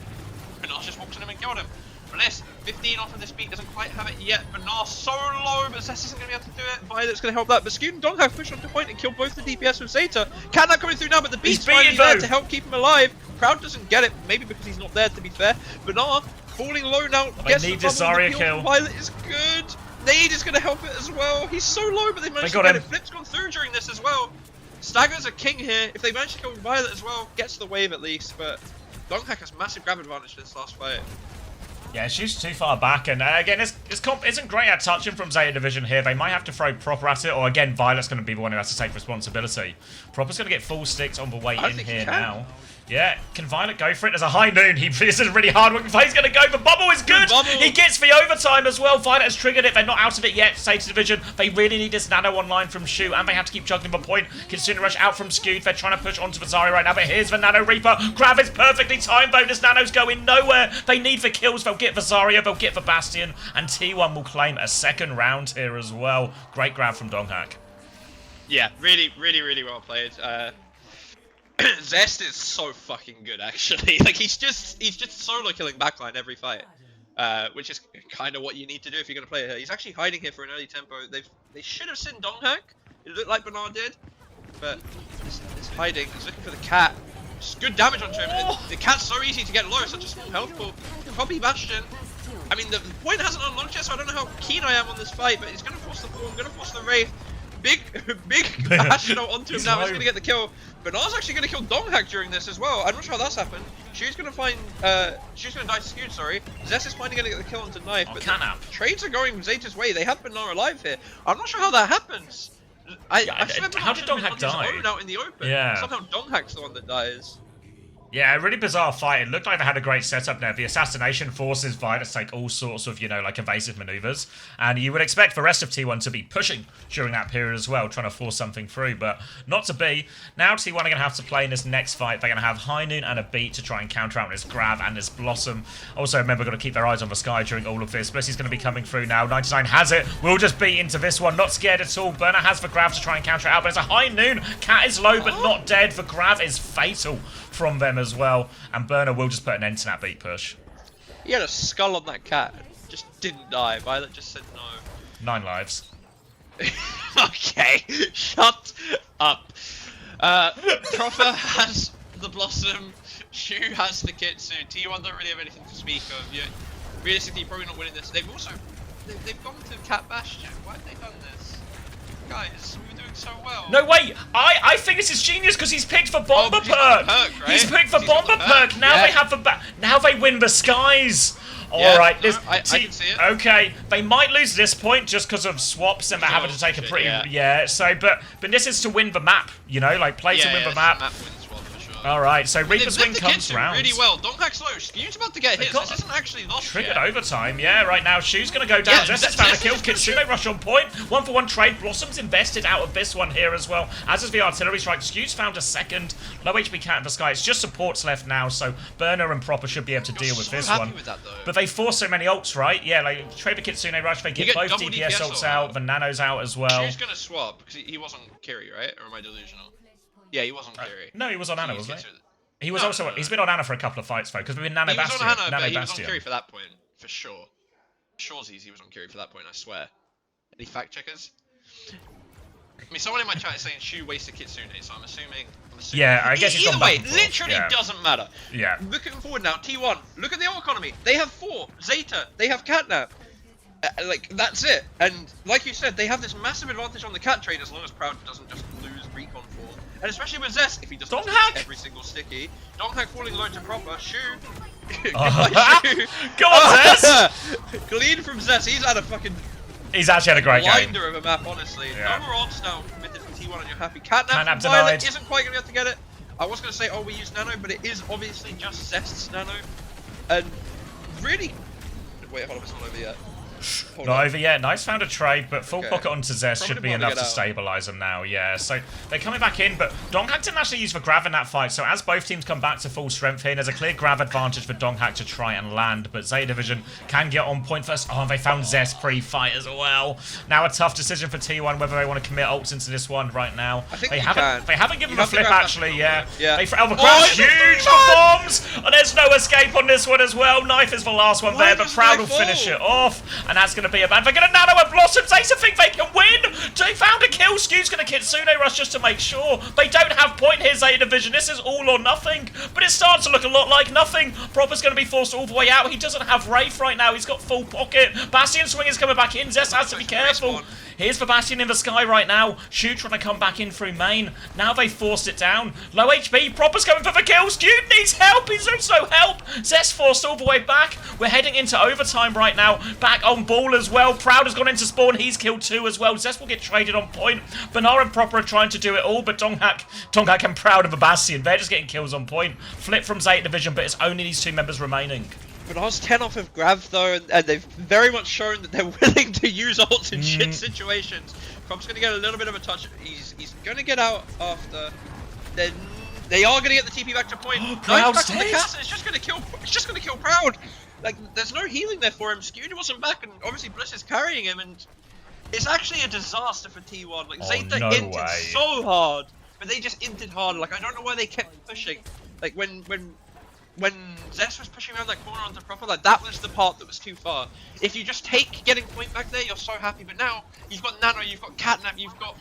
Bernard just walks on him and killed him. Bliss, 15 off of this beat, doesn't quite have it yet. Bernard so low, but Zest isn't going to be able to do it. Violet's going to help that, but Scoot and Donghak push onto point and kill both the DPS with Zeta. Catnap coming through now, but the beat's finally there to help keep him alive. Proud doesn't get it, maybe because he's not there, to be fair. Bernard falling low now, gets the Zarya kill. Violet is good. Nade is going to help it as well. He's so low, but they managed to get it. Flip's gone through during this as well. Stagger's a king here. If they manage to kill Violet as well, gets the wave at least, but Donghak has massive grab advantage for this last fight. Yeah, she's too far back, and again, this comp isn't great at touching from Zeta Division here. They might have to throw Proper at it, or again, Violet's going to be the one who has to take responsibility. Proper's going to get full sticks on the way in here now. Yeah, can Violet go for it? There's a high noon. This is a really hard working fight. He's going to go. The bubble is good. He gets the overtime as well. Violet has triggered it. They're not out of it yet. Zeta Division. They really need this nano online from Shu, and they have to keep juggling the point. Kitsune Rush out from Skewed. They're trying to push onto the Zarya right now, but here's the Nano Reaper. Grav is perfectly timed though. This Nano's going nowhere. They need the kills. They'll get the Zarya. They'll get the Bastion, and T1 will claim a second round here as well. Great grab from Donghak. Yeah, really well played. Zest is so fucking good, actually. Like he's just solo killing backline every fight, which is kind of what you need to do if you're gonna play her. He's actually hiding here for an early tempo. They should have seen Donghak. It looked like Bernard did, but it's hiding. He's looking for the cat. Just good damage onto him. The cat's so easy to get low, such a small health pool. Copy Bastion. killed. I mean, the point hasn't unlocked yet, so I don't know how keen I am on this fight, but he's gonna force the form, gonna force the Wraith. Big Astronaut onto him now, he's gonna get the kill. Banar's actually gonna kill Donghack during this as well. I'm not sure how that's happened. She's gonna find, she's gonna die to Skewed, sorry. Zess is finally gonna get the kill onto Knife, but the trades are going Zeta's way. They have Banar alive here. I'm not sure how that happens. I swear how did Donghack die? Out in the open. Yeah. Somehow Donghack's the one that dies. Yeah, a really bizarre fight. It looked like they had a great setup there. The assassination forces Vi to take all sorts of, you know, like evasive maneuvers. And you would expect the rest of T1 to be pushing during that period as well, trying to force something through, but not to be. Now T1 are going to have to play in this next fight. They're going to have High Noon and a Beat to try and counter out this Grab and this Blossom. Also, remember, got to keep their eyes on the sky during all of this. Blissey's going to be coming through now. 99 has it. Will just beat into this one. Not scared at all. Burner has the Grab to try and counter it out, but it's a High Noon. Cat is low, but not dead. The Grab is fatal from them as well, and Burner will just put an end to that beat push. He had a skull on that cat, just didn't die. Violet just said no. 9 lives. Okay, shut up. Proper has the Blossom, Shu has the Kitsu, T1 don't really have anything to speak of. Yeah, realistically, probably not winning this. They've also, they've gone to Cat Bastion. Why have they done this? Guys, we were doing so well. No, wait! I think this is genius because he's picked for Bomber Perk! Right? He's picked for Bomber Perk! Now they have the now they win the skies! Alright, no, I can see it. Okay, they might lose this point just because of swaps and they're having to take a pretty... So, but this is to win the map, you know? Like, play to win the map. Alright, so Reaper's Wing comes round. Really well. Donghack's low. Skew's about to get his. This isn't actually lost Triggered yet. overtime, yeah, right now. Shu's gonna go down. Zest has found a kill. Kitsune rush on point. 1-for-1 trade. Blossom's invested out of this one here as well. As is the artillery strike. Skew's found a second. Low HP Cat in the sky. It's just supports left now, so Burner and Proper should be able to deal with this one. With that, but they force so many ults, right? Yeah, like trade the Kitsune rush. They get both DPS ults out. The Nano's out as well. Shu's gonna swap because he wasn't Kiri, right? Or am I delusional? Yeah, he wasn't Kiri. No, he was on Ana, wasn't he? He was he's been on Ana for a couple of fights though, because we've been Nano Bastion. He was on Ana, but he was on Bastion. Kiri for that point, for sure. Shoresies, he was on Kiri for that point, I swear. Any fact checkers? I mean, someone in my chat is saying Shu wasted Kitsune, so I'm assuming. Yeah, I guess either way, literally doesn't matter. Yeah. Looking forward now, T1. Look at the ult economy. They have 4. Zeta. They have Catnap. Like that's it. And like you said, they have this massive advantage on the cat trade as long as Proud doesn't just lose recon form. And especially with Zest, if he doesn't Donghack every single sticky. Donghack falling low to Proper. Shu. Go on, Zest! Clean from Zest. He's had a fucking. He's actually had a great game. Blinder of a map, honestly. Yeah. No more odds now committed for T1 and you're happy. Catnap Catnap from Violet denied. isn't quite going to be able to get it. I was going to say, oh, we use Nano, but it is obviously just Zest's Nano. And really... Wait, hold on, it's not over yet. Not over yet. Nice found a trade, but full pocket onto Zest should be enough to out. stabilise them now, yeah. So they're coming back in, but Donghack didn't actually use the grab in that fight, so as both teams come back to full strength here, there's a clear grab advantage for Donghack to try and land, but Zeta Division can get on point first. Oh, they found Zest pre-fight as well. Now a tough decision for T1 whether they want to commit ults into this one right now. I think they haven't given him a flip actually, yeah. Yeah. The grab's huge for bombs! And there's no escape on this one as well. Knife is the last one there, but Proud will finish it off, and that's going to be a bad. They're going to Nano and Blossom. Zeta think they can win. They found a kill. Skew's going to Kitsune rush just to make sure. They don't have point here, Zeta Division. This is all or nothing. But it starts to look a lot like nothing. Proper's going to be forced all the way out. He doesn't have Wraith right now. He's got full pocket. Bastion swing is coming back in. Zest has to be careful. Here's the Bastion in the sky right now. Shu trying to come back in through main. Now they forced it down. Low HP. Proper's going for the kill. Skew needs help. He's also help. Zest forced all the way back. We're heading into overtime right now. Back on ball as well. Proud has gone into spawn. He's killed 2 as well. Zest will get traded on point. Banar and Proper are trying to do it all, but Donghack and Proud of the Bastion. They're just getting kills on point. Flip from Zeta Division, but it's only these 2 members remaining. But I was 10 off of Grav though, and they've very much shown that they're willing to use ults in shit situations. Prop's going to get a little bit of a touch. He's going to get out after. Then they are going to get the TP back to point. Proud's back to the castle. It's just going to kill Proud. Like there's no healing there for him. Skewed wasn't back, and obviously Bliss is carrying him, and it's actually a disaster for T1. Like Zeta inted so hard, but they just inted hard. Like I don't know why they kept pushing. Like when Zest was pushing around that corner onto Proper, like that was the part that was too far. If you just take getting point back there, you're so happy. But now you've got Nano, you've got Catnap, you've got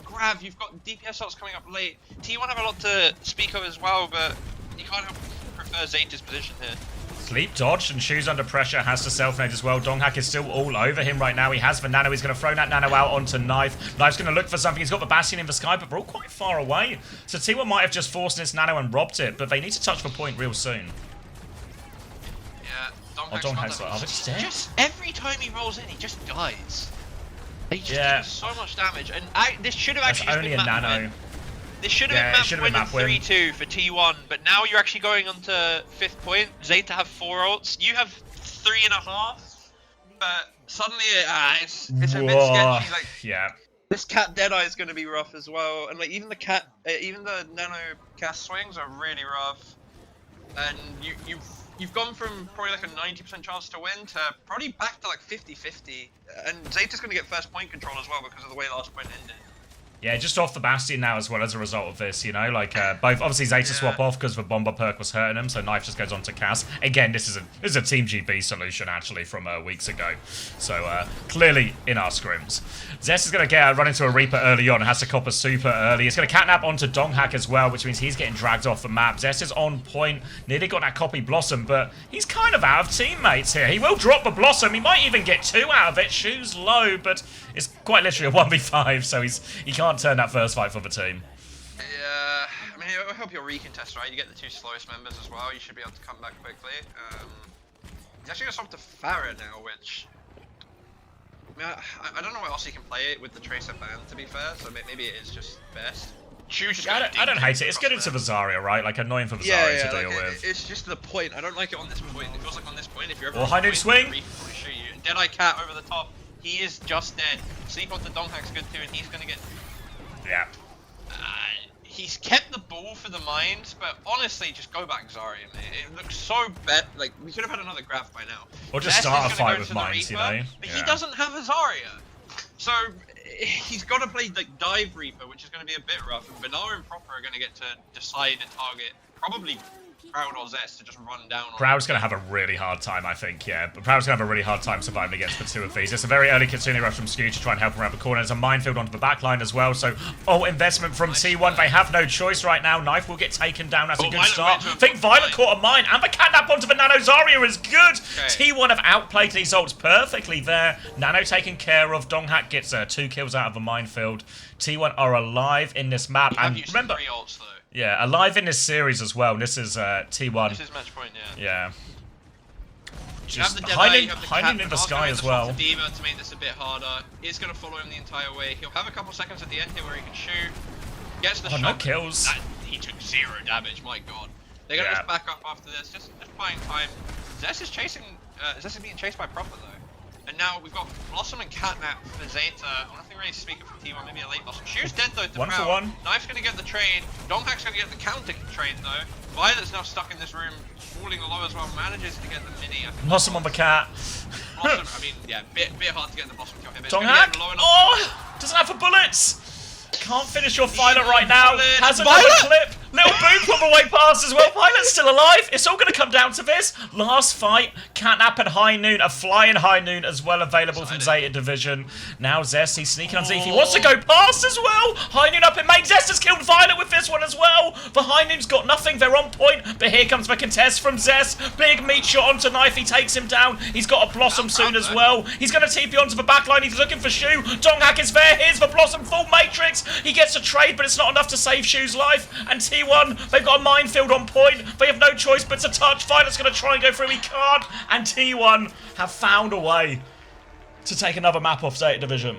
Grav, you've got DPS ults coming up late. T1 have a lot to speak of as well, but you can't help prefer Zeta's position here. Sleep dodged and Shoes under pressure has to self-nade as well. Donghack is still all over him right now. He has the nano. He's going to throw that nano out onto Knife. Knife's going to look for something. He's got the Bastion in the sky, but we're all quite far away. So T1 might have just forced this nano and robbed it, but they need to touch the point real soon. Yeah, Donghack's like, oh, it's dead. Just every time he rolls in, he just dies. He just Yeah. does so much damage, and this should have That's actually just only been a map nano. win. This should Yeah, it have should been have map been win map win. 3-2 for T1, but now you're actually going on to 5th point. Zeta have 4 ults. You have 3.5. but suddenly it's a bit Whoa. sketchy. Like Yeah. This cat Deadeye is going to be rough as well, and like even the nano cast swings are really rough, and you've gone from probably like a 90% chance to win to probably back to like 50-50, and Zeta's going to get first point control as well because of the way last point ended. Yeah, just off the Bastion now as well as a result of this, you know, like both obviously Zeta swap off because the Bomber perk was hurting him, so Knife just goes on to Cass. Again, this is a Team GB solution actually from weeks ago, so clearly in our scrims. Zest is going to run into a Reaper early on and has to cop a super early. He's going to catnap onto Donghack as well, which means he's getting dragged off the map. Zest is on point, nearly got that copy Blossom, but he's kind of out of teammates here. He will drop the Blossom, he might even get 2 out of it. Shoes low, but it's quite literally a 1v5, so he can't turn that first fight for the team. Yeah, I mean, it'll help your recontest, right? You get the 2 slowest members as well. You should be able to come back quickly. He's actually going to swap to Farah now, which... I mean, I don't know what else he can play it with the Tracer ban, to be fair, so maybe it is just best. Yeah, I don't hate it. It's good into the Zarya, right? Like, annoying for the Zarya to deal with. It's just the point. I don't like it on this point. It feels like on this point, if you're ever... Or high noon swing! Deadeye Cat over the top. He is just dead. Sleep onto Donghack's good too, and he's going to get... Yeah. He's kept the ball for the mines, but honestly, just go back Zarya, mate. It looks so bad. Like, we could have had another grab by now. Or just start a fight with mines, you know? But he doesn't have a Zarya. So, he's got to play, like, Dive Reaper, which is going to be a bit rough. And Benar and Proper are going to get to decide and target, probably Proud or Zest to just run down on Proud's going to have a really hard time, I think, yeah. But Proud's going to have a really hard time surviving against the 2 of these. It's a very early Kitsune rush from Skew to try and help him around the corner. There's a minefield onto the back line as well, so investment from T1. They have no choice right now. Knife will get taken down. That's a good start. I think Violet caught a mine, and the catnap onto the Nano Zarya is good. T1 have outplayed these ults perfectly there. Nano taken care of. Donghack gets 2 kills out of the minefield. T1 are alive in this map, and remember... 3 ults, though. Yeah, alive in this series as well. This is T1. This is match point, yeah. Yeah. Just hiding in the sky as well. Diva to make this a bit harder. It's going to follow him the entire way. He'll have a couple seconds at the end here where he can shoot. Gets the shot. No kills. He took 0 damage, my god. They're going to just back up after this, just buying time. Zest is chasing, Zest is being chased by Proper though. And now we've got Blossom and Catnap for Zeta. Nothing really speaking for T1, maybe a late Blossom. Shoe's dead though to 1 for 1. Knife's gonna get the trade. Donghack's gonna get the counter trade though. Violet's now stuck in this room, falling low as well, manages to get the mini. Blossom on the cat. Blossom, I mean, yeah, bit hard to get the Blossom kill here. Donghack! Oh! Doesn't have the bullets! Can't finish your Violet right now. Has another clip. Little boop on the way past as well. Violet's still alive. It's all going to come down to this. Last fight. Catnap and High Noon. A flying High Noon as well available from Zeta Division. Now Zest, he's sneaking on Zeke. He wants to go past as well. High Noon up in main. Zest has killed Violet with this one as well. The High Noon's got nothing. They're on point. But here comes the contest from Zest. Big meat shot onto Knife. He takes him down. He's got a Blossom soon as well. He's going to TP onto the backline. He's looking for Shoe. Donghack is there. Here's the Blossom full matrix. He gets a trade, but it's not enough to save Shoe's life. And T1, they've got a minefield on point. They have no choice but to touch. Violet's going to try and go through. He can't. And T1 have found a way to take another map off Zeta Division.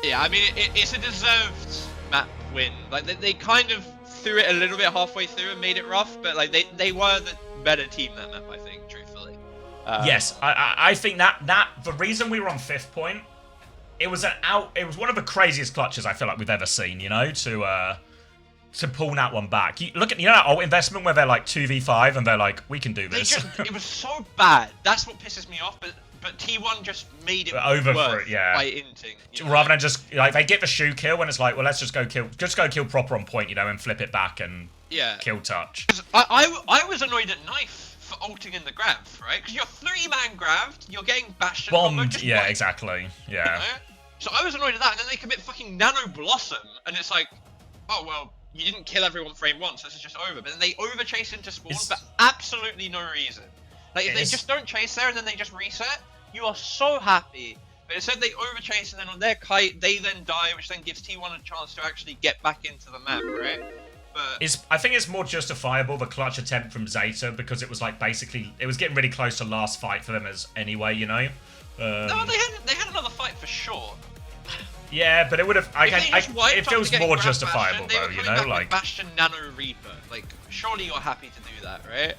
Yeah, I mean, it's a deserved map win. Like, they kind of threw it a little bit halfway through and made it rough, but like they were the better team that map, I think, truthfully. Yes, I think that the reason we were on 5th point, it was one of the craziest clutches I feel like we've ever seen, you know, to pull that one back. Look at that old investment where they're like 2v5 and they're like, we can do this. It was so bad. That's what pisses me off, but T1 just made it over worse for it, yeah. by inting. Rather than just, like, they get the Shoe kill and it's like, well, let's just go kill Proper on point, you know, and flip it back and kill touch. I was annoyed at Knife for ulting in the grab, right? Because you're 3-man grabbed, you're getting bashed. Bombed, yeah, exactly, yeah. You know? So I was annoyed at that, and then they commit fucking Nano Blossom, and it's like, oh, well, you didn't kill everyone frame 1, so this is just over. But then they overchase into spawn for absolutely no reason. Like if they just don't chase there and then they just reset, you are so happy. But instead they overchase and then on their kite they then die, which then gives T1 a chance to actually get back into the map, right? But I think it's more justifiable, the clutch attempt from Zeta, because it was like basically it was getting really close to last fight for them as anyway, you know. no, they had another fight for sure. Yeah, but it would have. It feels more justifiable Bastion, though, you know, like Bastion Nano Reaper. Like surely you're happy to do that, right?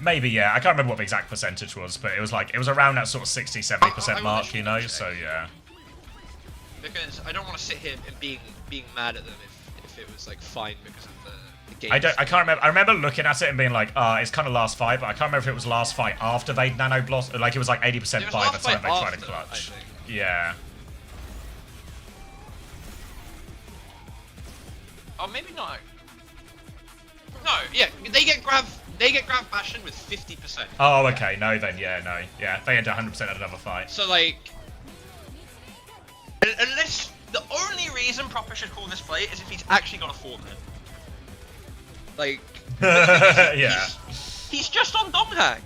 maybe, yeah. I can't remember what the exact percentage was, but it was around that sort of 60-70% mark, you know. So yeah. Because I don't want to sit here and being mad at them if it was like fine because of the game. I can't remember. I remember looking at it and being like, it's kind of last fight, but I can't remember if it was last fight after they nano blossom. Like it was like 80% by the time they tried to clutch. Yeah. Oh, maybe not. No, yeah, they get grab Bastion with 50%. Oh, okay. No, then yeah, no, yeah, they had 100% at another fight. So like, unless the only reason Proper should call this play is if he's actually got a 4-man. Like, yeah. He's just on Donghack.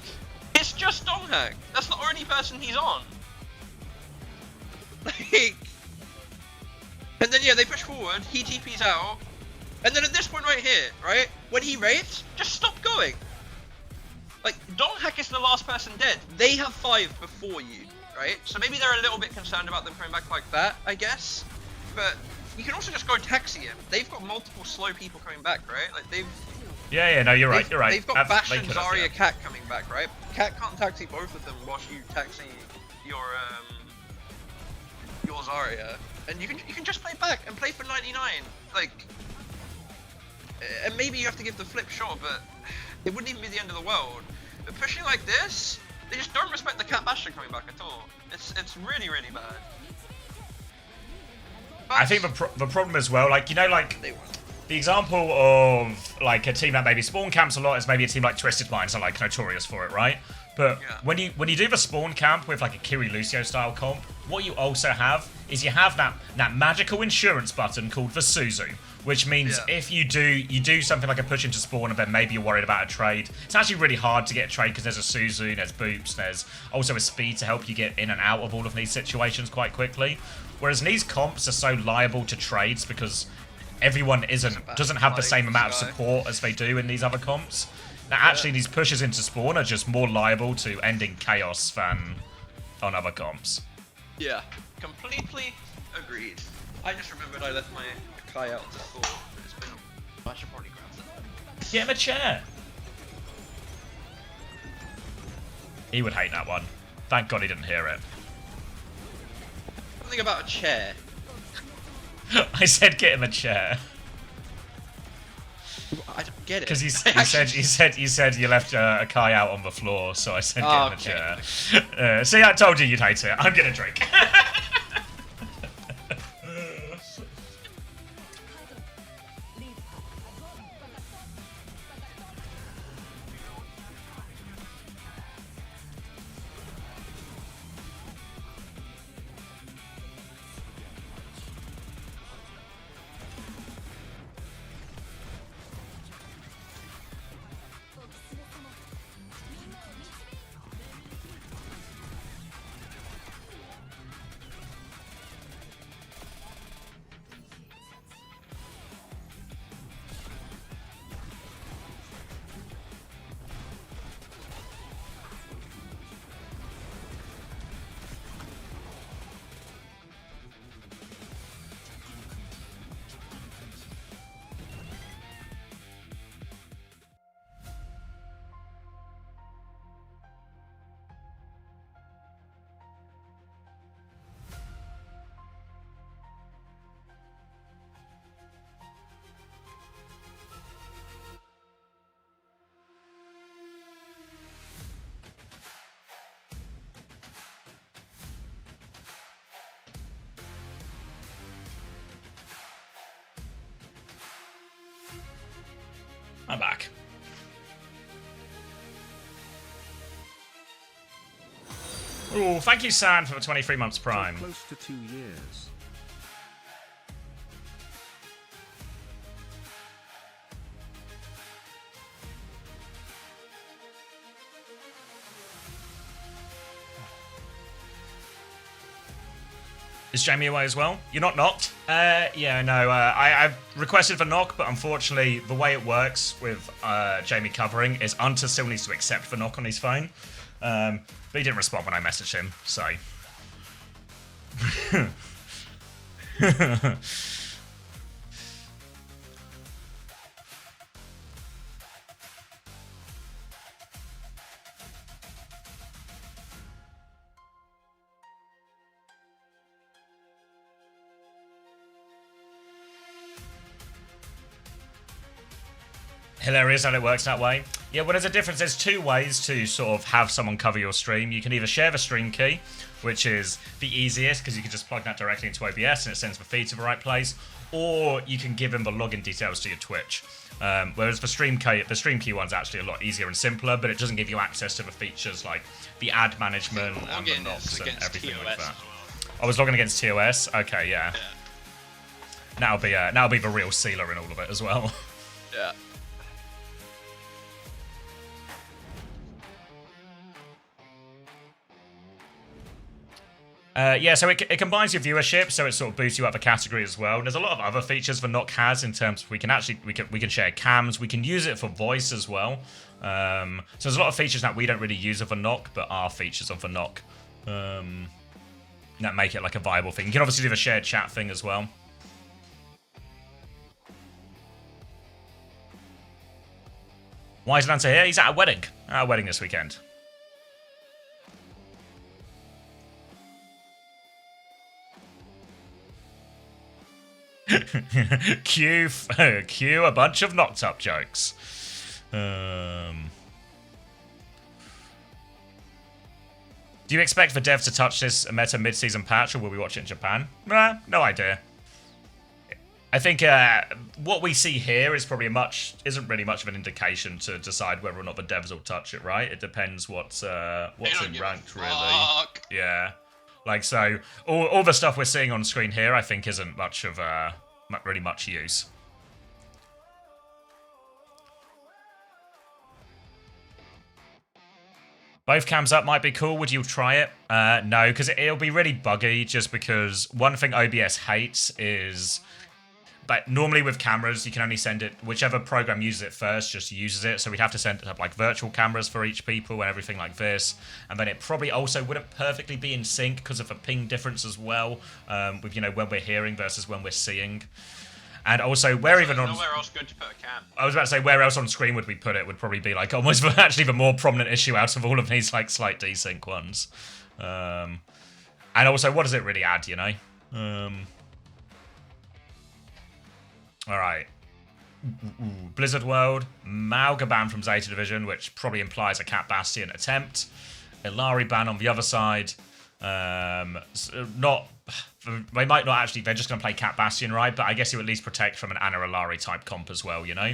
It's just Donghack. That's the only person he's on. Like, and then yeah, they push forward. He TP's out. And then at this point right here, right, when he wraiths, just stop going. Like, Donghack is the last person dead. They have 5 before you, right? So maybe they're a little bit concerned about them coming back like that, I guess. But you can also just go taxi him. They've got multiple slow people coming back, right? Like, they've... Yeah, no, you're right, you're right. They've got Bastion, Zarya, Cat coming back, right? Cat can't taxi both of them whilst you taxi your Zarya. And you can just play back and play for 99. Like... And maybe you have to give the flip shot, but it wouldn't even be the end of the world. But pushing like this, they just don't respect the Cat Bastion coming back at all. It's really, really bad. But I think the problem as well, like, you know, like, the example of, like, a team that maybe spawn camps a lot is maybe a team like Twisted Minds are, like, notorious for it, right? But yeah. when you do the spawn camp with, like, a Kiri Lucio style comp, what you also have is you have that magical insurance button called the Suzu, which means if you do something like a push into spawn and then maybe you're worried about a trade, it's actually really hard to get a trade because there's a Suzu, there's boops, there's also a speed to help you get in and out of all of these situations quite quickly. Whereas these comps are so liable to trades because everyone doesn't have the same amount of support as they do in these other comps. Now actually these pushes into spawn are just more liable to ending chaos than on other comps. Yeah, completely agreed. I just remembered I left my Kai out to full, but it's been I should probably grab that. Get him a chair. He would hate that one. Thank God he didn't hear it. Something about a chair. I said get him a chair. I don't get it. Because you said you left a Kai out on the floor, so I said get him a chair. See, I told you you'd hate it. I'm gonna drink. I'm back. Oh, thank you, San, for the 23 months Prime. Close to 2 years. Is Jamie away as well? You're not knocked? Yeah, no. I've requested for knock, but unfortunately, the way it works with Jamie covering is Unta still needs to accept for knock on his phone. But he didn't respond when I messaged him, so. Hilarious that it works that way. Yeah, well, there's a difference. There's two ways to sort of have someone cover your stream. You can either share the stream key, which is the easiest because you can just plug that directly into OBS and it sends the feed to the right place, or you can give them the login details to your Twitch. Whereas the stream key one's actually a lot easier and simpler, but it doesn't give you access to the features like the ad management and the knocks and everything like that. I was logging against TOS. Okay, yeah. That'll be the real sealer in all of it as well. Yeah. Yeah, so it combines your viewership, so it sort of boosts you up the category as well. And there's a lot of other features the Knock has in terms of we can share cams, we can use it for voice as well. So there's a lot of features that we don't really use of a Knock, but are features of a Knock that make it like a viable thing. You can obviously do the shared chat thing as well. Why is Lancer here? He's at a wedding. At a wedding this weekend. Cue a bunch of knocked up jokes. Do you expect the dev to touch this meta mid-season patch, or will we watch it in Japan? Nah, no idea. I think what we see here is probably isn't really much of an indication to decide whether or not the devs will touch it, right? It depends what's in ranked, really. Yeah. Like, so, all the stuff we're seeing on screen here, I think, isn't much of, really much use. Both cams up might be cool. Would you try it? No, because it'll be really buggy, just because one thing OBS hates is... But normally with cameras, you can only send it, whichever program uses it first, just uses it. So we'd have to send it up like virtual cameras for each people and everything like this. And then it probably also wouldn't perfectly be in sync because of a ping difference as well, with, you know, when we're hearing versus when we're seeing. And also, where even on... nowhere else good to put a cam. I was about to say, where else on screen would we put it would probably be like almost actually the more prominent issue out of all of these like slight desync ones. And also, what does it really add, you know? Alright. Blizzard World. Mauga ban from Zeta Division, which probably implies a Cat Bastion attempt. Ilari ban on the other side. They might not actually, they're just going to play Cat Bastion, right? But I guess you at least protect from an Ana Ilari type comp as well, you know?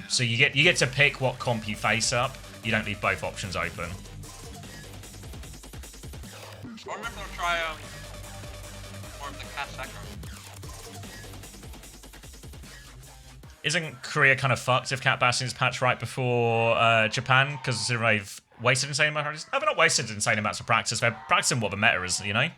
So you get to pick what comp you face up. You don't leave both options open. I wonder if they'll try more of the Cat Sakura. Isn't Korea kind of fucked if Cat Bastion's patched right before Japan? Because they've wasted insane amounts of practice? No, they're not wasted insane amounts of practice. They're practicing what the meta is, you know?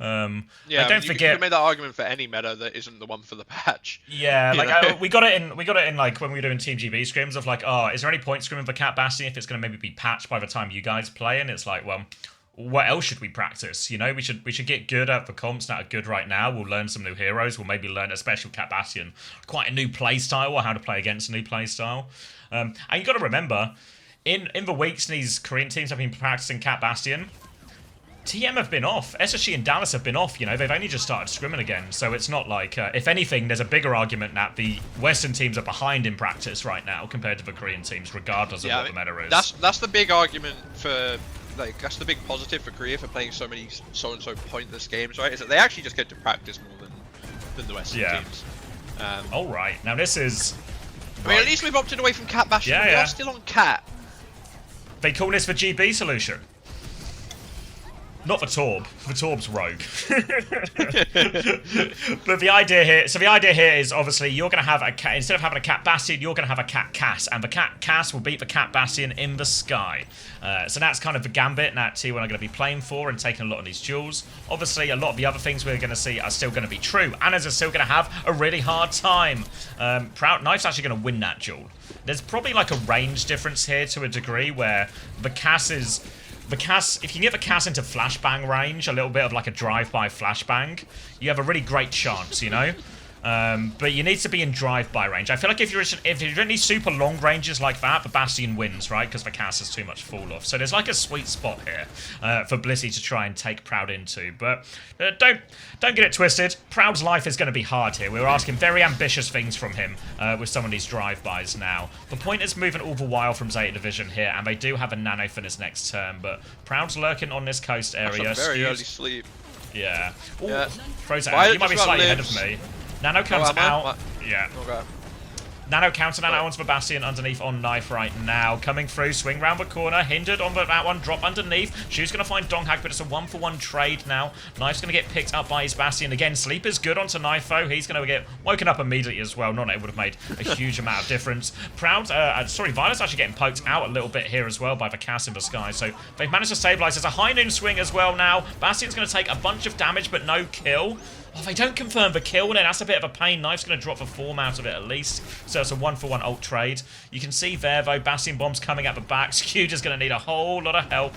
Yeah, don't forget. You made that argument for any meta that isn't the one for the patch. Yeah, like we got it in like when we were doing Team GB scrims of like, oh, is there any point scrimming for Cat Bastion if it's going to maybe be patched by the time you guys play? And it's like, well, what else should we practice? You know, we should get good at the comps that are good right now. We'll learn some new heroes. We'll maybe learn a special Cat Bastion, quite a new playstyle, or how to play against a new playstyle. And you got to remember, in the weeks these Korean teams have been practicing Cat Bastion, TM have been off. SSG and Dallas have been off. You know, they've only just started scrimming again. So it's not like, if anything, there's a bigger argument that the Western teams are behind in practice right now compared to the Korean teams, regardless of what the meta is. That's the big argument for. Like, that's the big positive for Korea for playing so many so-and-so pointless games, right? Is that they actually just get to practice more than the Western teams. All right, now this is... I mean, at least we've opted away from Cat Bastion, but we are still on Cat. They call this the GB solution. Not for Torb. For Torb's rogue. But the idea here is obviously you're going to have a cat, instead of having a cat Bastion, you're going to have a cat Cass, and the cat Cass will beat the cat Bastion in the sky. So that's kind of the gambit that T1 are going to be playing for and taking a lot of these duels. Obviously, a lot of the other things we're going to see are still going to be true. Anna's are still going to have a really hard time. Proud Knife's actually going to win that duel. There's probably like a range difference here to a degree where the Cass is... if you can get the Cass into flashbang range, a little bit of like a drive-by flashbang, you have a really great chance, you know? But you need to be in drive-by range. I feel like if you're in these super long ranges like that, the Bastion wins, right? Because the Cass has too much fall-off. So there's like a sweet spot here for Blissey to try and take Proud into. But don't get it twisted. Proud's life is going to be hard here. We were asking very ambitious things from him with some of these drive-bys now. The point is moving all the while from Zeta Division here, and they do have a nano for this next turn. But Proud's lurking on this coast area. That's a very early sleep. Yeah. Ooh, Yeah. Prozac, you might be slightly ahead of me. Nano comes out. Yeah. Okay. Nano counter Nano onto the Bastion underneath on Knife right now. Coming through, swing round the corner, hindered on that one, drop underneath. Shu's going to find Donghack, but it's a 1-for-1 trade now. Knife's going to get picked up by his Bastion. Again, Sleep is good onto Knife, though. He's going to get woken up immediately as well. Not that it would have made a huge amount of difference. Proud, Violet's actually getting poked out a little bit here as well by the Cass in the sky. So they've managed to stabilize. There's a high noon swing as well now. Bastion's going to take a bunch of damage, but no kill. Oh, they don't confirm the kill, then that's a bit of a pain. Knife's going to drop the form out of it at least. So it's a 1-for-1 ult trade. You can see there, though, Bastion bombs coming at the back. Skewger's going to need a whole lot of help.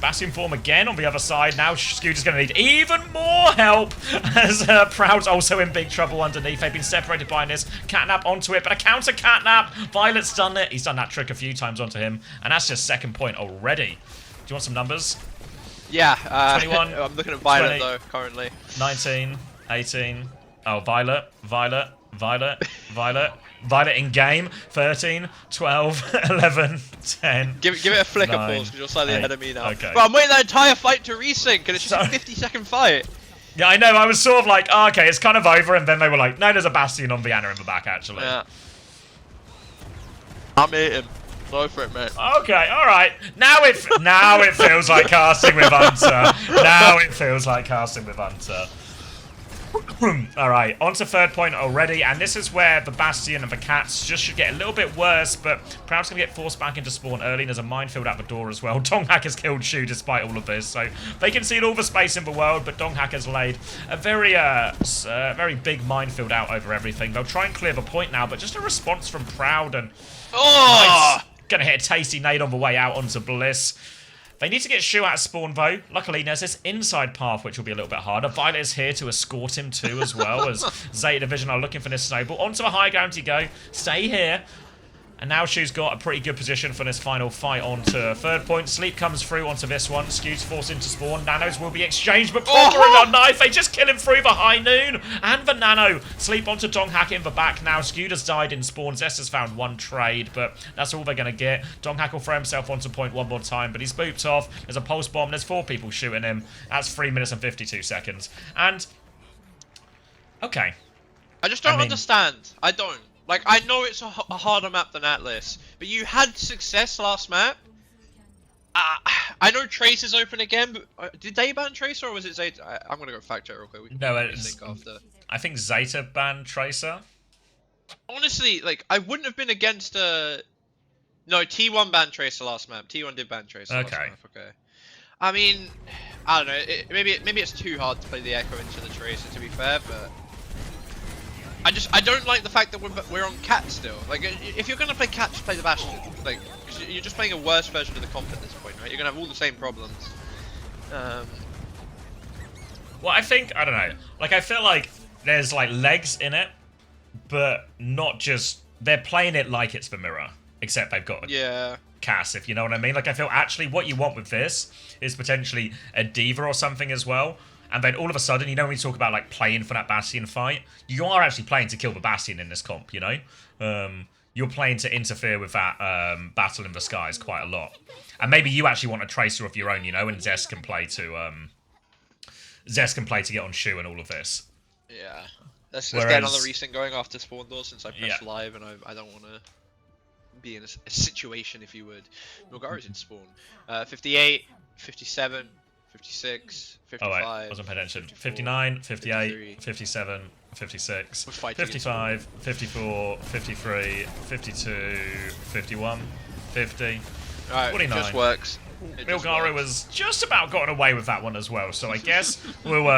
Bastion form again on the other side. Now Skewger's going to need even more help as Proud's also in big trouble underneath. They've been separated by this. Catnap onto it, but a counter Catnap. Violet's done it. He's done that trick a few times onto him. And that's just second point already. Do you want some numbers? Yeah, 21, I'm looking at Violet 20, though, currently. 19, 18, oh, Violet in game, 13, 12, 11, 10. Give it a flicker 9, pause, because you're slightly 8. ahead of me now. Okay. But I'm waiting that entire fight to resync, and it's just a 50-second fight. Yeah, I know, I was sort of like, oh, okay, it's kind of over, and then they were like, no, there's a Bastion on Vienna in the back, actually. Yeah. I'm eating. Go for it, mate. Okay, alright. Now it feels like casting with Hunter. Now it feels like casting with Hunter. Alright, on to third point already, and this is where the Bastion and the Cats just should get a little bit worse, but Proud's going to get forced back into spawn early, and there's a minefield out the door as well. Donghack has killed Shu despite all of this, so they can see all the space in the world, but Donghack has laid a very big minefield out over everything. They'll try and clear the point now, but just a response from Proud, and... Oh! Nice. Gonna hit a tasty nade on the way out onto Bliss. They need to get Shu out of spawn, though. Luckily, there's this inside path, which will be a little bit harder. Violet is here to escort him, too, as well, as Zeta Division are looking for this snowball. Onto the high ground you go. Stay here. And now Shu's got a pretty good position for this final fight onto third point. Sleep comes through onto this one. Skew's forced into spawn. Nanos will be exchanged, but conquering on Knife. They just kill him through the high noon. And the Nano. Sleep onto Donghack in the back now. Skew has died in spawn. Zest has found one trade, but that's all they're going to get. Donghack will throw himself onto point one more time, but he's booped off. There's a pulse bomb. There's 4 people shooting him. That's 3 minutes and 52 seconds. And... okay. I just don't understand. I don't. Like, I know it's a harder map than Atlas, but you had success last map. I know Trace is open again, but did they ban Tracer or was it Zeta? I'm gonna go fact check real quick. We can think after. I think Zeta banned Tracer. Honestly, like, I wouldn't have been against no, T1 banned Tracer last map. T1 did ban Tracer last map, okay. I mean, I don't know, maybe it's too hard to play the Echo into the Tracer, to be fair, but... I don't like the fact that we're on Cat still. Like, if you're gonna play Cat, just play the Bastion. Like, you're just playing a worse version of the comp at this point, right? You're gonna have all the same problems. Well, I don't know. Like, I feel like there's, like, legs in it, but not just... they're playing it like it's the mirror, except they've got a Cass, if you know what I mean. Like, I feel actually what you want with this is potentially a Diva or something as well. And then all of a sudden, you know, when we talk about, like, playing for that Bastion fight, you are actually playing to kill the Bastion in this comp, you know? You're playing to interfere with that battle in the skies quite a lot. And maybe you actually want a Tracer of your own, you know, and Zest can play to get on Shu and all of this. Yeah. Let's get another resync going after spawn door, since I pressed live and I don't want to be in a situation, if you would. Milgara's in spawn. 58, 57... 56, Oh 55. wait, wasn't paying attention. 54, 59, 58, 53. 57, 56, We're fighting 55, 54, 53, 52, 51, 50, Alright, 49. just works. It just Milgaru works. was just about gotten away with that one as well, so I guess we'll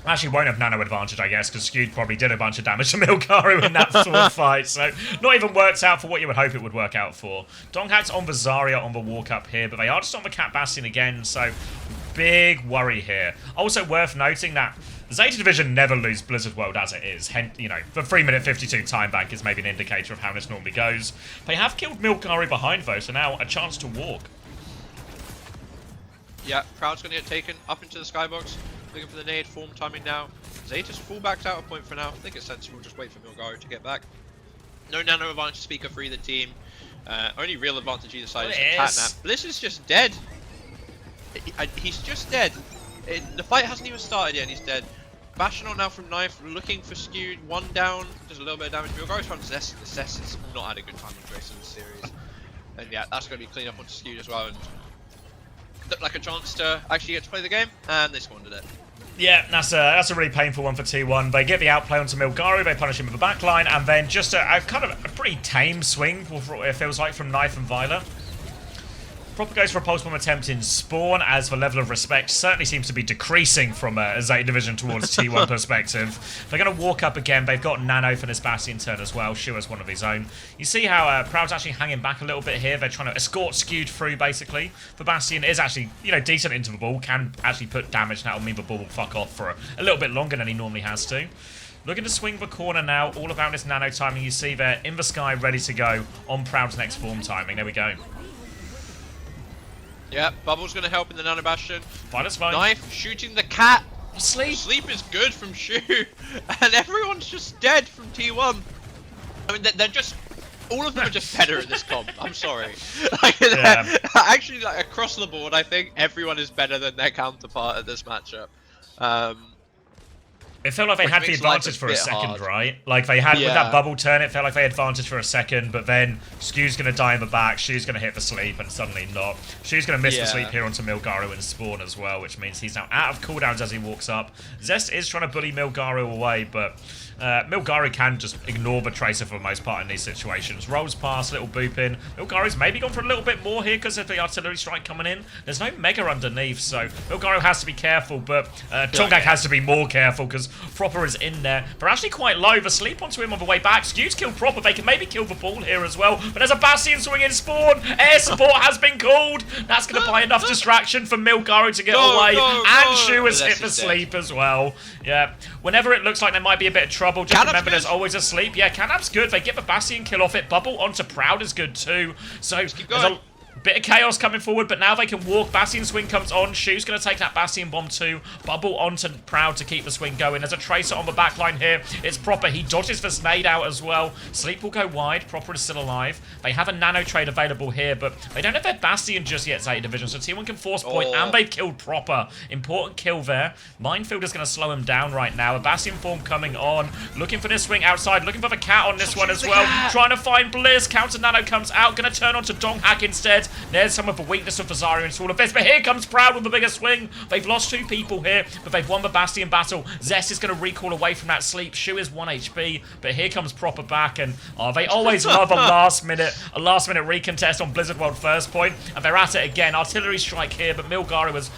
actually won't have nano advantage, I guess, because Skewed probably did a bunch of damage to Milgaru in that sword fight, so not even worked out for what you would hope it would work out for. Donghack's on the Zarya on the walk up here, but they are just on the Cat Bastion again, so big worry here. Also worth noting that Zeta Division never lose Blizzard World as it is. Hence, you know, the 3-minute 52 time bank is maybe an indicator of how this normally goes. They have killed Milgaru behind though, so now a chance to walk. Yeah, Proud's gonna get taken up into the skybox. Looking for the nade, form timing now. Zeta's full backed out a point for now. I think it's sensible, just wait for Milgaru to get back. No nano advantage speaker for either team. Only real advantage either side is the catnap. Bliss is just dead. He's just dead. The fight hasn't even started yet and he's dead. Bastion now from knife, looking for Skewed, one down, does a little bit of damage. Milgaru's found Zest. Zest has not had a good time with Trace in this series. And yeah, that's going to be cleaned up onto Skewed as well. And looked like a chance to actually get to play the game, and they squandered it. Yeah, that's a really painful one for T1. They get the outplay onto Milgaru, they punish him with the backline, and then just a kind of a pretty tame swing, it feels like, from Knife and Violet. Proper goes for a pulse bomb attempt in spawn, as the level of respect certainly seems to be decreasing from a Zeta Division towards T1 perspective. They're going to walk up again. They've got Nano for this Bastion turn as well. Shua's one of his own. You see how Proud's actually hanging back a little bit here. They're trying to escort Skewed through, basically. The Bastion is actually, you know, decent into the ball, can actually put damage, and that will mean the ball will fuck off for a little bit longer than he normally has to. Looking to swing the corner now, all about this nano timing. You see there, in the sky, ready to go on Proud's next form timing. There we go. Yeah, Bubble's going to help in the Nano Bastion. Violet's fine. Knife, shooting the cat. Sleep. Sleep is good from Shu. And everyone's just dead from T1. I mean, they're just... All of them are just better at this comp. I'm sorry. Like, Yeah. Actually, like, across the board, I think everyone is better than their counterpart at this matchup. It felt like they had the makes life advantage a for a bit second, hard. right? Like, they had, with Yeah. that bubble turn, it felt like they had advantage for a second, but then Skew's going to die in the back, Shu's going to hit the sleep, and suddenly not. Shu's going to miss the sleep here onto Milgaru and spawn as well, which means he's now out of cooldowns as he walks up. Zest is trying to bully Milgaru away, but Milgaru can just ignore the Tracer for the most part in these situations. Rolls past, little boop in. Milgaru's maybe gone for a little bit more here because of the artillery strike coming in. There's no Mega underneath, so Milgaru has to be careful, but Tongak has to be more careful because Proper is in there. They're actually quite low. The sleep onto him on the way back. Skew's killed Proper. They can maybe kill the ball here as well, but there's a Bastion swing in spawn. Air support has been called. That's going to buy enough distraction for Milgaru to get away. And Shu has hit the sleep as well. Yeah. Whenever it looks like there might be a bit of trouble, just remember there's always a sleep. Yeah, Canap's good. They get the Bastion kill off it. Bubble onto Proud is good too. So there's a bit of chaos coming forward, but now they can walk. Bastion swing comes on. Shu's going to take that Bastion bomb too. Bubble onto Proud to keep the swing going. There's a Tracer on the backline here. It's Proper. He dodges the nade out as well. Sleep will go wide. Proper is still alive. They have a nano trade available here, but they don't have their Bastion just yet, Zeta Division, so T1 can force point, and they've killed Proper. Important kill there. Minefield is going to slow him down right now. A Bastion form coming on. Looking for this swing outside. Looking for the cat on this one as well. Trying to find Bliss. Counter nano comes out. Going to turn on to Donghack instead. There's some of the weakness of Fazaria into all of this, but here comes Proud with the bigger swing. They've lost 2 people here, but they've won the Bastion battle. Zest is going to recall away from that sleep. Shu is 1 HP, but here comes Proper back, and they always love a last minute recontest on Blizzard World first point, and they're at it again. Artillery strike here, but Milgaru has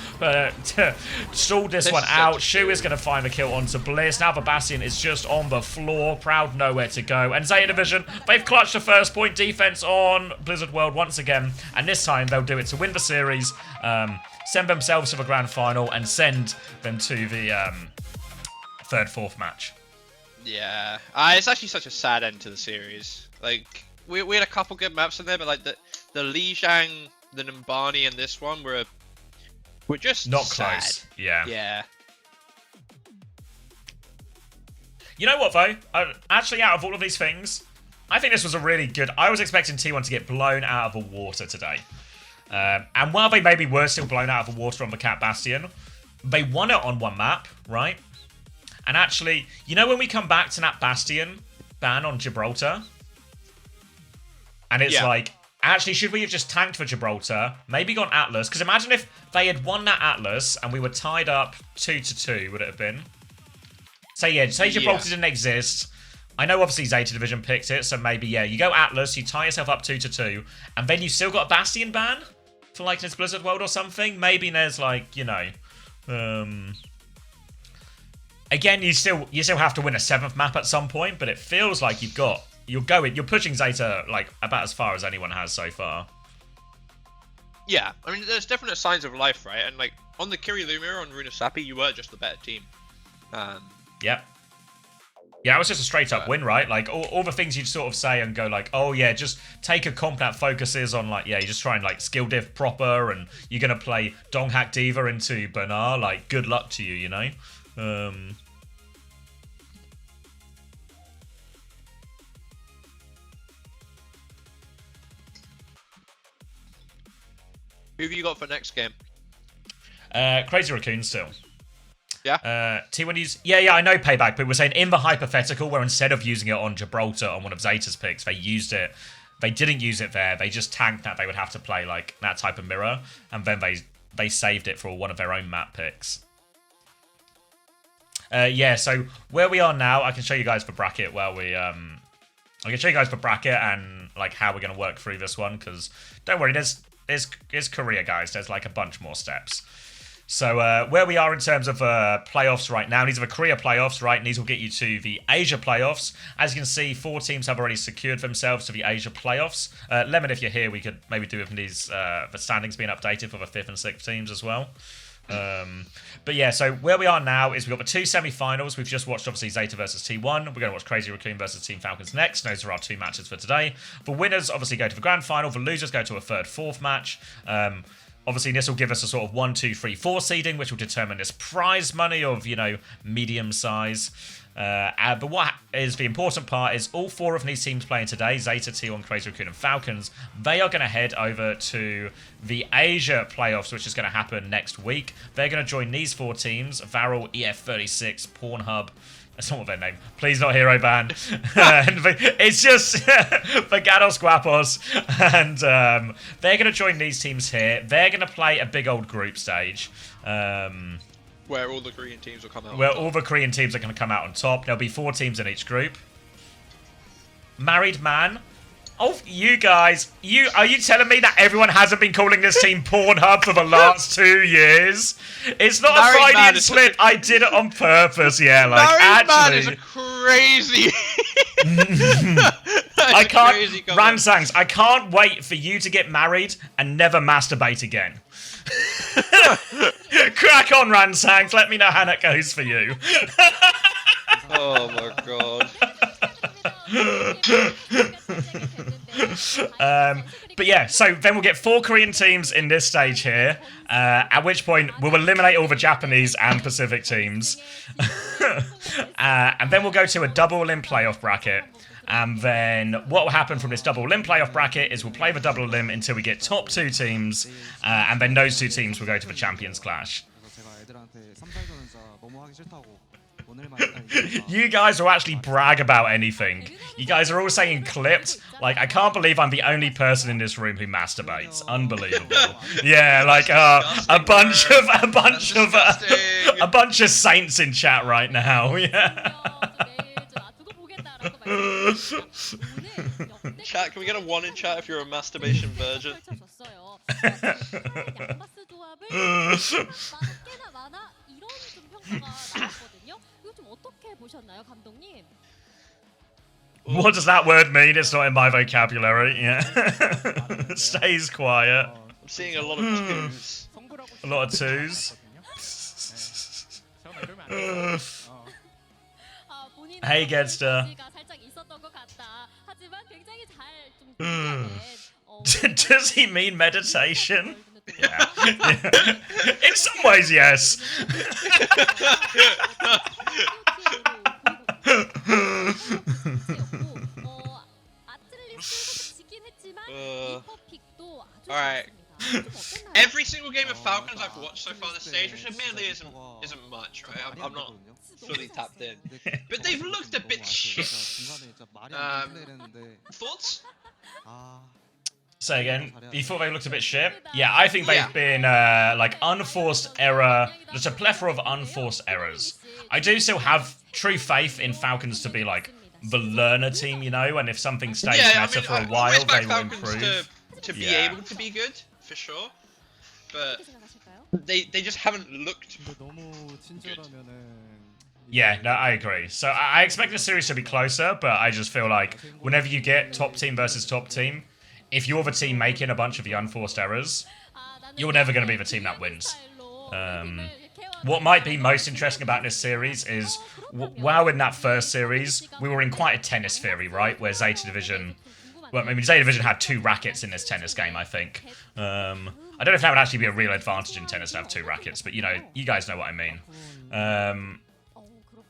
stalled this one out. Shu is going to find the kill onto Bliss. Now the Bastion is just on the floor. Proud nowhere to go, and Zeta Division, they've clutched the first point defense on Blizzard World once again, and this time they'll do it to win the series, send themselves to the grand final, and send them to the 3rd, 4th match. Yeah, it's actually such a sad end to the series. Like, we had a couple good maps in there, but like the Lijiang, the Numbani, and this one were just not sad. Close. Yeah. Yeah. You know what though? Actually, out of all of these things, I think this was a really good... I was expecting T1 to get blown out of the water today. And while they maybe were still blown out of the water on the Cat Bastion, they won it on one map, right? And actually, you know when we come back to that Bastion ban on Gibraltar? And it's like, Actually, should we have just tanked for Gibraltar? Maybe gone Atlas? Because imagine if they had won that Atlas and we were tied up 2-2, would it have been? Say Gibraltar didn't exist. I know obviously Zeta Division picked it, so maybe, yeah, you go Atlas, you tie yourself up 2-2, and then you still got a Bastion ban for like this Blizzard World or something. Maybe there's like, you know, again, you still have to win a 7th map at some point, but it feels like you're pushing Zeta like about as far as anyone has so far. Yeah, I mean, there's definite signs of life, right? And like on the Kiri Lumia on Runa Sapi, you were just the better team. Yep. Yeah, it was just a straight up win, right? Like all the things you'd sort of say and go like, oh yeah, just take a comp that focuses on like, yeah, you just try and like skill diff proper, and you're gonna play Donghack Diva into Bernard. Like, good luck to you, you know. Who have you got for next game? Crazy Raccoon still. Yeah. T1 use. Yeah, I know Payback, but we're saying in the hypothetical where instead of using it on Gibraltar on one of Zeta's picks, they used it. They didn't use it there. They just tanked that they would have to play like that type of mirror, and then they saved it for one of their own map picks. Yeah. So where we are now, I can show you guys the bracket where we I can show you guys the bracket and like how we're gonna work through this one, because don't worry, there's Korea, guys. There's like a bunch more steps. So where we are in terms of playoffs right now, these are the Korea playoffs, right? And these will get you to the Asia playoffs. As you can see, 4 teams have already secured themselves to the Asia playoffs. Lemon, if you're here, we could maybe do with these the standings being updated for the 5th and 6th teams as well. But yeah, so where we are now is we've got the 2 semi-finals. We've just watched, obviously, Zeta versus T1. We're going to watch Crazy Raccoon versus Team Falcons next. Those are our 2 matches for today. The winners, obviously, go to the grand final. The losers go to a 3rd, 4th match. Obviously, this will give us a sort of 1, 2, 3, 4 seeding, which will determine this prize money of, you know, medium size. But what is the important part is all 4 of these teams playing today, Zeta, T1, Crazy Raccoon, and Falcons, they are going to head over to the Asia playoffs, which is going to happen next week. They're going to join these 4 teams, Varel, EF36, Pornhub. That's not what their name. Please not Hero Band. It's just Vagados Guapos. And they're going to join these teams here. They're going to play a big old group stage. Where all the Korean teams will come out. Where all the Korean teams are going to come out on top. There'll be 4 teams in each group. Married man. Oh, you guys, are you telling me that everyone hasn't been calling this team Pornhub for the last 2 years? It's not a Freudian slip. I did it on purpose. Yeah, like Married actually. Man is a crazy. I can't. Ransangs, I can't wait for you to get married and never masturbate again. Crack on, Ransangs. Let me know how that goes for you. Oh my god. But yeah, so then we'll get 4 Korean teams in this stage here, at which point we'll eliminate all the Japanese and Pacific teams. And then we'll go to a double elim playoff bracket. And then what will happen from this double elim playoff bracket is we'll play the double elim until we get top 2 teams, and then those 2 teams will go to the Champions Clash. You guys will actually brag about anything. You guys are all saying clipped. Like, I can't believe I'm the only person in this room who masturbates. Unbelievable. Yeah, like a bunch of saints in chat right now. Yeah. Chat, can we get a 1 in chat if you're a masturbation virgin? What does that word mean? It's not in my vocabulary. Yeah. Stays quiet. I'm seeing a lot of 2s. A lot of 2s. Hey, Gedster. Does he mean meditation? Yeah. In some ways, yes. Alright. Every single game of Falcons I've watched so far this stage, which admittedly isn't much, right? I'm not Fully tapped in. but they've looked a bit shit. Thoughts? Say again. You thought they looked a bit shit? Yeah, I think they've been like unforced error. There's a plethora of unforced errors. I do still have true faith in Falcons to be like the learner team, you know, and if something stays meta for a while, they will improve. To be able to be good, for sure. But they just haven't looked good. Yeah, no, I agree. So I expect the series to be closer, but I just feel like whenever you get top team versus top team, if you're the team making a bunch of the unforced errors, you're never going to be the team that wins. What might be most interesting about this series is, while in that first series, we were in quite a tennis theory, right? Where Zeta Division... Well, I mean, Zeta Division had 2 rackets in this tennis game, I think. I don't know if that would actually be a real advantage in tennis to have 2 rackets, but, you know, you guys know what I mean.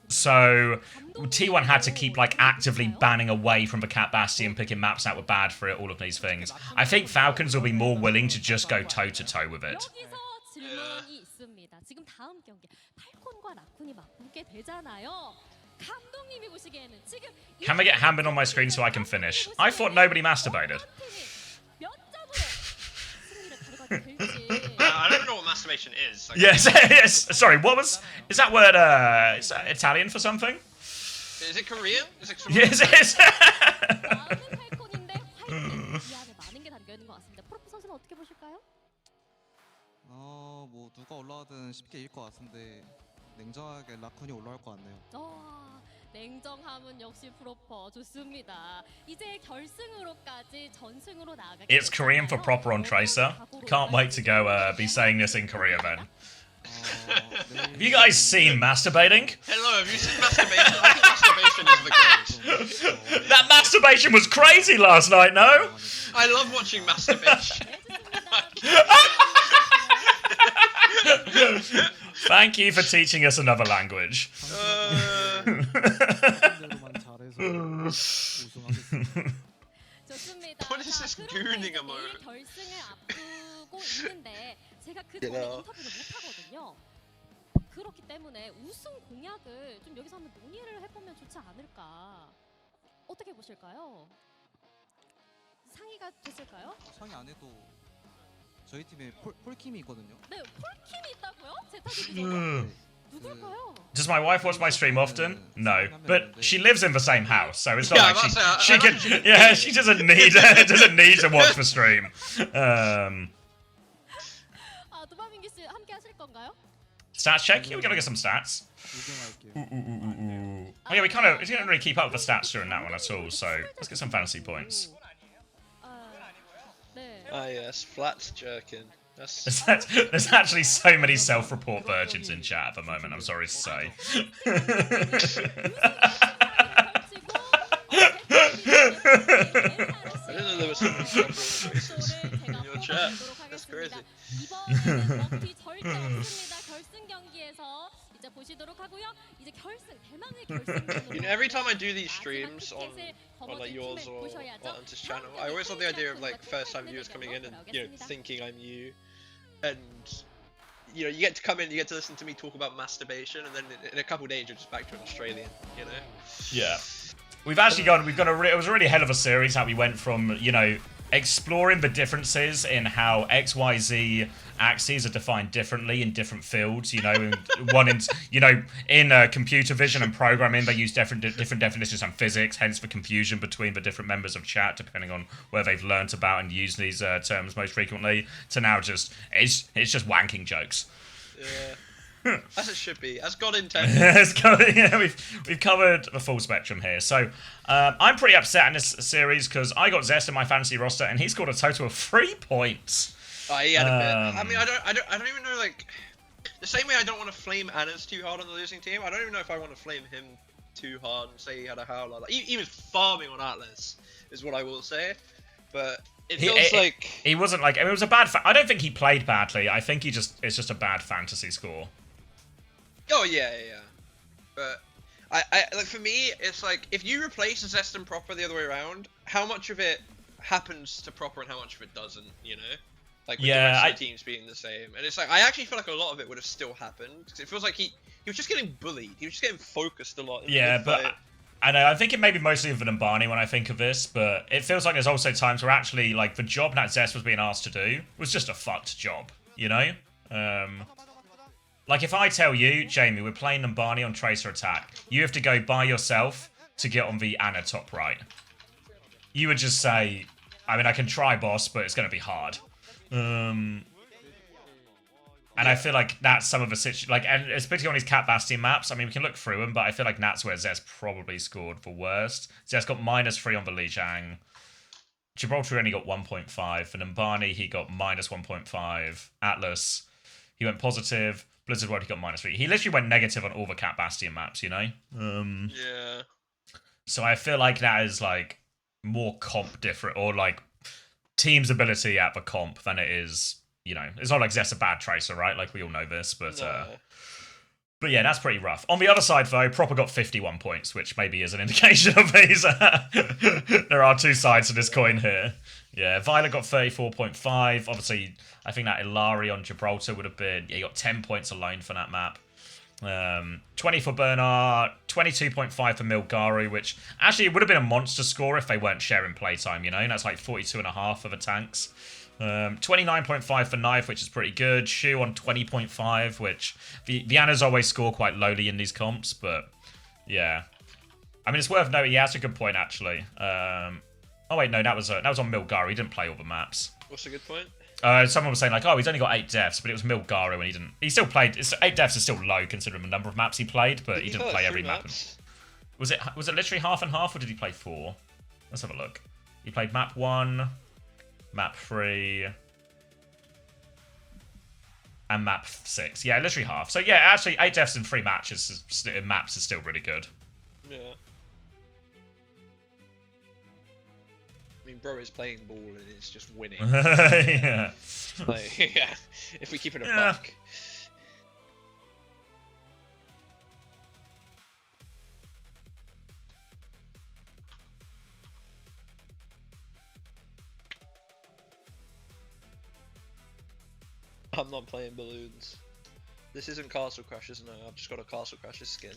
So T1 had to keep like actively banning away from the Cat Bastion, picking maps that were bad for it, all of these things. I think Falcons will be more willing to just go toe-to-toe with it. Can I get Hambin on my screen so I can finish? I thought nobody masturbated. I don't know what masturbation is. Like, yes. Sorry, what was... Is that word, is that Italian for something? Is it Korean? Is it Korean? Yes, it is. 뭐 누가 올라가든 쉽게 이길 것 같은데 냉정하게 라쿤이 올라올 것 같네요. 냉정함은 역시 프로퍼 좋습니다. 이제 결승으로까지 전승으로 나아가게. It's Korean for proper on Tracer. Can't wait to go be saying this in Korea then. Have you guys seen masturbating? Hello, have you seen masturbation? I think masturbation is the greatest. That masturbation was crazy last night, no? I love watching masturbation. Thank you for teaching us another language. What is this gooning emote? 제가 그동안 인터뷰를 못 하거든요. 그렇기 때문에 우승 공약을 좀 여기서 한번 논의를 해보면 좋지 않을까. 어떻게 보실까요? 상의가 됐을까요? 상의 안 해도 저희 팀에 폴킴이 있거든요. 네, 폴킴이 있다고요? 제타 디비전에? 누굴까요? Does my wife watch my stream often? No, but she lives in the same house, so it's not like she can. Yeah, she doesn't need to watch the stream. 도마민기 씨 함께 하실 건가요? Stats check. Yeah, we're gonna get some stats. Oh yeah, we didn't really keep up with the stats during that one at all. So let's get some fantasy points. Ah yes, Flats jerking. There's actually so many self-report virgins in chat at the moment, I'm sorry to say. I didn't know there was so many voices in your chat. That's crazy. You know, every time I do these streams on like yours or on this channel, I always love the idea of like first-time viewers coming in and, you know, thinking I'm you, and you know, you get to come in, you get to listen to me talk about masturbation, and then in a couple of days you're just back to an Australian, you know? Yeah. We've gone it was a really hell of a series how we went from, you know, exploring the differences in how XYZ axes are defined differently in different fields, you know, in computer vision and programming, they use different definitions on physics, hence the confusion between the different members of chat, depending on where they've learnt about and used these terms most frequently, to now just, it's just wanking jokes. Yeah. As it should be, as God intended. Yeah, we've covered the full spectrum here. So I'm pretty upset in this series because I got Zest in my fantasy roster and he scored a total of 3 points. Oh, he had a bit. I mean, I don't even know, like, the same way I don't want to flame Anna's too hard on the losing team. I don't even know if I want to flame him too hard and say he had a howler. Like, he was farming on Atlas, is what I will say. But it feels like he wasn't like. I mean, it was a bad. I don't think he played badly. I think it's just a bad fantasy score. Oh yeah. But I like, for me, it's like if you replace Zest and Proper the other way around, how much of it happens to Proper and how much of it doesn't, you know? Like with the rest of the teams being the same. And it's like, I actually feel like a lot of it would have still happened, because it feels like he was just getting bullied. He was just getting focused a lot. Yeah, but I know, I'm thinking maybe mostly of Numbani when I think of this, but it feels like there's also times where actually, like, the job that Zest was being asked to do was just a fucked job, you know? Like, if I tell you, Jamie, we're playing Numbani on Tracer Attack, you have to go by yourself to get on the Ana top right. You would just say, I mean, I can try, boss, but it's going to be hard. And I feel like that's some of the situation, like, and especially on these Cat Bastion maps. I mean, we can look through them, but I feel like that's where Zest probably scored for worst. Zest got -3 on the Lijiang. Gibraltar only got 1.5. For Numbani, he got -1.5. Atlas, he went positive. Blizzard World, he got -3. He literally went negative on all the Cat Bastion maps, you know? Yeah. So I feel like that is, like, more comp different, or, like, team's ability at the comp than it is... You know, it's not like Zest's a bad tracer, right? Like, we all know this, but but yeah, that's pretty rough. On the other side, though, Proper got 51 points, which maybe is an indication of these. There are two sides to this coin here. Yeah, Violet got 34.5. Obviously, I think that Ilari on Gibraltar would have been... Yeah, he got 10 points alone for that map. 20 for Bernard, 22.5 for Milgaru, which actually it would have been a monster score if they weren't sharing playtime, you know? That's like 42.5 for the tanks. 29.5 for Knife, which is pretty good. Shu on 20.5, which the Anas always score quite lowly in these comps, but yeah. I mean, it's worth noting, he has a good point, actually. Oh, wait, no, that was on Milgaru. He didn't play all the maps. What's a good point? Someone was saying, like, oh, he's only got 8 deaths, but it was Milgaru and he didn't... He still played... 8 deaths is still low considering the number of maps he played, but he didn't play every map. Was it literally half and half, or did he play 4? Let's have a look. He played map 1... Map 3. And map 6. Yeah, literally half. So yeah, actually 8 deaths in 3 matches in maps is still really good. Yeah. I mean, bro is playing ball and it's just winning. Yeah. Like, yeah. If we keep it a buck. I'm not playing balloons. This isn't Castle Crashers, no, I've just got a Castle Crashers skin.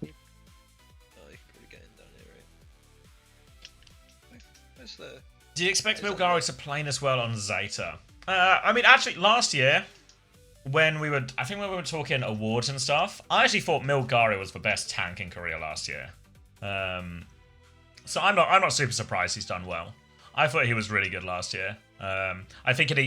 Oh, you can probably get in down here, right? Where's the... Do you expect Milgaru to play as well on Zeta? I mean, actually, last year, when we were talking awards and stuff, I actually thought Milgaru was the best tank in Korea last year. So I'm not super surprised he's done well. I thought he was really good last year. I think in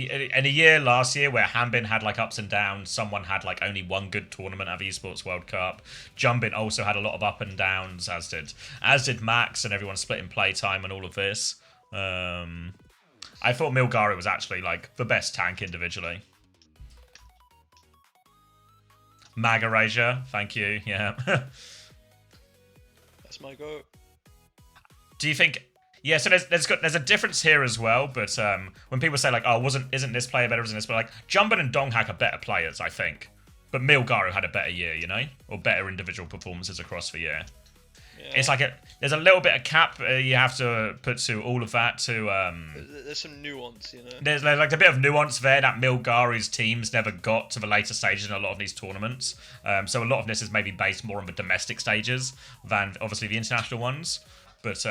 a year last year where Hanbin had like ups and downs, someone had like only one good tournament at the Esports World Cup. Jumbin also had a lot of up and downs, as did Max, and everyone split in playtime and all of this. I thought Milgaru was actually like the best tank individually. Magarasia, thank you. Yeah. That's my go. Do you think? Yeah, so there's a difference here as well, but when people say like, oh, isn't this player better, isn't this, but like Jumbin and Donghak are better players, I think. But Milgaru had a better year, you know, or better individual performances across the year. Yeah. It's like there's a little bit of cap you have to put to all of that to. There's some nuance, you know. There's like a bit of nuance there that Milgaru's teams never got to the later stages in a lot of these tournaments. So a lot of this is maybe based more on the domestic stages than obviously the international ones, but.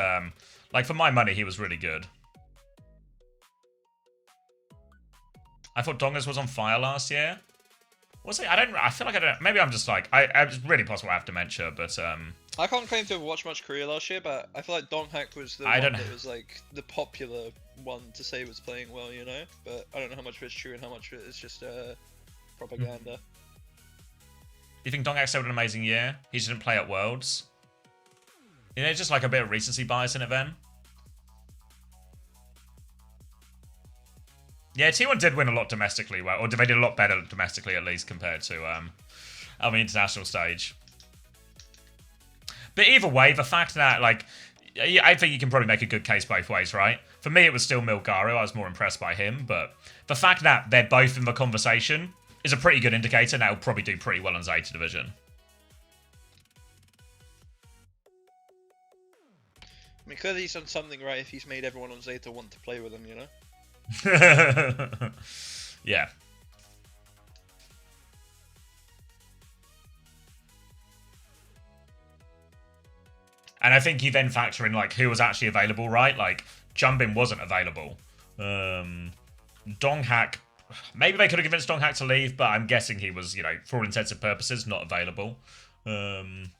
Like, for my money, he was really good. I thought Dongas was on fire last year. Was he? I feel like I don't... Maybe I'm just like... It's really possible I have dementia, but... I can't claim to have watched much Korea last year, but I feel like Donghak was the one that was, like, the popular one to say was playing well, you know? But I don't know how much of it's true and how much of it is just propaganda. Do you think Donghak still had an amazing year? He just didn't play at Worlds? You know, just like a bit of recency bias in it then. Yeah, T1 did win a lot domestically, well, or they did a lot better domestically at least compared to on the international stage. But either way, the fact that, like, I think you can probably make a good case both ways, right? For me, it was still Milgaru. I was more impressed by him, but the fact that they're both in the conversation is a pretty good indicator, and that'll probably do pretty well on Zeta Division. I mean, clearly he's done something right if he's made everyone on Zeta want to play with him, you know? Yeah. And I think you then factor in like who was actually available, right? Like Jumbin wasn't available. Donghack, maybe they could have convinced Donghack to leave, but I'm guessing he was, you know, for all intents and purposes, not available. Then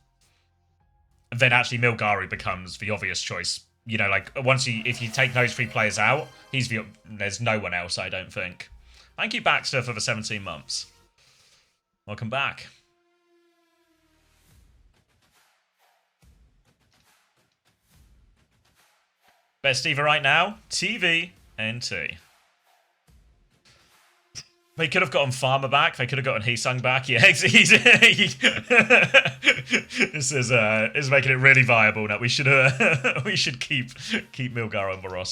actually Milgaru becomes the obvious choice. You know, like if you take those 3 players out, there's no one else, I don't think. Thank you, Baxter, for the 17 months. Welcome back. Best diva right now, TV and T. They could have gotten Farmer back. They could have gotten Heesung back. Yeah, this is making it really viable now. We should keep Milgar on the roster.